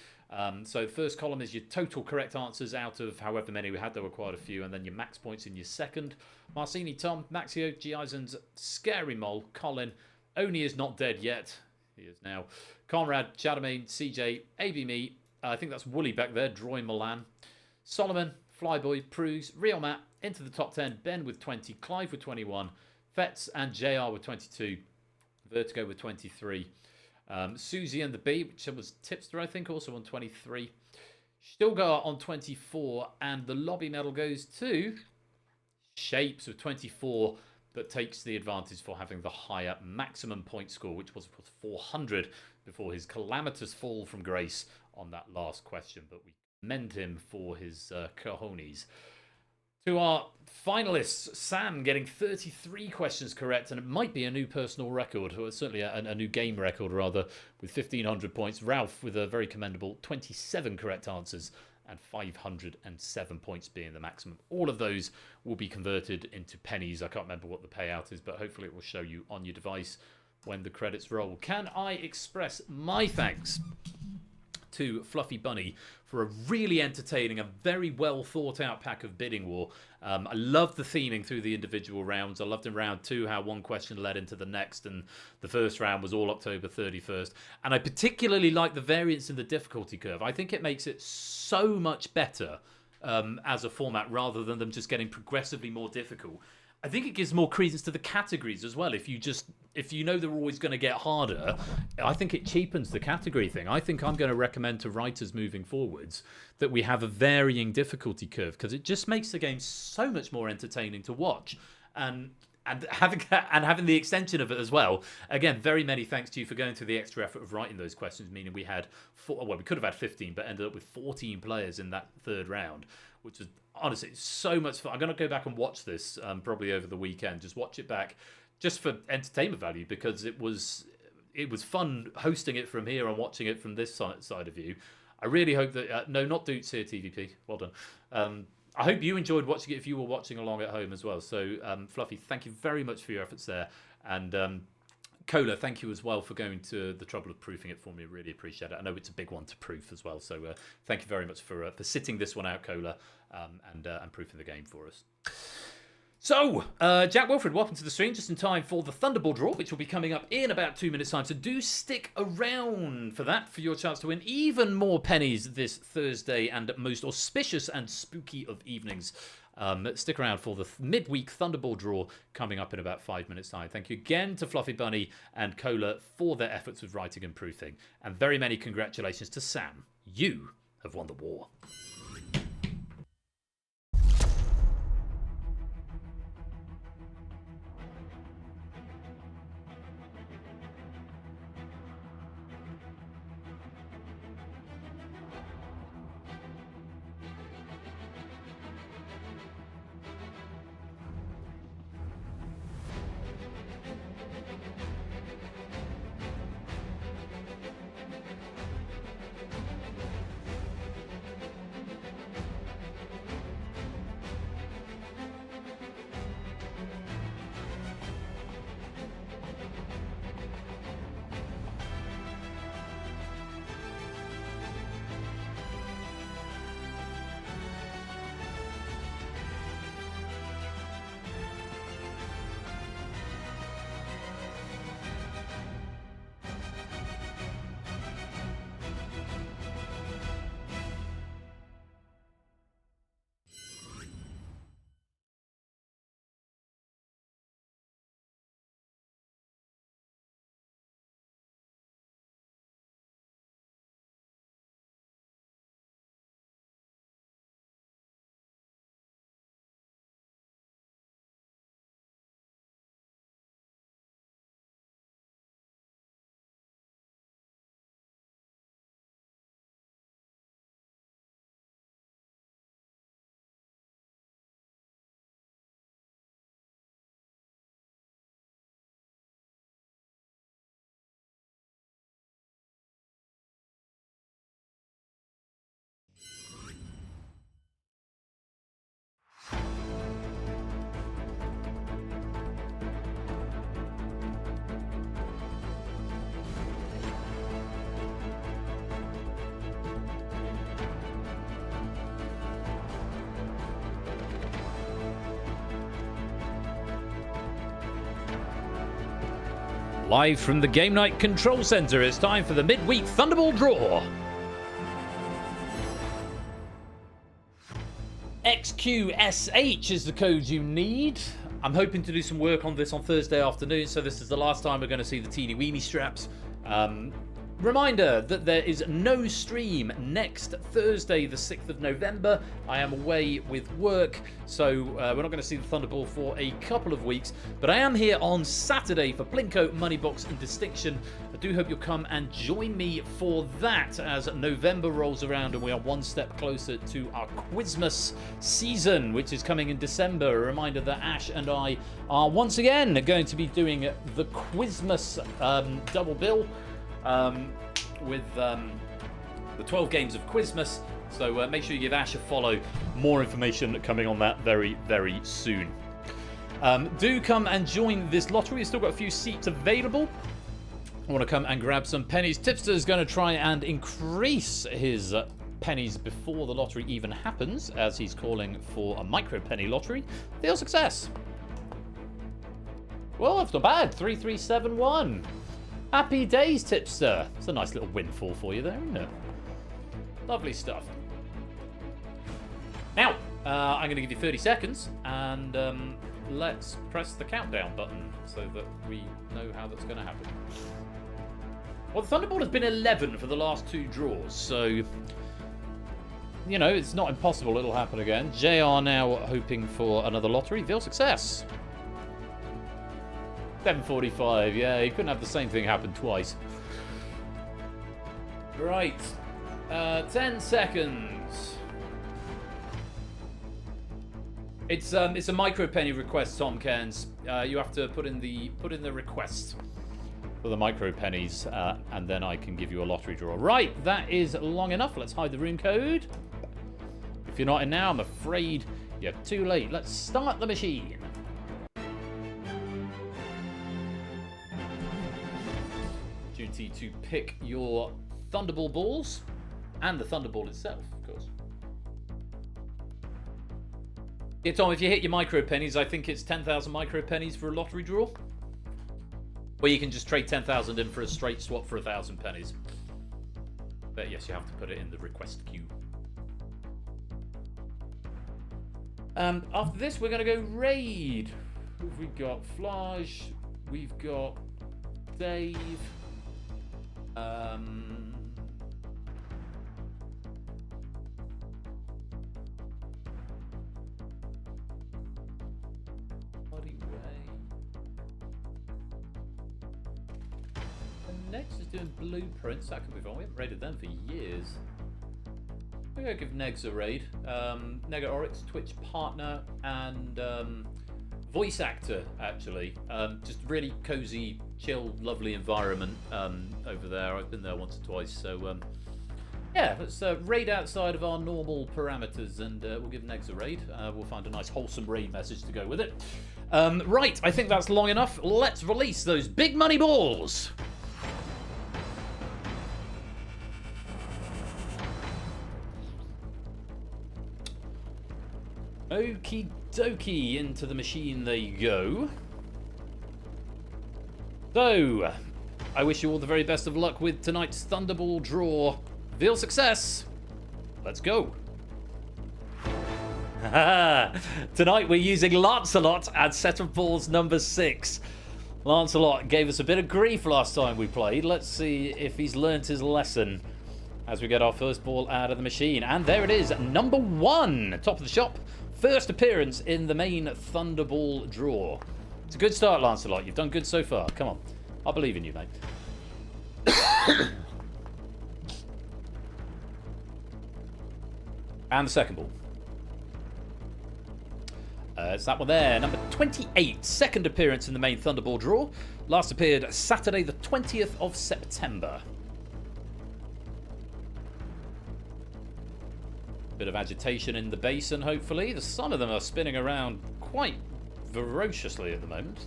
So the first column is your total correct answers out of however many we had. There were quite a few. And then your max points in your second. Marcini, Tom, Maxio, G. Eisens, Scary Mole, Colin. Oni is not dead yet. He is now. Conrad, Chadamain, CJ, AB Me. I think that's Wooly back there. Droy Milan. Solomon, Flyboy, Pruse, Real Matt. Into the top 10, Ben with 20, Clive with 21, Fetz and JR with 22, Vertigo with 23, Susie and the Bee, which was Tipster, I think, also on 23, Stilgar on 24, and the lobby medal goes to Shapes with 24, but takes the advantage for having the higher maximum point score, which was 400 before his calamitous fall from grace on that last question, but we commend him for his cojones. To our finalists, Sam getting 33 questions correct, and it might be a new personal record, or certainly a new game record, rather, with 1,500 points. Ralph with a very commendable 27 correct answers, and 507 points being the maximum. All of those will be converted into pennies. I can't remember what the payout is, but hopefully it will show you on your device when the credits roll. Can I express my thanks to Fluffy Bunny for a really entertaining, a very well thought out pack of Bidding War. I loved the theming through the individual rounds. I loved in round 2 how one question led into the next, and the first round was all October 31st. And I particularly like the variance in the difficulty curve. I think it makes it so much better as a format rather than them just getting progressively more difficult. I think it gives more credence to the categories as well. If you know they're always going to get harder, I think it cheapens the category thing. I think I'm going to recommend to writers moving forwards that we have a varying difficulty curve, because it just makes the game so much more entertaining to watch. And and having the extension of it as well. Again, very many thanks to you for going through the extra effort of writing those questions, meaning we had we could have had 15, but ended up with 14 players in that third round, which was honestly so much fun. I'm going to go back and watch this probably over the weekend. Just watch it back, just for entertainment value, because it was fun hosting it from here and watching it from this side of you. I really hope that no, not Doots here, TVP. Well done. I hope you enjoyed watching it if you were watching along at home as well. So, Fluffy, thank you very much for your efforts there. And Cola, thank you as well for going to the trouble of proofing it for me. Really appreciate it. I know it's a big one to proof as well. So thank you very much for sitting this one out, Cola, and proofing the game for us. So, Jack Wilfred, welcome to the stream, just in time for the Thunderball draw, which will be coming up in about 2 minutes' time. So do stick around for that, for your chance to win even more pennies this Thursday and most auspicious and spooky of evenings. Stick around for the midweek Thunderball draw coming up in about 5 minutes' time. Thank you again to Fluffy Bunny and Cola for their efforts with writing and proofing. And very many congratulations to Sam. You have won the war. Live from the Game Night Control Center, it's time for the midweek Thunderball draw. XQSH is the code you need. I'm hoping to do some work on this on Thursday afternoon, so this is the last time we're going to see the teeny weeny straps. Reminder that there is no stream next Thursday, the 6th of November. I am away with work, so we're not going to see the Thunderball for a couple of weeks. But I am here on Saturday for Blinko, Moneybox and Distinction. I do hope you'll come and join me for that as November rolls around and we are one step closer to our Quizmas season, which is coming in December. A reminder that Ash and I are once again going to be doing the Quizmas double bill. With the 12 games of Quizmas. So make sure you give Ash a follow. More information coming on that very, very soon. Do come and join this lottery. We've still got a few seats available. I want to come and grab some pennies. Tipster is going to try and increase his pennies before the lottery even happens, as he's calling for a micro penny lottery. Deal success. Well, that's not bad. 3371. Happy days, Tipster. It's a nice little windfall for you there, isn't it? Lovely stuff. Now, I'm going to give you 30 seconds, and let's press the countdown button so that we know how that's going to happen. Well, the Thunderball has been 11 for the last two draws, so, you know, it's not impossible it'll happen again. JR now hoping for another lottery. Veal success. 7:45. Yeah, you couldn't have the same thing happen twice. Right. 10 seconds. It's a micro penny request, Tom Cairns. You have to put in the request for the micro pennies, and then I can give you a lottery draw. Right, that is long enough. Let's hide the room code. If you're not in now, I'm afraid you're too late. Let's start the machine. Duty to pick your Thunderball balls and the Thunderball itself, of course. Yeah, Tom, if you hit your micro pennies, I think it's 10,000 micro pennies for a lottery draw. Or you can just trade 10,000 in for a straight swap for 1,000 pennies. But yes, you have to put it in the request queue. After this, we're going to go raid. Who've we got? Flage. We've got Dave. Next is doing blueprints. That could be fun. We haven't raided them for years. We're going to give Negs a raid. Nega Oryx, Twitch partner, and voice actor, actually. Just really cozy, chill, lovely environment over there. I've been there once or twice. So, yeah, let's raid outside of our normal parameters, and we'll give Negs a raid. We'll find a nice, wholesome raid message to go with it. Right, I think that's long enough. Let's release those big money balls. Okie dokie, into the machine they go. So, I wish you all the very best of luck with tonight's Thunderball draw. Reveal success. Let's go. Tonight we're using Lancelot at set of balls number 6. Lancelot gave us a bit of grief last time we played. Let's see if he's learnt his lesson as we get our first ball out of the machine. And there it is, number 1, top of the shop. First appearance in the main Thunderball draw. It's a good start, Lancelot. You've done good so far. Come on. I believe in you, mate. And the second ball. It's that one there. Number 28. Second appearance in the main Thunderball draw. Last appeared Saturday the 20th of September. Bit of agitation in the basin, hopefully. Some of them are spinning around quite ferociously at the moment.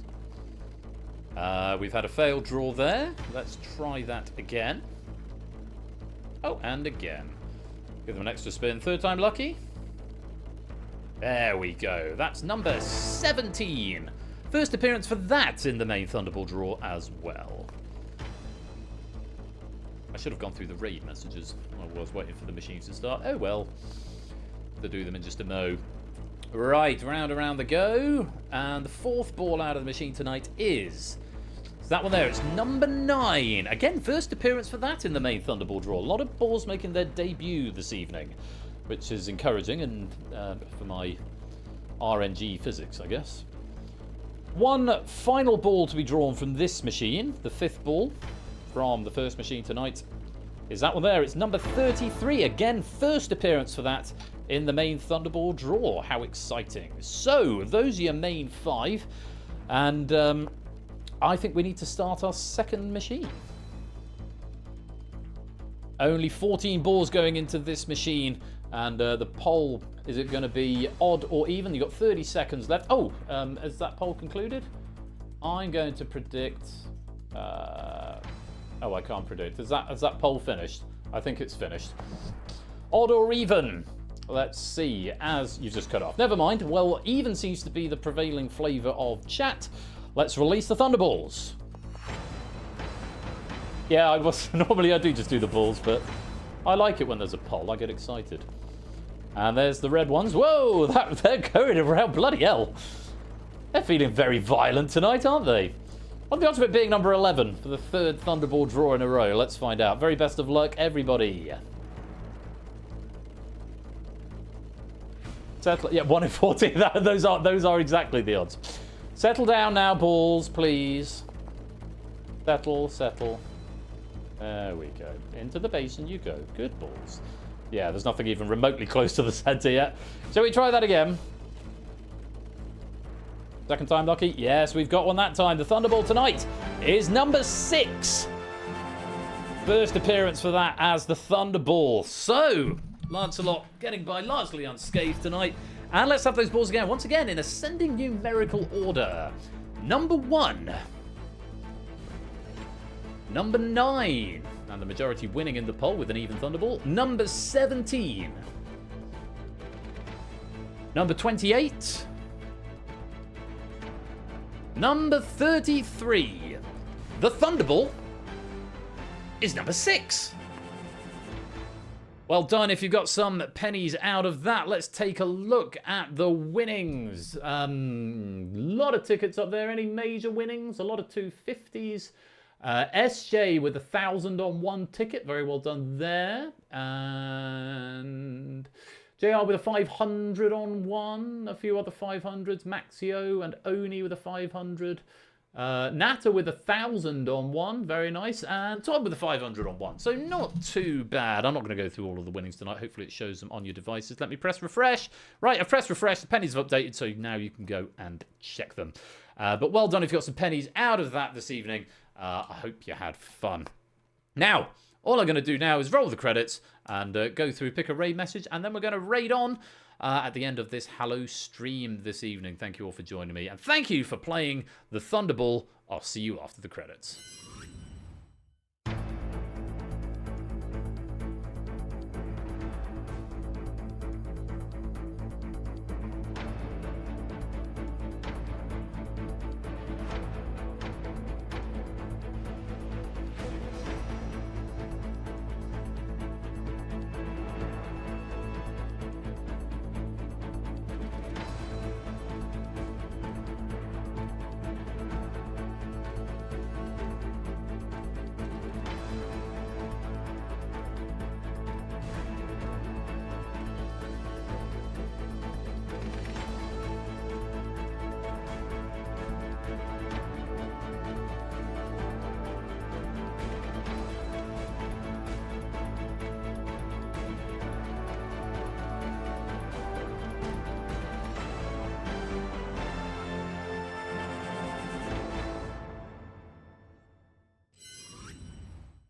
We've had a failed draw there. Let's try that again. Oh, and again. Give them an extra spin. Third time lucky. There we go. That's number 17. First appearance for that in the main Thunderball draw as well. I should have gone through the raid messages. I was waiting for the machines to start. Oh well. To do them in just a mo. Right, round around the go. And the fourth ball out of the machine tonight is that one there. It's number 9. Again, first appearance for that in the main Thunderball draw. A lot of balls making their debut this evening, which is encouraging and for my RNG physics, I guess. One final ball to be drawn from this machine, the 5th ball from the first machine tonight, is that one there. It's number 33. Again, first appearance for that in the main Thunderball draw. How exciting. So, those are your main 5. And I think we need to start our second machine. Only 14 balls going into this machine. And the poll, is it going to be odd or even? You've got 30 seconds left. Oh, has that poll concluded? I'm going to predict... Oh, I can't predict. Has that poll finished? I think it's finished. Odd or even? Let's see. As you've just cut off. Never mind. Well, even seems to be the prevailing flavour of chat. Let's release the Thunderballs. Yeah, normally I do just do the balls, but I like it when there's a poll. I get excited. And there's the red ones. Whoa, they're going around. Bloody hell. They're feeling very violent tonight, aren't they? What are the odds of it being number 11 for the 3rd Thunderball draw in a row? Let's find out. Very best of luck, everybody. Yeah, 1 in 14. Those are exactly the odds. Settle down now, balls, please. Settle, settle. There we go. Into the basin you go. Good balls. Yeah, there's nothing even remotely close to the center yet. Shall we try that again? Second time lucky? Yes, we've got one that time. The Thunderball tonight is number 6. First appearance for that as the Thunderball. So, Lancelot getting by largely unscathed tonight. And let's have those balls again. Once again, in ascending numerical order. Number 1. Number 9. And the majority winning in the poll with an even Thunderball. Number 17. Number 28. Number 33. The Thunderball is number 6. Well done if you've got some pennies out of that. Let's take a look at the winnings. Lot of tickets up there. Any major winnings? A lot of 250s. SJ with 1,000 on one ticket. Very well done there. And JR with a 500 on one. A few other 500s. Maxio and Oni with a 500. Nata with 1,000 on one, very nice, and Todd with a 500 on one, so not too bad. I'm not going to go through all of the winnings tonight. Hopefully it shows them on your devices. Let me press refresh. Right, I've pressed refresh. The pennies have updated, so now you can go and check them. But well done if you got some pennies out of that this evening. I hope you had fun. Now, all I'm going to do now is roll the credits and go through, pick a raid message, and then we're going to raid on at the end of this Hallow stream this evening. Thank you all for joining me, and thank you for playing the Thunderball. I'll see you after the credits.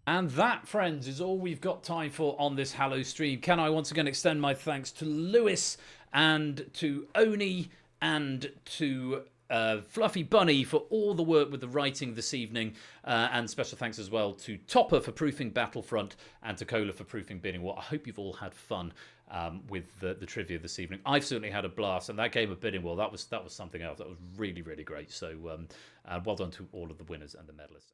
And that, friends, is all we've got time for on this Hallow stream. Can I once again extend my thanks to Lewis and to Oni and to Fluffy Bunny for all the work with the writing this evening. And special thanks as well to Topper for proofing Battlefront and to Cola for proofing Bidding War. I hope you've all had fun with the trivia this evening. I've certainly had a blast, and that game of Bidding War, that was something else. That was really, really great. So well done to all of the winners and the medalists.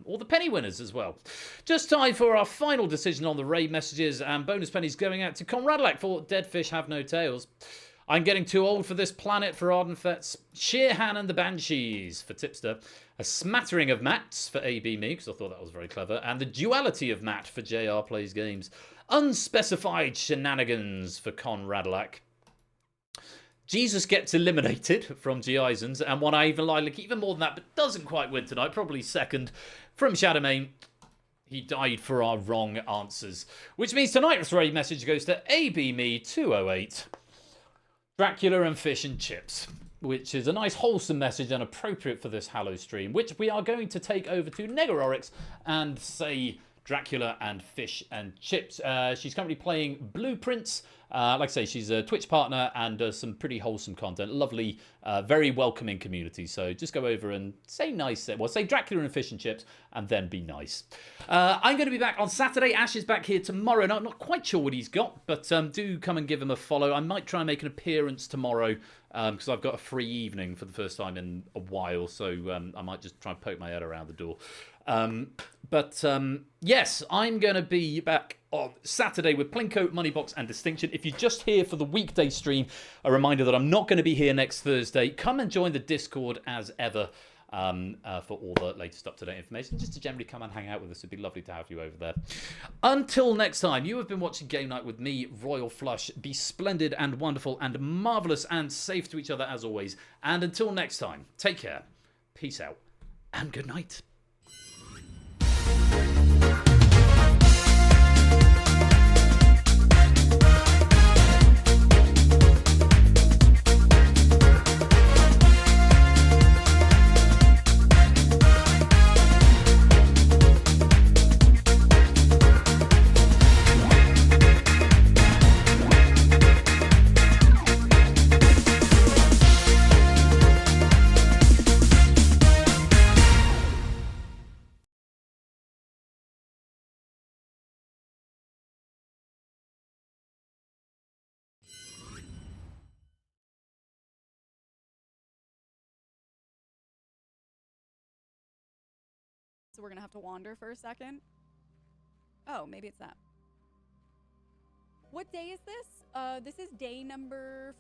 All the penny winners as well. Just time for our final decision on the raid messages, and bonus pennies going out to Conradlac for Dead Fish Have No Tails. I'm getting too old for this planet for Ardenfets. Sheerhan and the Banshees for Tipster. A smattering of Mats for AB Me, because I thought that was very clever. And the duality of Matt for JR Plays Games. Unspecified shenanigans for Conradlac. Jesus gets eliminated from G. Eisens, and one I even like even more than that, but doesn't quite win tonight. Probably second from Shadowmane. He died for our wrong answers. Which means tonight's raid message goes to AB Me 208. Dracula and Fish and Chips. Which is a nice wholesome message and appropriate for this Hallow stream, which we are going to take over to Negarorix and say Dracula and Fish and Chips. She's currently playing Blueprints. Like I say, she's a Twitch partner and does some pretty wholesome content. Lovely, very welcoming community. So just go over and say nice. Well, say Dracula and Fish and Chips and then be nice. I'm going to be back on Saturday. Ash is back here tomorrow. Not quite sure what he's got, but do come and give him a follow. I might try and make an appearance tomorrow because I've got a free evening for the first time in a while. So I might just try and poke my head around the door. Yes, I'm going to be back on Saturday with Plinko, Moneybox and Distinction. If you're just here for the weekday stream, a reminder that I'm not going to be here next Thursday. Come and join the Discord as ever. for all the latest up-to-date information. Just to generally come and hang out with us. It'd be lovely to have you over there. Until next time, you have been watching Game Night with me, Royal Flush. Be splendid and wonderful and marvellous and safe to each other as always. And until next time, take care, peace out, and good night. So we're gonna have to wander for a second. Oh, maybe it's that. What day is this? This is day number